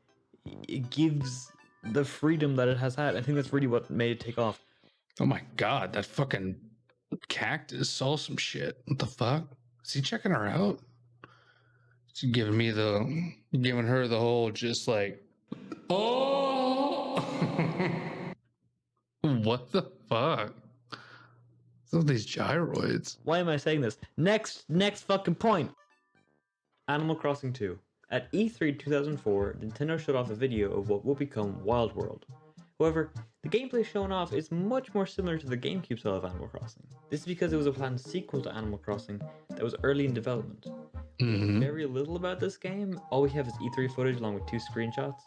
it gives the freedom that it has had. I think that's really what made it take off. Oh my god, that fucking cactus saw some shit. What the fuck? Is he checking her out? Is he giving her the whole just like, oh, what the fuck? Some of these gyroids. Why am I saying this? Next fucking point. Animal Crossing 2. At E3 2004, Nintendo showed off a video of what will become Wild World. However, the gameplay shown off is much more similar to the GameCube style of Animal Crossing. This is because it was a planned sequel to Animal Crossing that was early in development. Very little about this game. All we have is E3 footage along with 2 screenshots.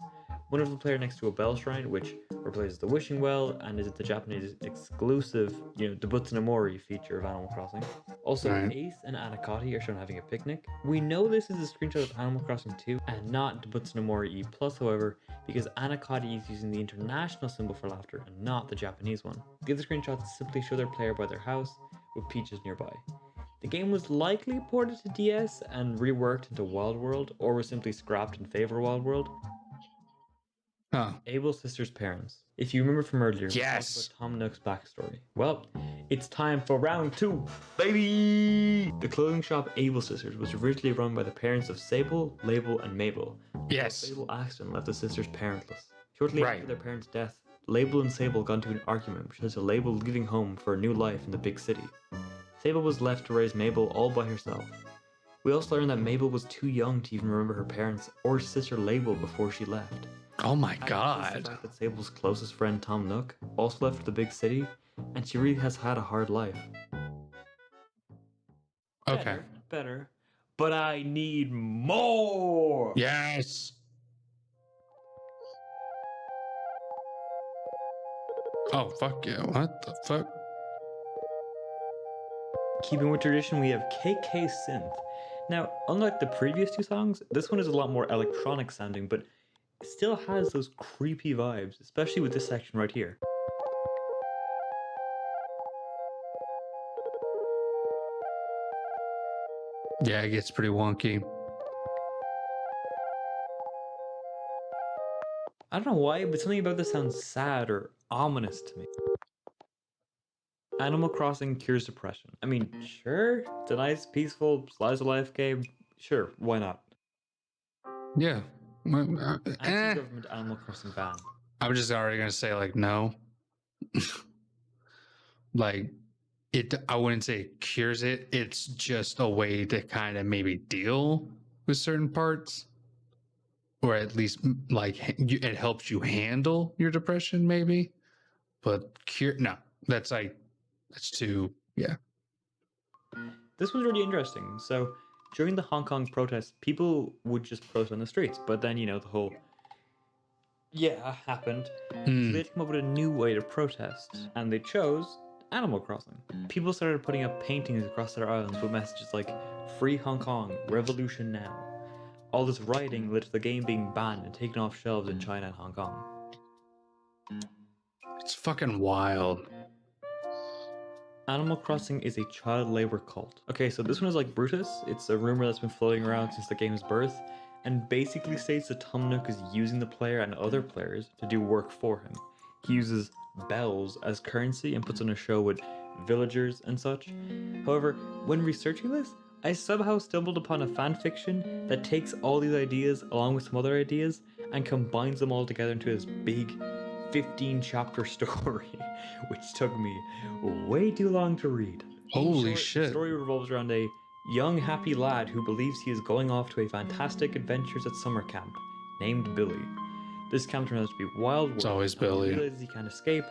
One of the player next to a bell shrine, which replaces the wishing well and is the Japanese exclusive, Debutsu no Mori feature of Animal Crossing. Also, Ace and Anakati are shown having a picnic. We know this is a screenshot of Animal Crossing 2 and not Debutsu no Mori E+, however, because Anakati is using the international symbol for laughter and not the Japanese one. The other screenshots simply show their player by their house, with peaches nearby. The game was likely ported to DS and reworked into Wild World, or was simply scrapped in favor of Wild World. Abel's sister's parents. If you remember from earlier, we talked about Tom Nook's backstory. Well, it's time for round 2, baby! The clothing shop Abel Sisters was originally run by the parents of Sable, Label, and Mabel. Yes. A fatal accident left the sisters parentless. Shortly after their parents' death, Label and Sable got into an argument which led to Label leaving home for a new life in the big city. Sable was left to raise Mabel all by herself. We also learned that Mabel was too young to even remember her parents or sister Label before she left. Oh my god. The fact that Sable's closest friend Tom Nook also left for the big city, and she really has had a hard life. Okay. Better. But I need more! Yes! Oh, fuck yeah. What the fuck? Keeping with tradition, we have KK Synth. Now, unlike the previous 2 songs, this one is a lot more electronic sounding, but it still has those creepy vibes, especially with this section right here. Yeah, it gets pretty wonky. I don't know why, but something about this sounds sad or ominous to me. Animal Crossing cures depression. I mean, sure, it's a nice, peaceful, slice of life game. Sure, why not? Yeah. Anti-government Animal Crossing ban. I'm just already gonna say like no. Like I wouldn't say it cures it. It's just a way to kind of maybe deal with certain parts, or at least like it helps you handle your depression, maybe. But no, that's too, yeah. This was really interesting. So during the Hong Kong protests, people would just protest on the streets, but then the whole happened. So they had to come up with a new way to protest, and they chose Animal Crossing. People started putting up paintings across their islands with messages like "Free Hong Kong, Revolution Now." All this writing led to the game being banned and taken off shelves in China and Hong Kong. It's fucking wild. Animal Crossing is a child labor cult. Okay, so this one is like Brutus. It's a rumor that's been floating around since the game's birth, and basically states that Tom Nook is using the player and other players to do work for him. He uses bells as currency and puts on a show with villagers and such. However, when researching this, I somehow stumbled upon a fanfiction that takes all these ideas along with some other ideas and combines them all together into this big 15-chapter story, which took me way too long to read. Holy shit. The story revolves around a young, happy lad who believes he is going off to a fantastic adventures at summer camp named Billy. This camp turns out to be wild world. It's always Billy. He realizes he can't escape.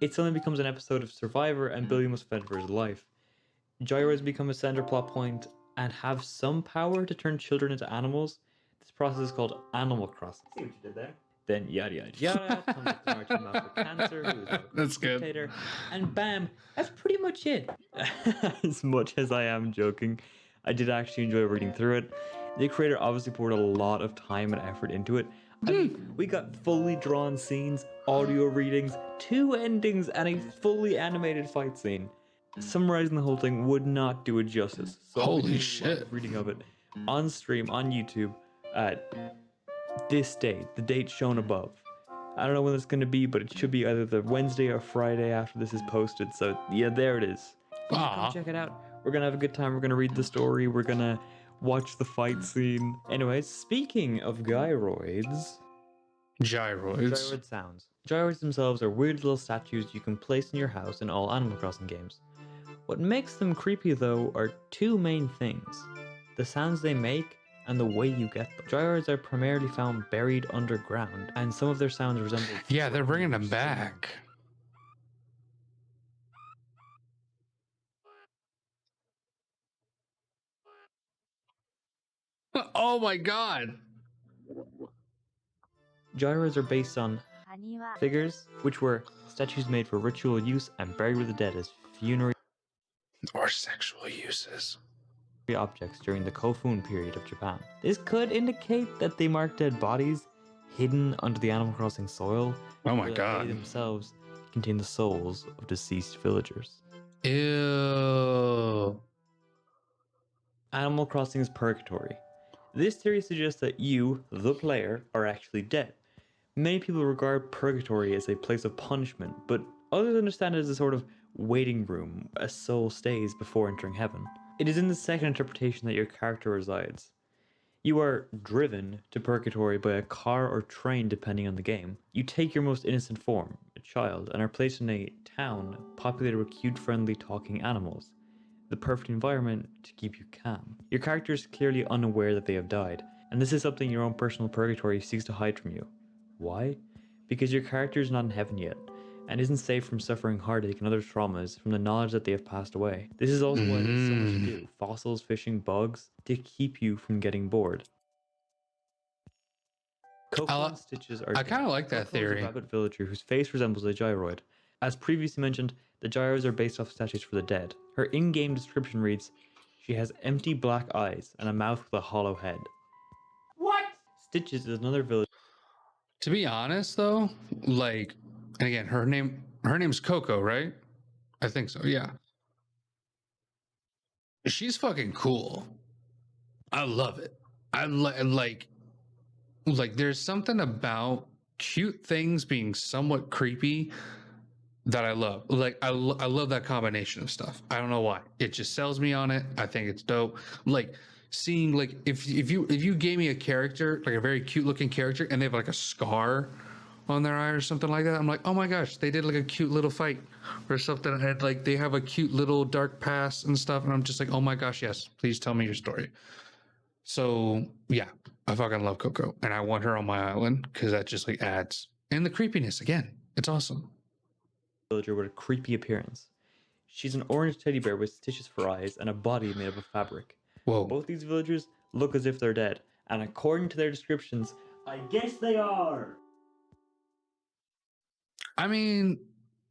It suddenly becomes an episode of Survivor, and Billy must fend for his life. Gyros become a center plot point and have some power to turn children into animals. This process is called Animal Crossing. See what you did there? Then yada yada yada. Comes up to Martin Mouse with cancer, who is a that's good. Dictator, and bam, that's pretty much it. As much as I am joking, I did actually enjoy reading through it. The creator obviously poured a lot of time and effort into it. I mean, we got fully drawn scenes, audio readings, 2 endings, and a fully animated fight scene. Summarizing the whole thing would not do it justice. So holy shit! Reading of it on stream on YouTube at this date, the date shown above. I don't know when it's going to be, but it should be either the Wednesday or Friday after this is posted. So yeah, there it is. Come check it out. We're gonna have a good time. We're gonna read the story. We're gonna watch the fight scene. Anyways, speaking of gyroids. Gyroid sounds. Gyroids themselves are weird little statues you can place in your house in all Animal Crossing games. What makes them creepy though are 2 main things: the sounds they make and the way you get them. Gyroids are primarily found buried underground, and some of their sounds resemble... Yeah, they're bringing them back. Oh my god! Gyroids are based on figures, which were statues made for ritual use and buried with the dead as funerary or sexual uses objects during the Kofun period of Japan. This could indicate that they marked dead bodies hidden under the Animal Crossing soil. Oh my god. They themselves contain the souls of deceased villagers. Ew. Animal Crossing's purgatory. This theory suggests that you, the player, are actually dead. Many people regard purgatory as a place of punishment, but others understand it as a sort of waiting room a soul stays before entering heaven. It is in the second interpretation that your character resides. You are driven to purgatory by a car or train depending on the game. You take your most innocent form, a child, and are placed in a town populated with cute-friendly talking animals. The perfect environment to keep you calm. Your character is clearly unaware that they have died, and this is something your own personal purgatory seeks to hide from you. Why? Because your character is not in heaven yet, and isn't safe from suffering heartache and other traumas from the knowledge that they have passed away. This is also why there's so much to do. Fossils, fishing, bugs, to keep you from getting bored. Coco and Stitches are... I kind of like that theory. A rabbit villager whose face resembles a gyroid. As previously mentioned, the gyros are based off statues for the dead. Her in-game description reads, she has empty black eyes and a mouth with a hollow head. What? Stitches is another villager. To be honest though, like, and again, her name's Coco, right? I think so, yeah. She's fucking cool. I love it. I like there's something about cute things being somewhat creepy that I love. Like I love that combination of stuff. I don't know why. It just sells me on it. I think it's dope. Like seeing like if you gave me a character, like a very cute looking character, and they have like a scar on their eye or something like that, I'm like, oh my gosh, they did like a cute little fight or something, and like they have a cute little dark past and stuff, and I'm just like, oh my gosh, yes, please tell me your story. So yeah, I fucking love Coco, and I want her on my island because that just like adds, and the creepiness again, it's awesome. Villager with a creepy appearance. She's an orange teddy bear with stitches for eyes and a body made up of fabric. Whoa. Both these villagers look as if they're dead, and according to their descriptions, I guess they are. I mean,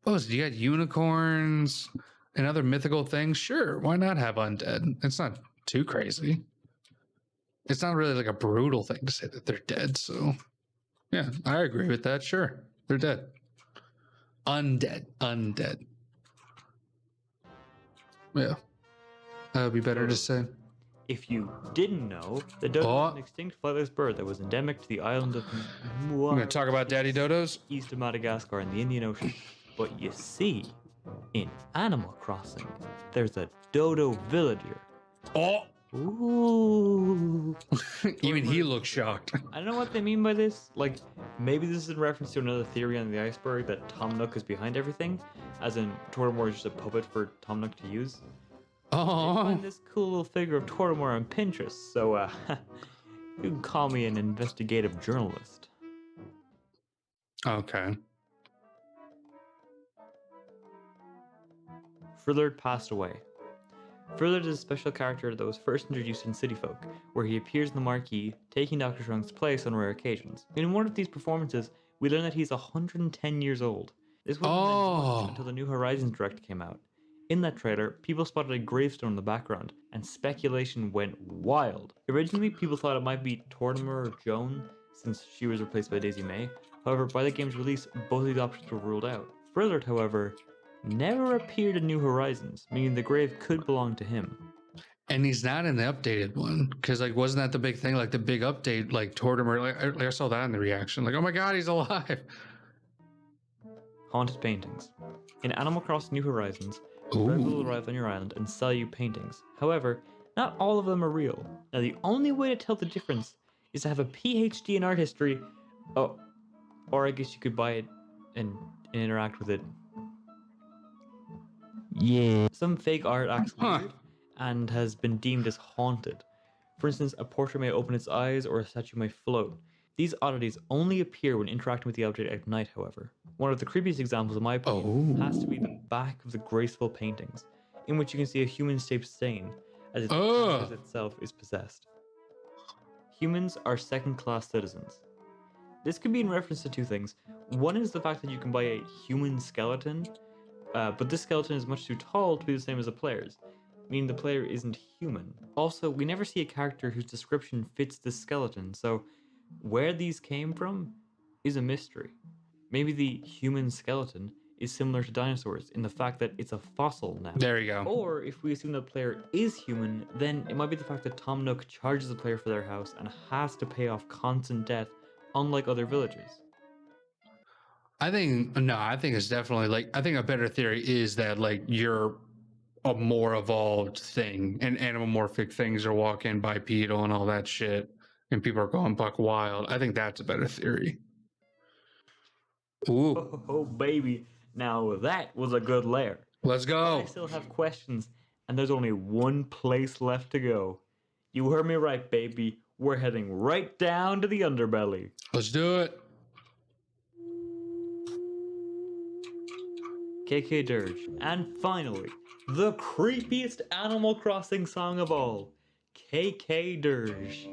you got unicorns and other mythical things. Sure, why not have undead? It's not too crazy. It's not really like a brutal thing to say that they're dead. So, yeah, I agree with that. Sure, they're dead. Undead. Yeah, that would be better to say. If you didn't know, the dodo is an extinct flightless bird that was endemic to the island of We're going to talk about daddy dodos? East of Madagascar in the Indian Ocean. But you see, in Animal Crossing, there's a dodo villager. Oh! Ooh. Even he looks shocked. I don't know what they mean by this. Like, maybe this is in reference to another theory on the iceberg that Tom Nook is behind everything, as in Tortimore is just a puppet for Tom Nook to use. Oh, I find this cool little figure of Tortimore on Pinterest, so you can call me an investigative journalist. Okay. Frizzlard passed away. Frizzlard is a special character that was first introduced in City Folk, where he appears in the marquee, taking Dr. Shunk's place on rare occasions. In one of these performances, we learn that he's 110 years old. This wasn't mentioned until the New Horizons Direct came out. In that trailer, people spotted a gravestone in the background, and speculation went wild. Originally, people thought it might be Tortimer or Joan, since she was replaced by Daisy May. However, by the game's release, both of these options were ruled out. Frizzlard, however, never appeared in New Horizons, meaning the grave could belong to him. And he's not in the updated one, because like, wasn't that the big thing? Like the big update, like Tortimer, like I saw that in the reaction, like, oh my god, he's alive. Haunted paintings. In Animal Crossing New Horizons, Red will arrive on your island and sell you paintings. However, not all of them are real. Now, the only way to tell the difference is to have a PhD in art history. Oh, or I guess you could buy it and interact with it. Yeah. Some fake art acts weird and has been deemed as haunted. For instance, a portrait may open its eyes or a statue may float. These oddities only appear when interacting with the object at night, however. One of the creepiest examples, in my opinion, has to be the back of the graceful paintings, in which you can see a human-shaped stain, as its canvas itself is possessed. Humans are second-class citizens. This could be in reference to two things. One is the fact that you can buy a human skeleton, but this skeleton is much too tall to be the same as the player's, meaning the player isn't human. Also, we never see a character whose description fits this skeleton, so where these came from is a mystery. Maybe the human skeleton is similar to dinosaurs in the fact that it's a fossil now. There you go. Or if we assume the player is human, then it might be the fact that Tom Nook charges the player for their house and has to pay off constant debt, unlike other villagers. I think it's definitely like, I think a better theory is that like you're a more evolved thing and animomorphic things are walking bipedal and all that shit, and people are going buck wild. I think that's a better theory. Ooh. Oh, baby. Now that was a good lair. Let's go. I still have questions, and there's only one place left to go. You heard me right, baby. We're heading right down to the underbelly. Let's do it. KK Dirge. And finally, the creepiest Animal Crossing song of all, KK Dirge.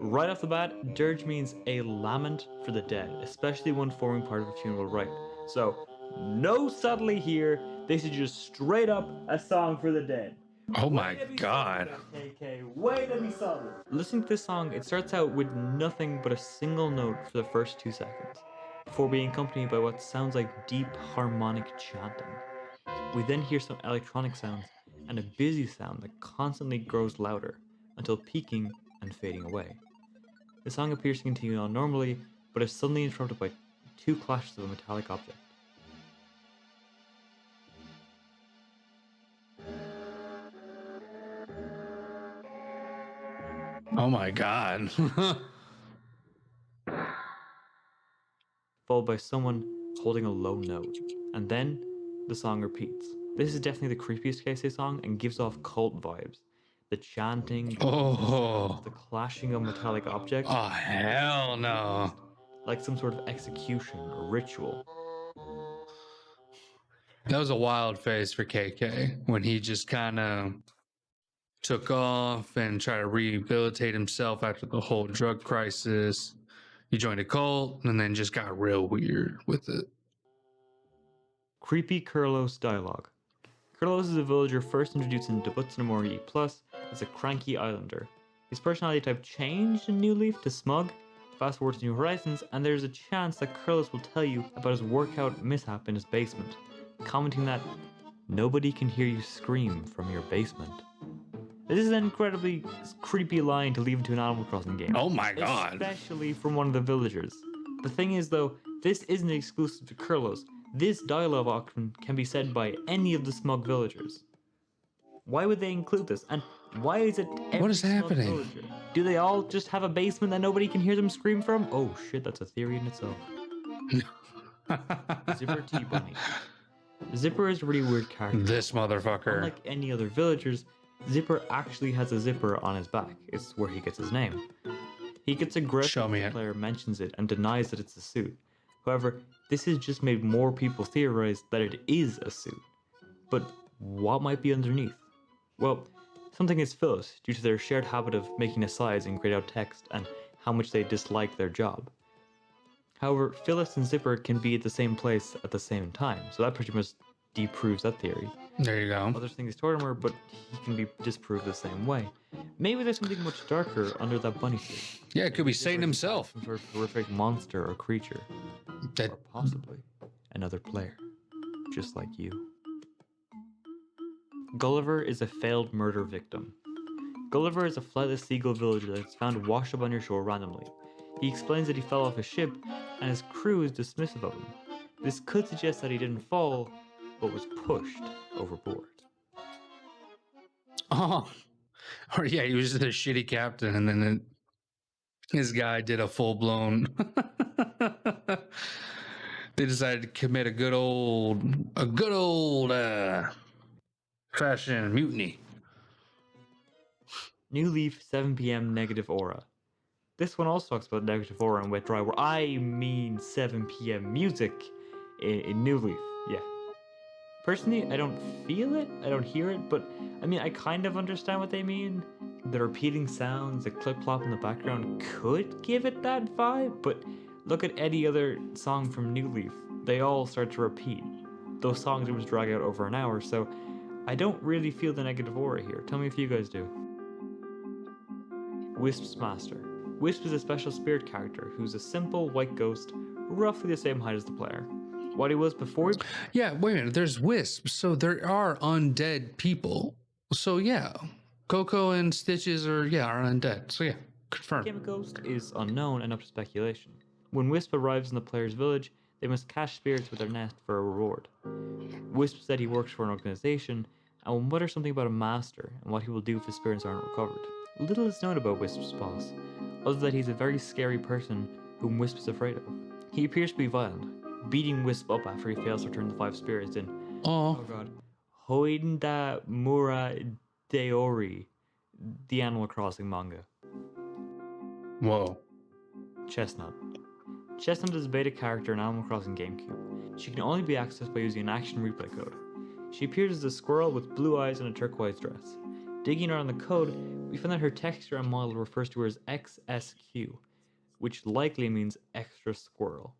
Right off the bat, dirge means a lament for the dead, especially one forming part of a funeral rite. So, no subtlety here. This is just straight up a song for the dead. Oh my god. KK, way to be subtle. Listening to this song, it starts out with nothing but a single note for the first 2 seconds, before being accompanied by what sounds like deep harmonic chanting. We then hear some electronic sounds and a busy sound that constantly grows louder, until peaking and fading away. The song appears to continue on normally, but is suddenly interrupted by 2 clashes of a metallic object. Oh my god. Followed by someone holding a low note. And then the song repeats. This is definitely the creepiest Keisei song and gives off cult vibes. The chanting, the clashing of metallic objects. Oh, hell no. Like some sort of execution or ritual. That was a wild phase for KK when he just kind of took off and tried to rehabilitate himself after the whole drug crisis. He joined a cult and then just got real weird with it. Creepy Kurlos dialogue. Kurlos is a villager first introduced in Dobutsu no Mori E+ as a cranky islander. His personality type changed in New Leaf to smug. Fast forward to New Horizons, and there's a chance that Kurlos will tell you about his workout mishap in his basement, commenting that nobody can hear you scream from your basement. This is an incredibly creepy line to leave into an Animal Crossing game. Oh my god. Especially from one of the villagers. The thing is though, this isn't exclusive to Kurlos. This dialogue option can be said by any of the smug villagers. Why would they include this? And why is it every What is smug happening? villager? Do they all just have a basement that nobody can hear them scream from? Oh shit, that's a theory in itself. Zipper T-Bunny. Zipper is a really weird character. This motherfucker. Unlike any other villagers, Zipper actually has a zipper on his back. It's where he gets his name. He gets aggressive when the player mentions it and denies that it's a suit. However, this has just made more people theorize that it is a suit. But what might be underneath? Well, something is Phyllis due to their shared habit of making asides and grayed out text and how much they dislike their job. However, Phyllis and Zipper can be at the same place at the same time, so that pretty much disproves that theory. There you go. Others think he's Tortimer, but he can be disproved the same way. Maybe there's something much darker under that bunny suit. Yeah, it could be Satan himself. Some sort of horrific monster or creature. Or possibly another player, just like you. Gulliver is a failed murder victim. Gulliver is a flightless seagull villager that's found washed up on your shore randomly. He explains that he fell off a ship, and his crew is dismissive of him. This could suggest that he didn't fall, but was pushed overboard. Oh, or yeah, he was just a shitty captain, and then his guy did a full-blown. They decided to commit a good old fashion mutiny. New Leaf 7 PM negative aura. This one also talks about negative aura and wet dry, where I mean 7 PM music in New Leaf. Yeah. Personally, I don't feel it, I don't hear it, but I mean, I kind of understand what they mean. The repeating sounds, the clip-clop in the background could give it that vibe, but look at any other song from New Leaf. They all start to repeat. Those songs always drag out over an hour, so I don't really feel the negative aura here. Tell me if you guys do. Wisp's Master. Wisp is a special spirit character who's a simple white ghost, roughly the same height as the player. What he was before he... Yeah, wait a minute. There's Wisp, so there are undead people. So yeah, Coco and Stitches are undead. So yeah, confirmed. Became a ghost is unknown and up to speculation. When Wisp arrives in the player's village, they must cash spirits with their nest for a reward. Wisp said he works for an organization and will mutter something about a master and what he will do if his spirits aren't recovered. Little is known about Wisp's boss, other that he's a very scary person whom Wisp is afraid of. He appears to be violent, beating Wisp up after he fails to return the 5 spirits in oh god, Hoinda Mura Deori, the Animal Crossing manga. Whoa. Chestnut. Chestnut is a beta character in Animal Crossing GameCube. She can only be accessed by using an action replay code. She appears as a squirrel with blue eyes and a turquoise dress. Digging around the code, we find that her texture and model refers to her as XSQ, which likely means extra squirrel.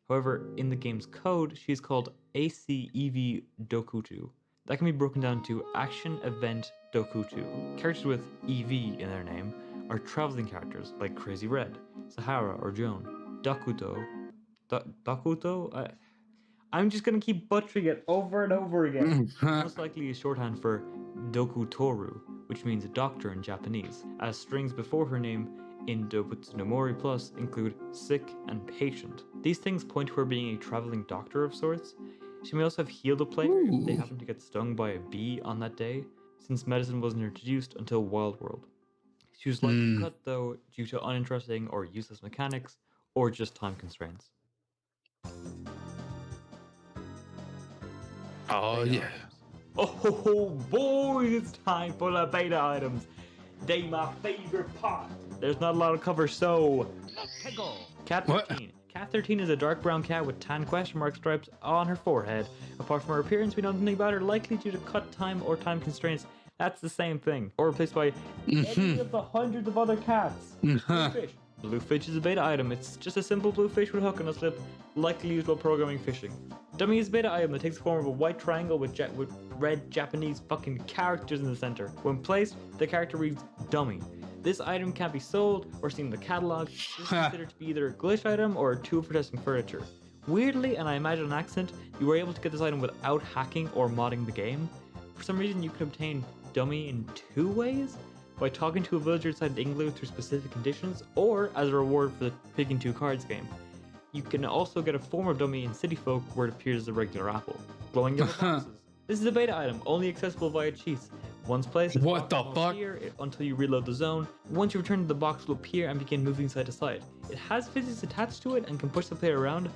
However, in the game's code, she is called ACEV Dokutu. That can be broken down to Action Event Dokutu. Characters with EV in their name are traveling characters like Crazy Red, Sahara, or Joan. Dokuto. Dokuto? I'm just gonna keep butchering it over and over again. Most likely a shorthand for Dokutoru, which means doctor in Japanese, as strings before her name in Dobutsu no Mori Plus include sick and patient. These things point to her being a traveling doctor of sorts. She may also have healed a player if they happen to get stung by a bee on that day, since medicine wasn't introduced until Wild World. She was likely cut, though, due to uninteresting or useless mechanics, or just time constraints. Oh, yeah. Oh, boy, it's time for the beta items. They my favorite part. There's not a lot of cover, so... Cat 13. Cat 13 is a dark brown cat with tan question mark stripes on her forehead. Apart from her appearance, we know nothing about her, likely due to cut time or time constraints. That's the same thing. Or replaced by any of the hundreds of other cats. Bluefish. Bluefish is a beta item. It's just a simple blue fish with a hook and a slip, likely used while programming fishing. Dummy is a beta item that takes the form of a white triangle with red Japanese fucking characters in the center. When placed, the character reads dummy. This item can't be sold or seen in the catalog. This is considered to be either a glitch item or a tool for testing furniture. Weirdly, and I imagine an accent, you were able to get this item without hacking or modding the game. For some reason, you could obtain dummy in 2 ways: by talking to a villager inside an igloo through specific conditions, or as a reward for the picking 2 cards game. You can also get a form of dummy in City Folk where it appears as a regular apple. Glowing yellow boxes. This is a beta item, only accessible via cheats. Once placed, what the fuck? Until you reload the zone. Once you return, the box will appear and begin moving side to side. It has physics attached to it and can push the player around.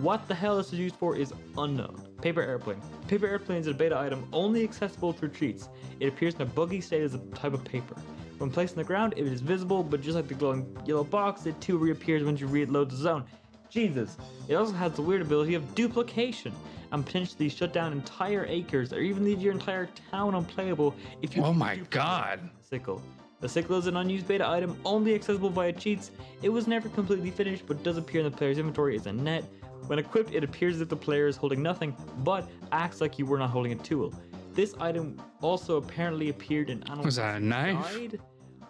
What the hell this is used for is unknown. Paper airplane. Paper airplane is a beta item only accessible through cheats. It appears in a buggy state as a type of paper. When placed on the ground, it is visible, but just like the glowing yellow box, it too reappears once you reload the zone. Jesus. It also has the weird ability of duplication, and potentially shut down entire acres or even leave your entire town unplayable if you... Oh my god. Sickle. The sickle is an unused beta item only accessible via cheats. It was never completely finished, but does appear in the player's inventory as a net. When equipped, it appears as if the player is holding nothing, but acts like you were not holding a tool. This item also apparently appeared in Animal Was that a knife? Guide?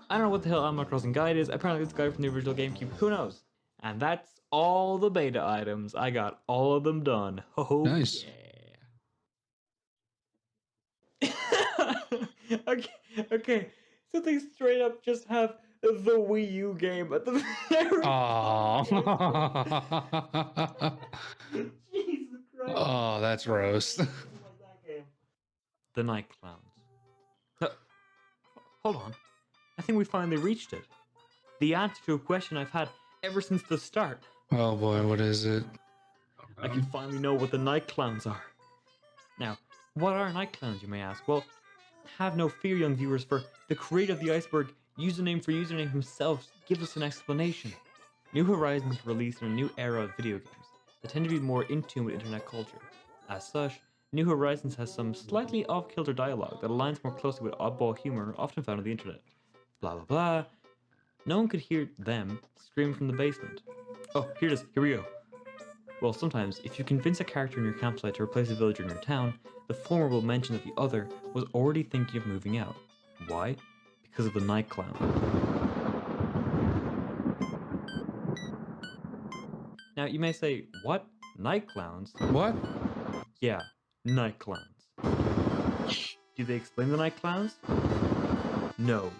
I don't know what the hell Animal Crossing Guide is. Apparently it's a guide from the original GameCube. Who knows? And that's all the beta items. I got all of them done. Oh, nice. Yeah. Okay. So they straight up just have the Wii U game at the very Jesus Christ. Oh, that's roast. The Night Clowns. Hold on. I think we finally reached it. The answer to a question I've had ever since the start. Oh boy, what is it? I can finally know what the Night Clowns are. Now, what are Night Clowns, you may ask? Well, have no fear, young viewers, for the creator of the Iceberg, username for username himself, gives us an explanation. New Horizons released in a new era of video games that tend to be more in tune with internet culture. As such, New Horizons has some slightly off-kilter dialogue that aligns more closely with oddball humor often found on the internet. Blah blah blah. No one could hear them screaming from the basement. Oh, here it is. Here we go. Well, sometimes, if you convince a character in your campsite to replace a villager in your town, the former will mention that the other was already thinking of moving out. Why? Because of the Night Clown. Now, you may say, what? Night Clowns? What? Yeah, Night Clowns. Do they explain the Night Clowns? No.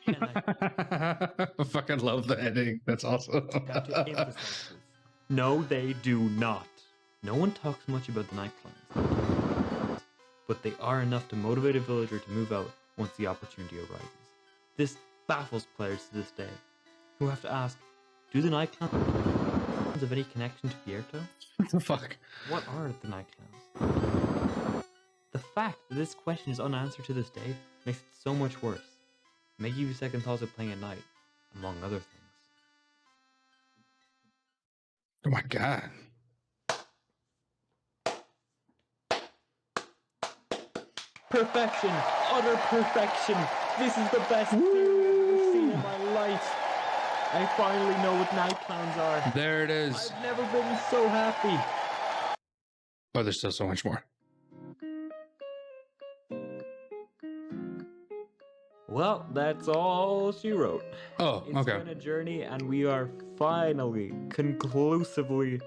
I fucking love the ending. That's awesome. No, they do not. No one talks much about the Night Clowns, but they are enough to motivate a villager to move out once the opportunity arises. This baffles players to this day, who have to ask, do the Night Clowns have any connection to Fierto? What the fuck? What are the Night Clowns? The fact that this question is unanswered to this day makes it so much worse. It may give you second thoughts of playing at night, among other things. Oh my god. Perfection! Utter perfection! This is the best thing I've ever seen in my life! I finally know what Night Clowns are. There it is. I've never been so happy. But there's still so much more. Well, that's all she wrote. Oh, it's okay. It's been a journey, and we are finally, conclusively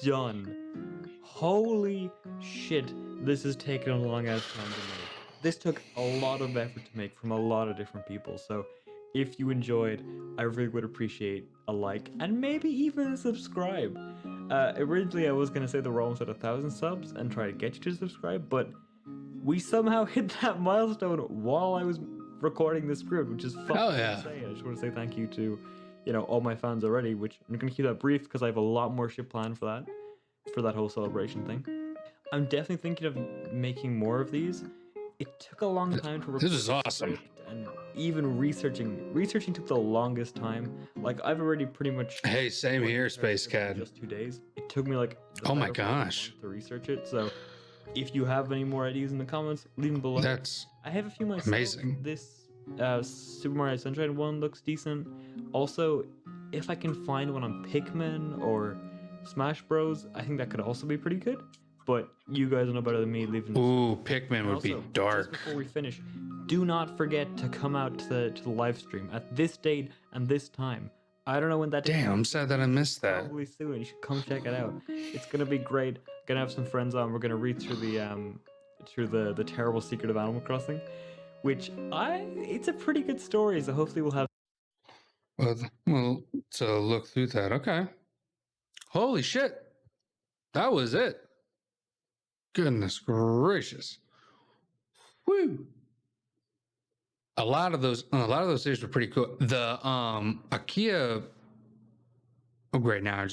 done. Holy shit, this has taken a long ass time to make. This took a lot of effort to make from a lot of different people, so if you enjoyed, I really would appreciate a like, and maybe even a subscribe. Originally I was going to say that we're almost at 1,000 subs and try to get you to subscribe, but we somehow hit that milestone while I was recording the script, which is fucking yeah. insane. I just want to say thank you to, all my fans already, which I'm going to keep that brief because I have a lot more shit planned for that whole celebration thing. I'm definitely thinking of making more of these. It took a long time to record. This is awesome. And even researching took the longest time. Like, I've already pretty much... Hey, same here, Space Cat. Just 2 days. It took me like... Oh my gosh. ...to research it. So, if you have any more ideas in the comments, leave them below. That's I have a few myself. amazing. This Super Mario Sunshine one looks decent. Also, if I can find one on Pikmin or Smash Bros, I think that could also be pretty good. But you guys know better than me. Ooh, Pikmin would be dark. Just before we finish, do not forget to come out to the live stream at this date and this time. I don't know when that. Damn, I'm sad that I missed that. Probably soon. You should come check it out. It's gonna be great. Gonna have some friends on. We're gonna read through the terrible secret of Animal Crossing, which it's a pretty good story. So hopefully we'll have. Well, to look through that. Okay. Holy shit, that was it. Goodness gracious. Woo. A lot of those series were pretty cool. The Akia. Oh great, now I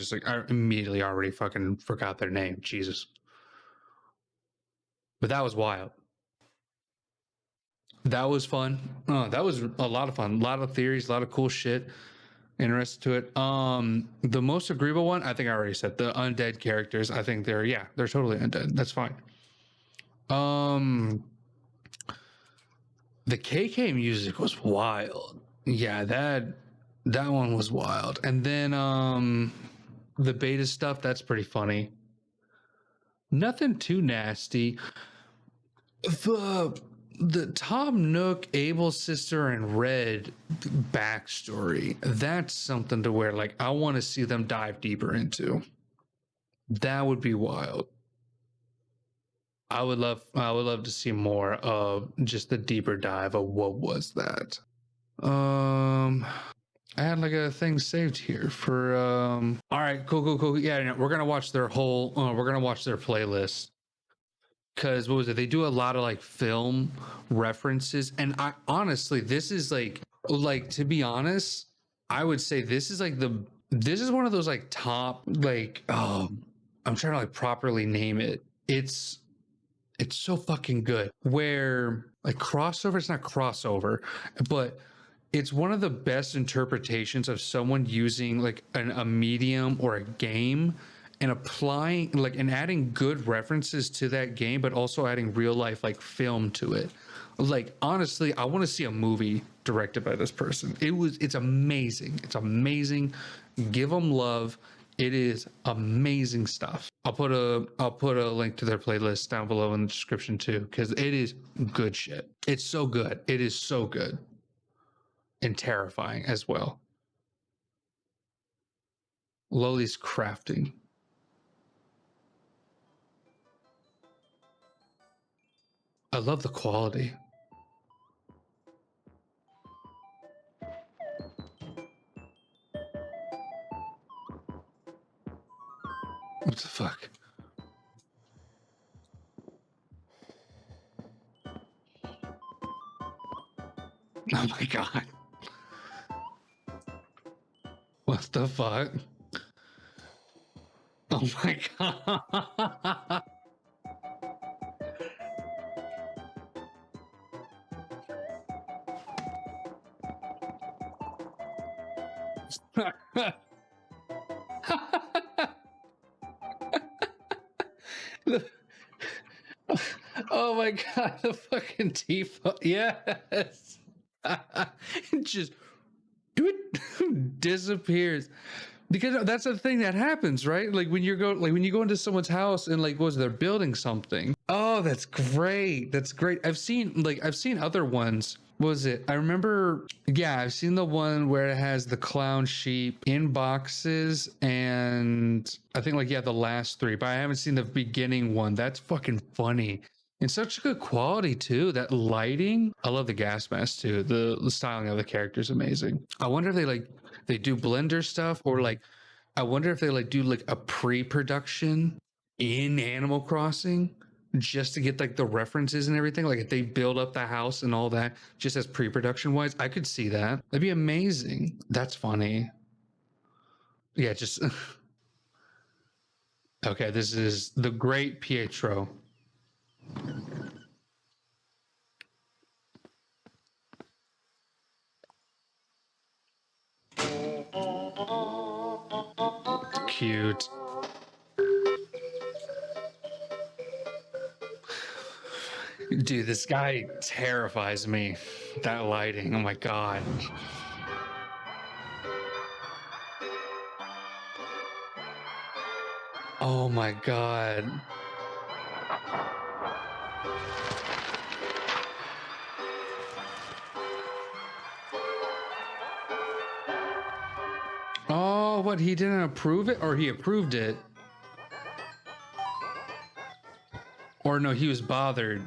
immediately already fucking forgot their name. Jesus. But that was wild. That was fun. That was a lot of fun. A lot of theories, a lot of cool shit. Interested to it. The most agreeable one, I think I already said, the undead characters. I think they're totally undead. That's fine. The KK music was wild. Yeah, that one was wild. And then the beta stuff, that's pretty funny. Nothing too nasty. The Tom Nook, Abel's sister, and Red backstory, that's something to where, like, I want to see them dive deeper into. That would be wild. I would love to see more of just the deeper dive of what was that. I had like a thing saved here for all right, cool. Yeah, we're gonna watch their playlist. Because what was it? They do a lot of like film references, and I honestly, this is like to be honest, I would say this is one of those like top like I'm trying to like properly name it. It's so fucking good. Where like crossover, it's not crossover, but it's one of the best interpretations of someone using like a medium or a game and applying like and adding good references to that game, but also adding real life like film to it. Like honestly, I want to see a movie directed by this person. It's amazing. It's amazing. Give them love. It is amazing stuff. I'll put a link to their playlist down below in the description too, because it is good shit. It's so good. It is so good. And terrifying as well. Loli's crafting. I love the quality. What the fuck? Oh my god. What the fuck? Oh my god. Oh my god, the fucking default. Yes. It just disappears. Because that's the thing that happens, right? Like when you go into someone's house and like they're building something. Oh, that's great. That's great. I've seen other ones. What was it? I remember, yeah, I've seen the one where it has the clown sheep in boxes, and I think the last three, but I haven't seen the beginning one. That's fucking funny. And such good quality too. That lighting. I love the gas mask too. The styling of the character is amazing. I wonder if they do Blender stuff, or I wonder if they do a pre-production in Animal Crossing. just to get like the references and everything. Like if they build up the house and all that, just as pre-production wise, I could see that. That'd be amazing. That's funny. Yeah, just okay. This is the Great Pietro. Cute. Dude, this guy terrifies me. That lighting, oh my god. Oh my god. Oh, what? He didn't approve it, or he approved it? Or no, he was bothered.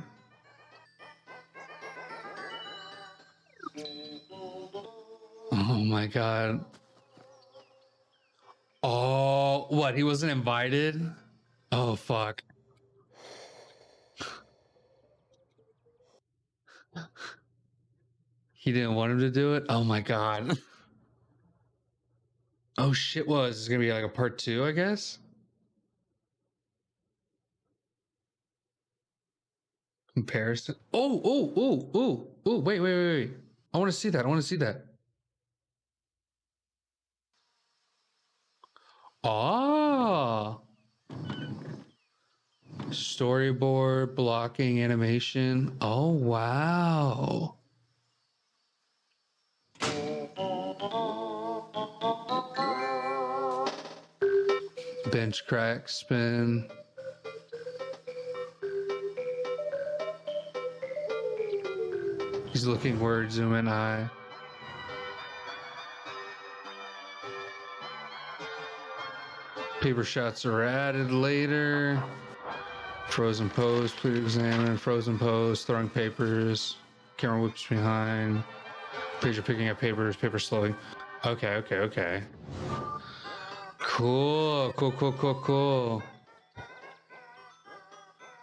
Oh my god. Oh, what? He wasn't invited? Oh, fuck. He didn't want him to do it? Oh my god. Oh shit, was it's gonna be like a part 2, I guess? Comparison. Oh, wait. I want to see that. I want to see that. Ah. Storyboard, blocking, animation. Oh, wow. Bench crack, spin. He's looking word, zoom in, eye. Paper shots are added later. Frozen pose, please examine. Frozen pose, throwing papers. Camera whips behind. Pager picking up papers, paper slowing. Okay. Cool.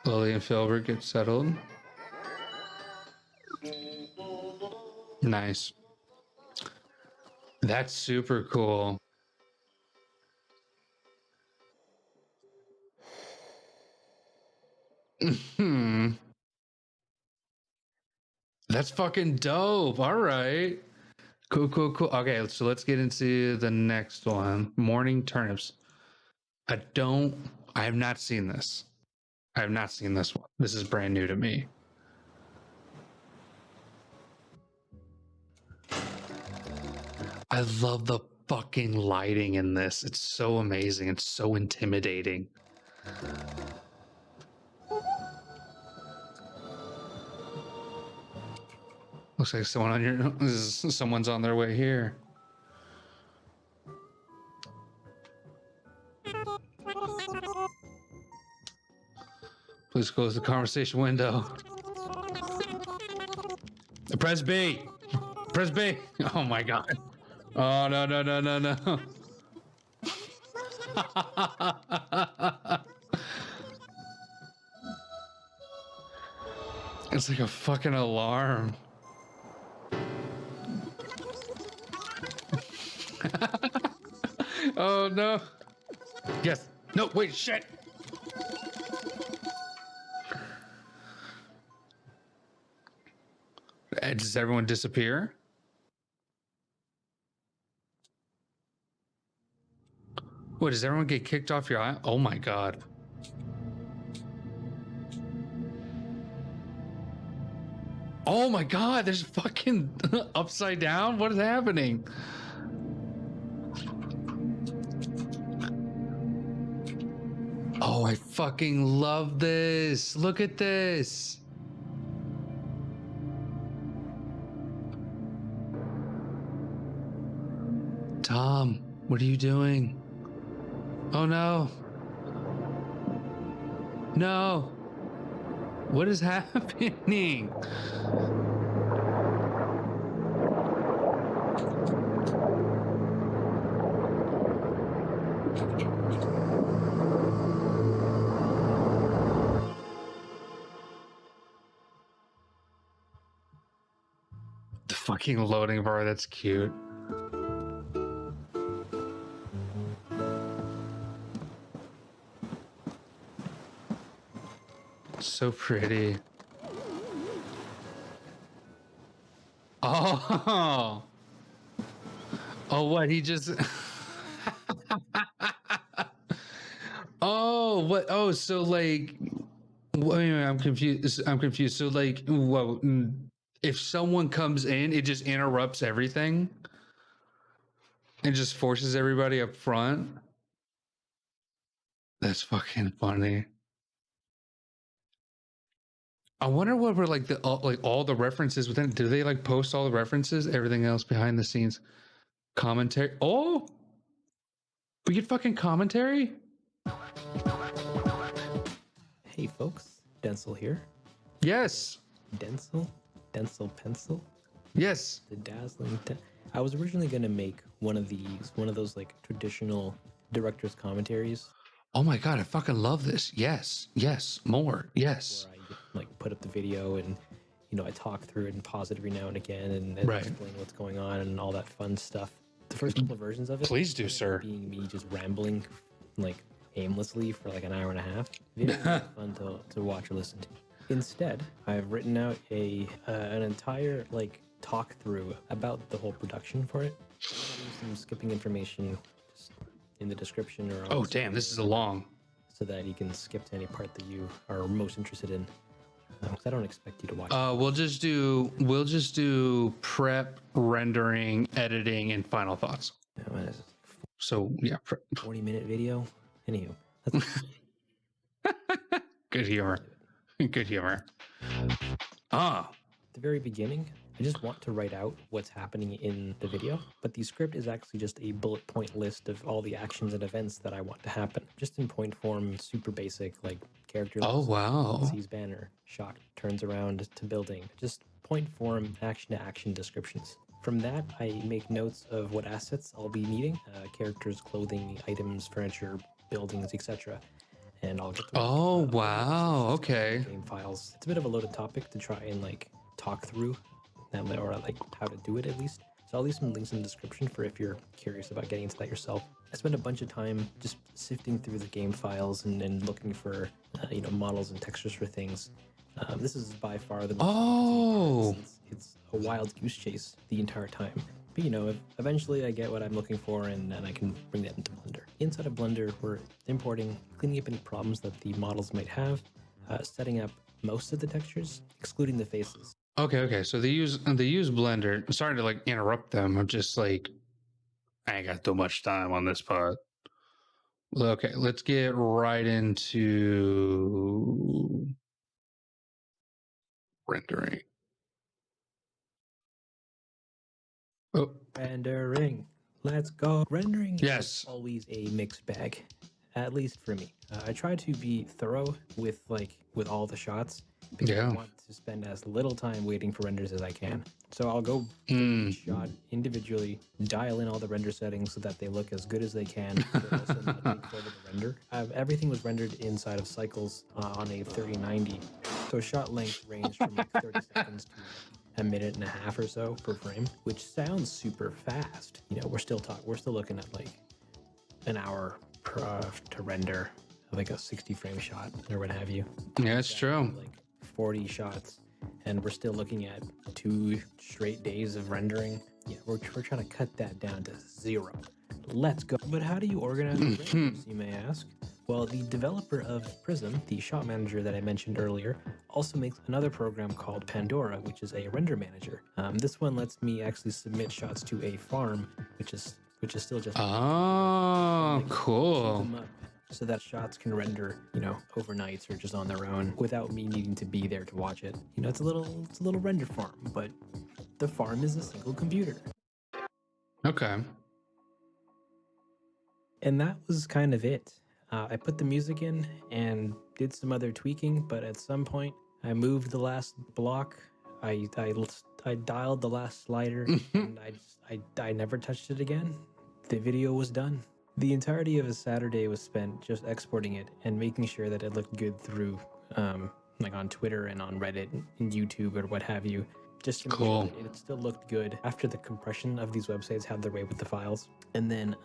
Lily and Filbert get settled. Nice. That's super cool. That's fucking dope. All right. Cool. Okay, so let's get into the next one. Morning turnips. I have not seen this. I have not seen this one. This is brand new to me. I love the fucking lighting in this. It's so amazing. It's so intimidating. Looks like someone's on their way here. Please close the conversation window. Press B. Press B. Oh my god. Oh no. It's like a fucking alarm. Oh no. Yes. No, wait, shit. Does everyone disappear? What, does everyone get kicked off your island? Oh my god. Oh my god, there's fucking upside down? What is happening? Oh, I fucking love this. Look at this. Tom, what are you doing? Oh no. No. What is happening? fucking loading bar. That's cute. So pretty. Oh. Oh, what? He just. Oh, what? Oh, so like. Wait, I'm confused. I'm confused. So like, well, if someone comes in, it just interrupts everything and just forces everybody up front. That's fucking funny. I wonder what were like all the references within. Do they like post all the references? Everything else behind the scenes, commentary. Oh, we get fucking commentary. Hey folks, Denzel here. Yes. Denzel Pencil. Yes. The dazzling. I was originally gonna make one of those like traditional director's commentaries. Oh my god, I fucking love this. Yes, yes, more. Yes. Where I like put up the video and I talk through it and pause it every now and again and Right. explain what's going on and all that fun stuff. The first couple of versions of it. Please do, sir. Being me just rambling like aimlessly for like an hour and a half. Video was fun to watch or listen to. Instead, I've written out an entire like talk through about the whole production for it. Some skipping information just in the description or. Oh damn, this is a long. So that you can skip to any part that you are most interested in. Because I don't expect you to watch. We'll just do prep, rendering, editing, and final thoughts. So yeah, 40-minute video. Anywho, good humor. Good humor. At the very beginning, I just want to write out what's happening in the video, but the script is actually just a bullet point list of all the actions and events that I want to happen. Just in point form, super basic, like character. Oh, wow. Sees banner, shot, turns around to building. Just point form, action to action descriptions. From that, I make notes of what assets I'll be needing, characters, clothing, items, furniture, buildings, etc. And I'll get to okay. Game files. It's a bit of a loaded topic to try and like talk through, or like how to do it at least. So I'll leave some links in the description for if you're curious about getting into that yourself. I spent a bunch of time just sifting through the game files and looking for models and textures for things. This is by far the most it's a wild goose chase the entire time. But eventually I get what I'm looking for and I can bring that into Blender. Inside of Blender, we're importing, cleaning up any problems that the models might have, setting up most of the textures, excluding the faces. Okay. So they use Blender. Sorry to like interrupt them. I'm just like, I ain't got too much time on this part. Okay, let's get right into rendering. Oh. Rendering. Let's go. Rendering is always a mixed bag, at least for me. I try to be thorough with all the shots because I want to spend as little time waiting for renders as I can. So I'll go each shot individually, dial in all the render settings so that they look as good as they can. But also not take forever to render. Everything was rendered inside of cycles on a 3090, so shot length ranged from like 30 seconds to a minute and a half or so per frame, which sounds super fast. We're still looking at like an hour to render like a 60 frame shot or what have you. Yeah, it's true. Like 40 shots, and we're still looking at 2 straight days of rendering. Yeah, we're trying to cut that down to 0. Let's go. But how do you organize the renders, you may ask? Well, the developer of Prism, the shot manager that I mentioned earlier, also makes another program called Pandora, which is a render manager. This one lets me actually submit shots to a farm, which is still just cool. So that shots can render, overnight or just on their own without me needing to be there to watch it. It's a little render farm, but the farm is a single computer. Okay. And that was kind of it. I put the music in and did some other tweaking, but at some point I moved the last block. I dialed the last slider and I never touched it again. The video was done. The entirety of a Saturday was spent just exporting it and making sure that it looked good through like on Twitter and on Reddit and YouTube or what have you. just to make sure that it still looked good after the compression of these websites had their way with the files. And then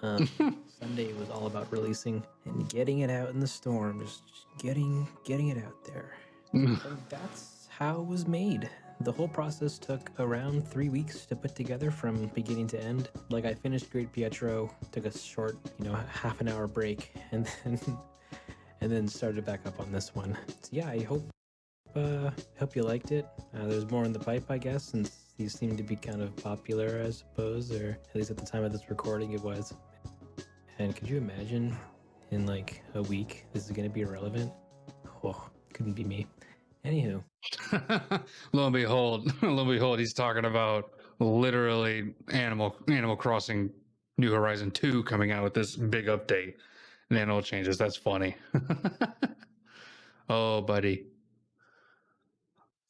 Sunday was all about releasing and getting it out in the storm, just getting it out there. And that's how it was made. The whole process took around 3 weeks to put together from beginning to end. Like, I finished Great Pietro, took a short, half an hour break, and then started back up on this one. So yeah, I hope you liked it. There's more in the pipe, I guess, since these seem to be kind of popular, I suppose, or at least at the time of this recording it was. And could you imagine in like a week this is going to be irrelevant? Oh, couldn't be me. Anywho. Lo and behold, he's talking about literally Animal Crossing New Horizon 2 coming out with this big update and then all changes. That's funny. Oh, buddy.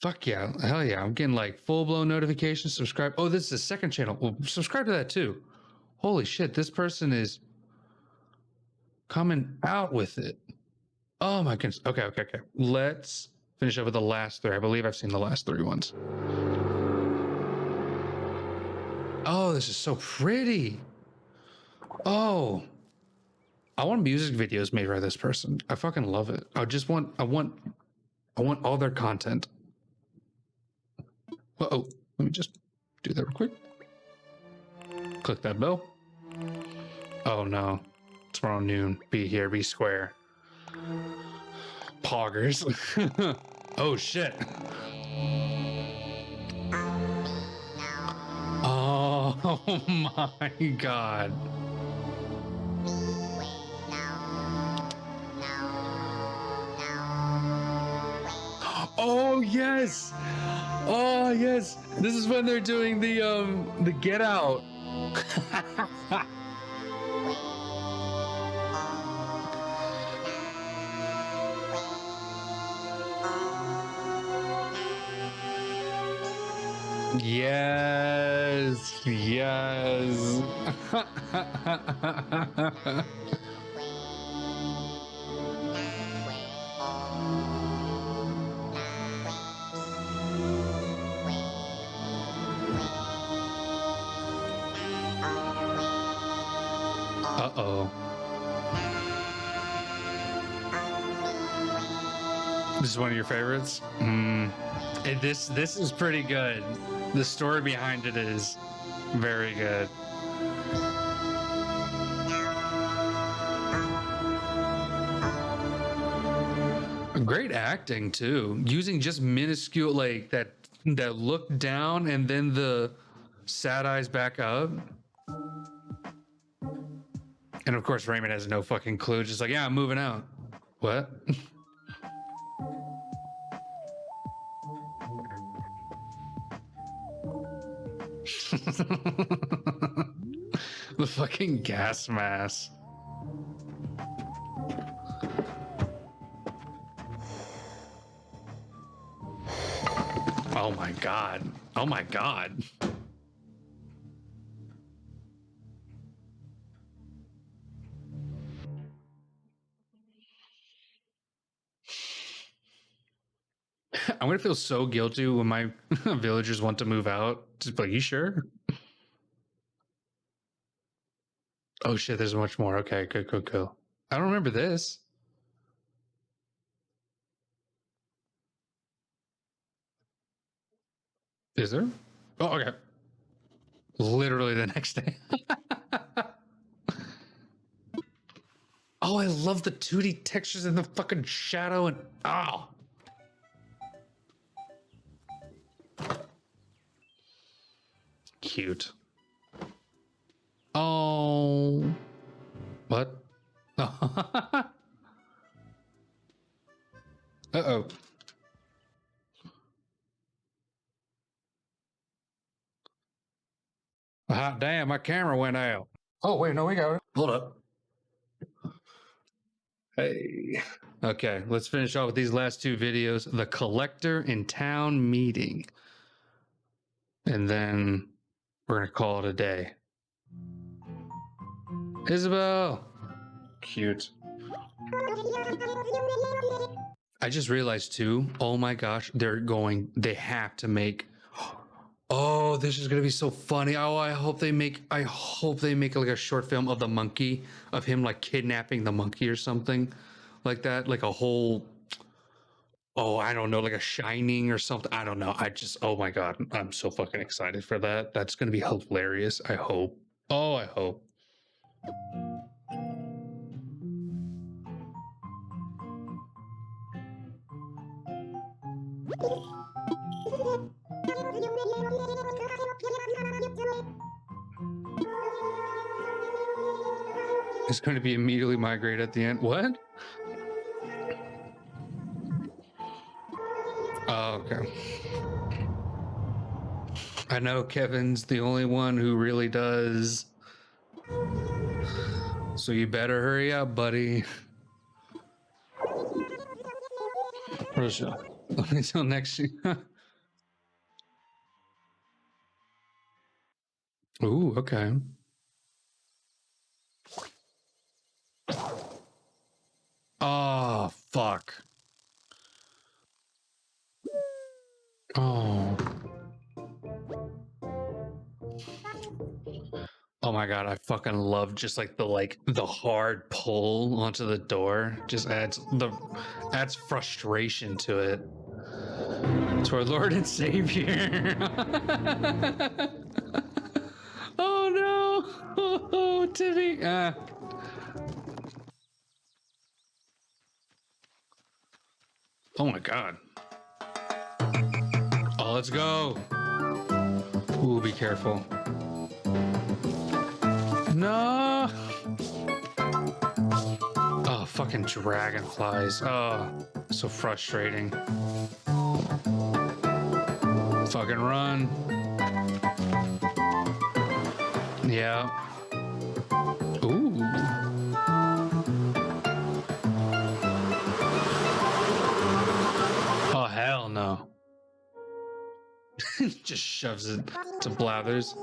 Fuck yeah. Hell yeah. I'm getting like full-blown notifications. Subscribe. Oh, this is the second channel. Well, subscribe to that too. Holy shit. This person is coming out with it. Oh my goodness. Okay. Let's finish up with the last three. I believe I've seen the last three ones. Oh, this is so pretty. Oh, I want music videos made by this person. I fucking love it. I want all their content. Uh-oh, let me just do that real quick. Click that bell. Oh no, tomorrow noon. Be here, be square. Poggers. Oh shit. Oh my god. Oh yes. Oh yes. This is when they're doing the Get Out. Yes. Yes. Uh-oh. This is one of your favorites? This is pretty good. The story behind it is very good. Great acting too. Using just minuscule like that look down and then the sad eyes back up. And of course Raymond has no fucking clue. Just like, yeah, I'm moving out. What? The fucking gas mask. Oh my god. Oh my god. I'm gonna feel so guilty when my villagers want to move out. Just like, you sure? Oh shit, there's much more. Okay, cool. I don't remember this. Is there? Oh, okay. Literally the next day. Oh, I love the 2D textures and the fucking shadow and oh. Cute. Oh. What? Uh-oh. Hot damn, my camera went out. Oh, wait, no, we got it. Hold up. Hey. Okay, let's finish off with these last two videos. The collector in town meeting. And then we're going to call it a day. Isabel. Cute. I just realized too, oh my gosh, they have to make Oh, this is gonna be so funny. Oh, I hope they make like a short film of the monkey, of him like kidnapping the monkey or something like that, like a whole, oh, I don't know, like a Shining or something. I don't know. Oh my God, I'm so fucking excited for that. That's gonna be hilarious. I hope. Oh, I hope. It's going to be immediately migrate at the end. What? Oh, okay. I know Kevin's the only one who really does. So you better hurry up, buddy. Until next year. Ooh, okay. Oh, fuck. Oh. Oh my God, I fucking love just like the hard pull onto the door. Just adds frustration to it. To our Lord and Savior. Oh no! Oh, Timmy! Oh my God! Oh, let's go! Ooh, be careful! No! Oh, fucking dragonflies! Oh, so frustrating! Fucking run! Yeah. Ooh. Oh, hell no. Just shoves it to Blathers.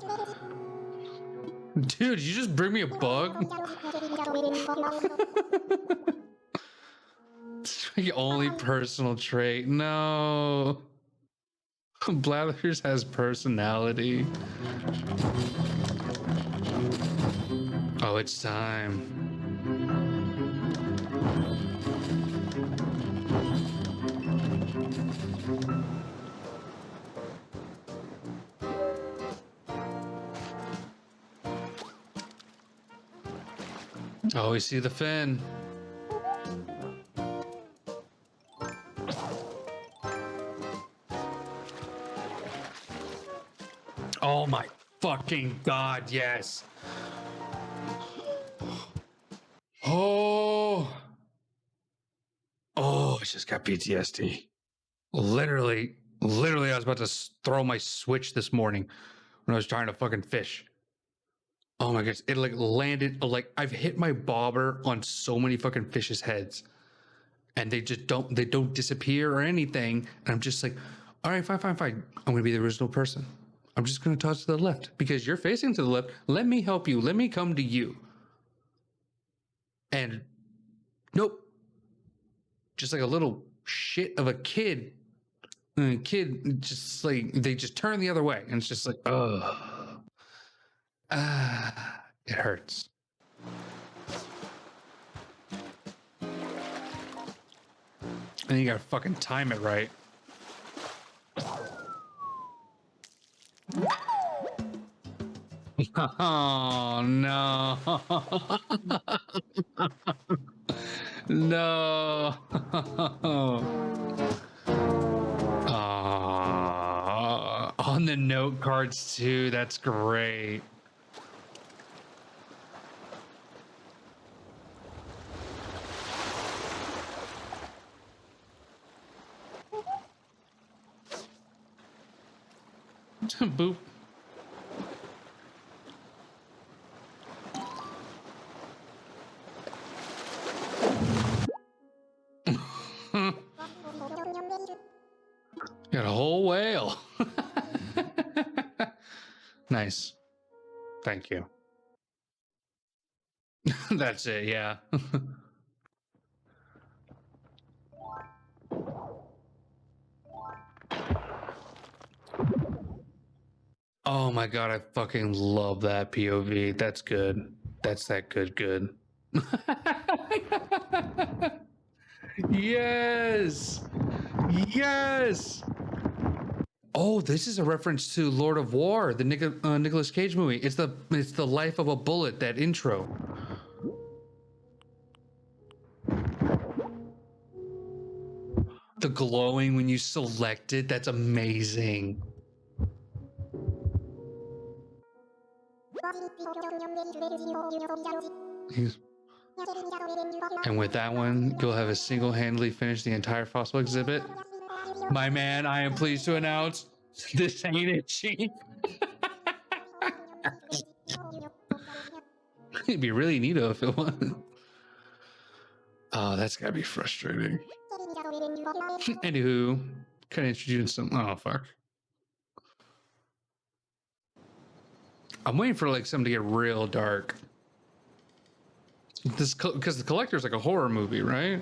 Dude, you just bring me a bug? It's my only personal trait. No. Blathers has personality. Oh, it's time. Oh, we see the fin. Oh my fucking God, yes. Oh. Oh, I just got PTSD. Literally, I was about to throw my Switch this morning when I was trying to fucking fish. Oh my gosh, it like landed, like I've hit my bobber on so many fucking fish's heads and they don't disappear or anything. And I'm just like, all right, fine. I'm gonna be the original person. I'm just gonna toss to the left because you're facing to the left. Let me help you. Let me come to you. And nope. Just like a little shit of a kid. And a kid just like, they just turn the other way. And it's just like, ugh. It hurts. And you gotta fucking time it right. Oh no. No. On the note cards too. That's great. Boop. Got a whole whale. Nice. Thank you. That's it, yeah. Oh my god, I fucking love that POV. That's good. That's that good. Yes. Yes. Oh, this is a reference to Lord of War, the Nicolas Cage movie. It's the life of a bullet, that intro. The glowing when you select it, that's amazing. And with that one, you'll have single-handedly finished the entire fossil exhibit. My man, I am pleased to announce this ain't it, Chief. It'd be really neato if it was. Oh, that's gotta be frustrating. Anywho, kind of introduce some. Oh fuck. I'm waiting for like something to get real dark. This because the collector's like a horror movie, right?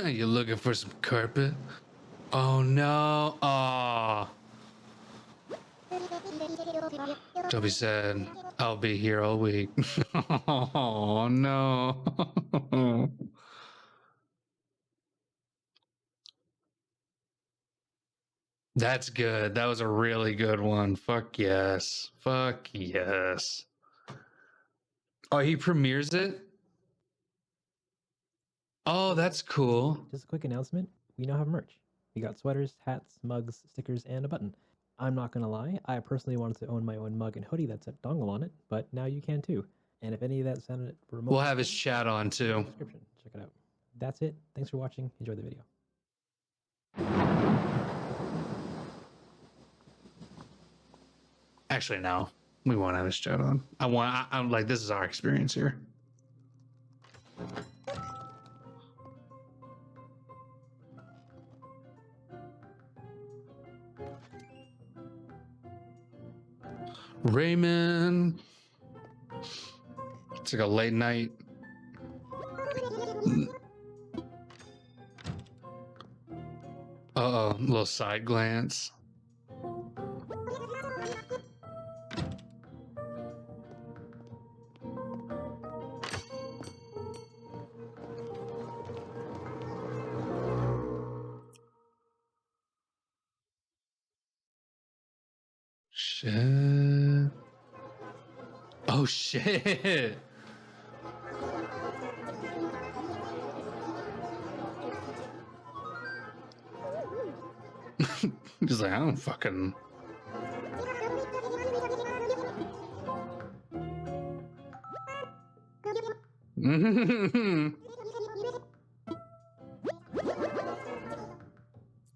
You looking for some carpet? Oh no! Oh. Don't be sad. I'll be here all week. Oh no! That's good. That was a really good one. Fuck yes. Fuck yes. Oh, he premieres it? Oh, that's cool. Just a quick announcement. We now have merch. We got sweaters, hats, mugs, stickers, and a button. I'm not gonna lie, I personally wanted to own my own mug and hoodie that said dongle on it, but now you can too. And if any of that sounded remote, we'll have his chat on too. Description. Check it out. That's it. Thanks for watching. Enjoy the video. Actually, no. We won't have his chat on. I'm like, this is our experience here. Raymond. It's like a late night. Uh-oh, little side glance. Shit. Oh shit. He's like, I don't fucking.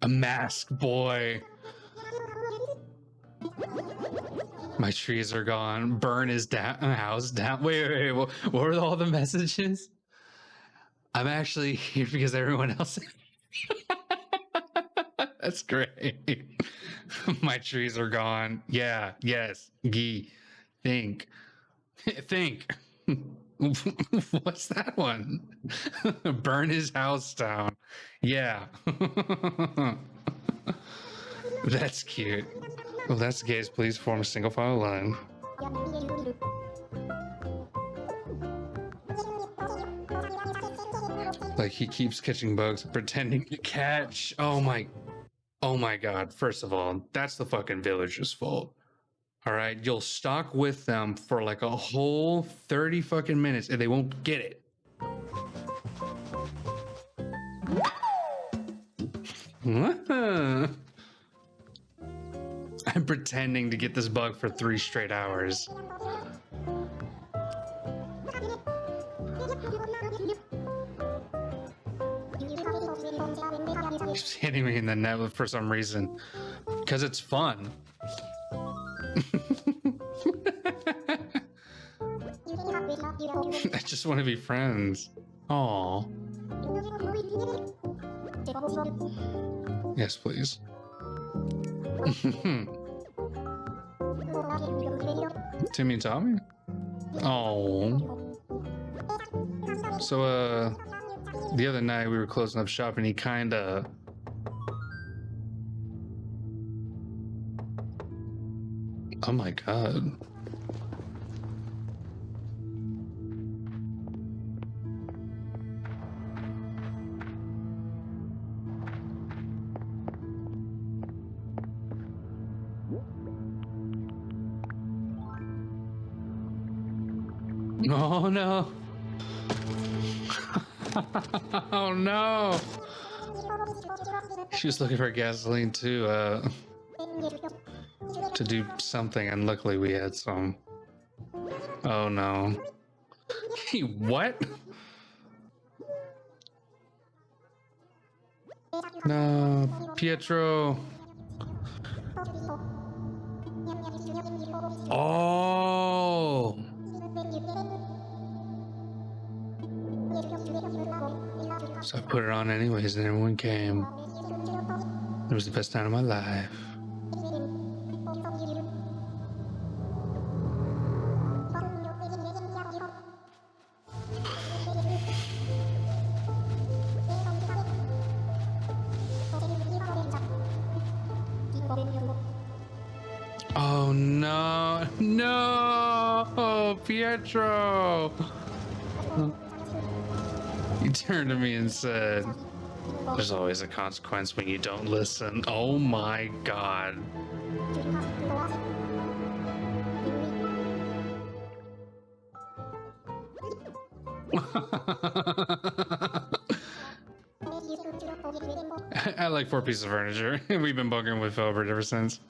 A mask boy. My trees are gone. Burn his house down. Wait. What were all the messages? I'm actually here because everyone else. That's great. My trees are gone. Yeah. Yes. Gee. Think. What's that one? Burn his house down. Yeah. That's cute. Well, that's the case. Please form a single file line. Like he keeps catching bugs, pretending to catch. Oh my god. First of all, that's the fucking villager's fault. All right, you'll stalk with them for like a whole 30 fucking minutes and they won't get it. I'm pretending to get this bug for 3 straight hours. He's hitting me in the net for some reason. Because it's fun. I just want to be friends. Aww. Yes, please. Timmy and Tommy? Oh. So, The other night we were closing up shop and he kind of... Oh my god. Oh no. Oh no. She was looking for gasoline to do something, and luckily we had some. Oh no. Hey, what? No, Pietro. Oh. So I put it on anyways, and everyone came. It was the best time of my life. Oh no, no, Pietro. He turned to me and said, "There's always a consequence when you don't listen." Oh my god. I like 4 pieces of furniture. We've been bugging with Filbert ever since.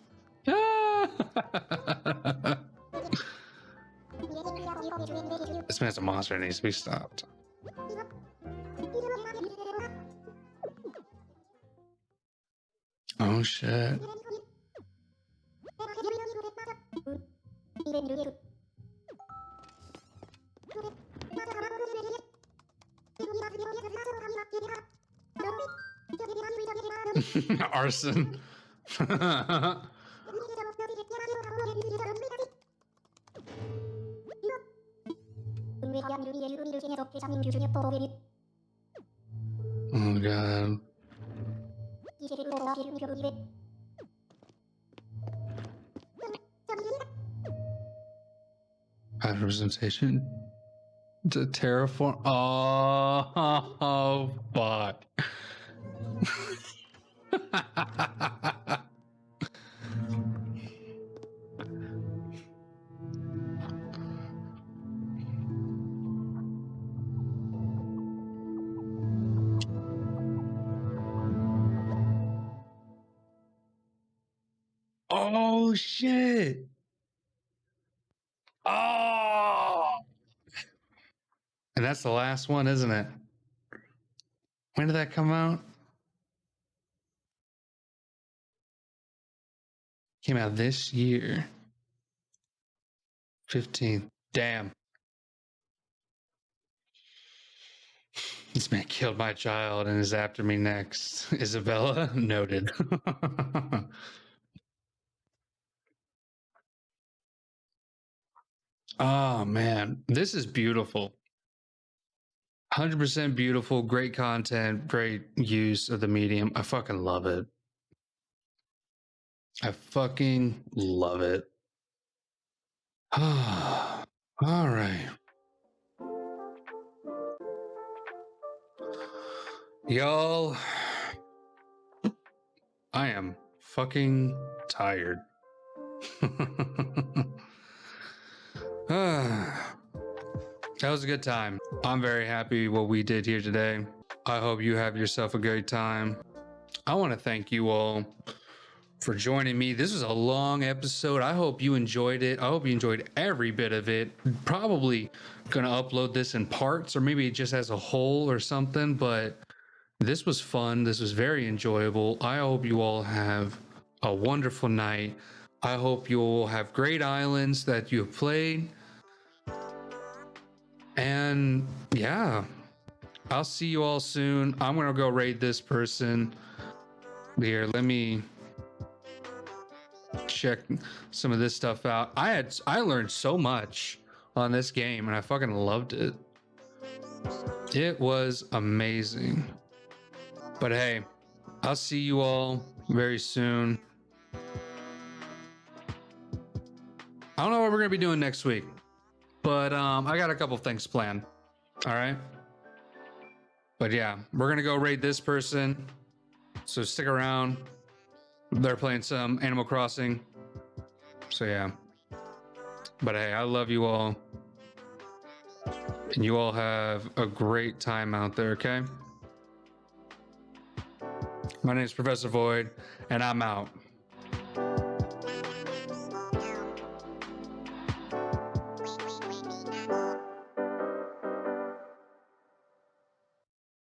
This man's a monster and needs to be stopped. Oh shit. Arson. Oh god. Bad representation. To terraform. Oh, fuck. Oh shit. Oh. And that's the last one, isn't it? When did that come out? Came out this year. 15th. Damn. This man killed my child and is after me next. Isabella, noted. Oh man, this is beautiful. 100% beautiful, great content, great use of the medium. I fucking love it. I fucking love it. All right. Y'all, I am fucking tired. That was a good time. I'm very happy what we did here today. I hope you have yourself a great time. I want to thank you all for joining me. This was a long episode. I hope you enjoyed it. I hope you enjoyed every bit of it. Probably gonna upload this in parts or maybe just as a whole or something, but this was fun. This was very enjoyable. I hope you all have a wonderful night. I hope you all have great islands that you have played. And yeah, I'll see you all soon. I'm gonna go raid this person. Here, let me check some of this stuff out. I learned so much on this game and I fucking loved it. It was amazing. But hey, I'll see you all very soon. I don't know what we're gonna be doing next week, but I got a couple things planned. All right. But yeah, we're gonna go raid this person. So stick around. They're playing some Animal Crossing. So yeah. But hey, I love you all. And you all have a great time out there, okay? My name is Professor Void, and I'm out.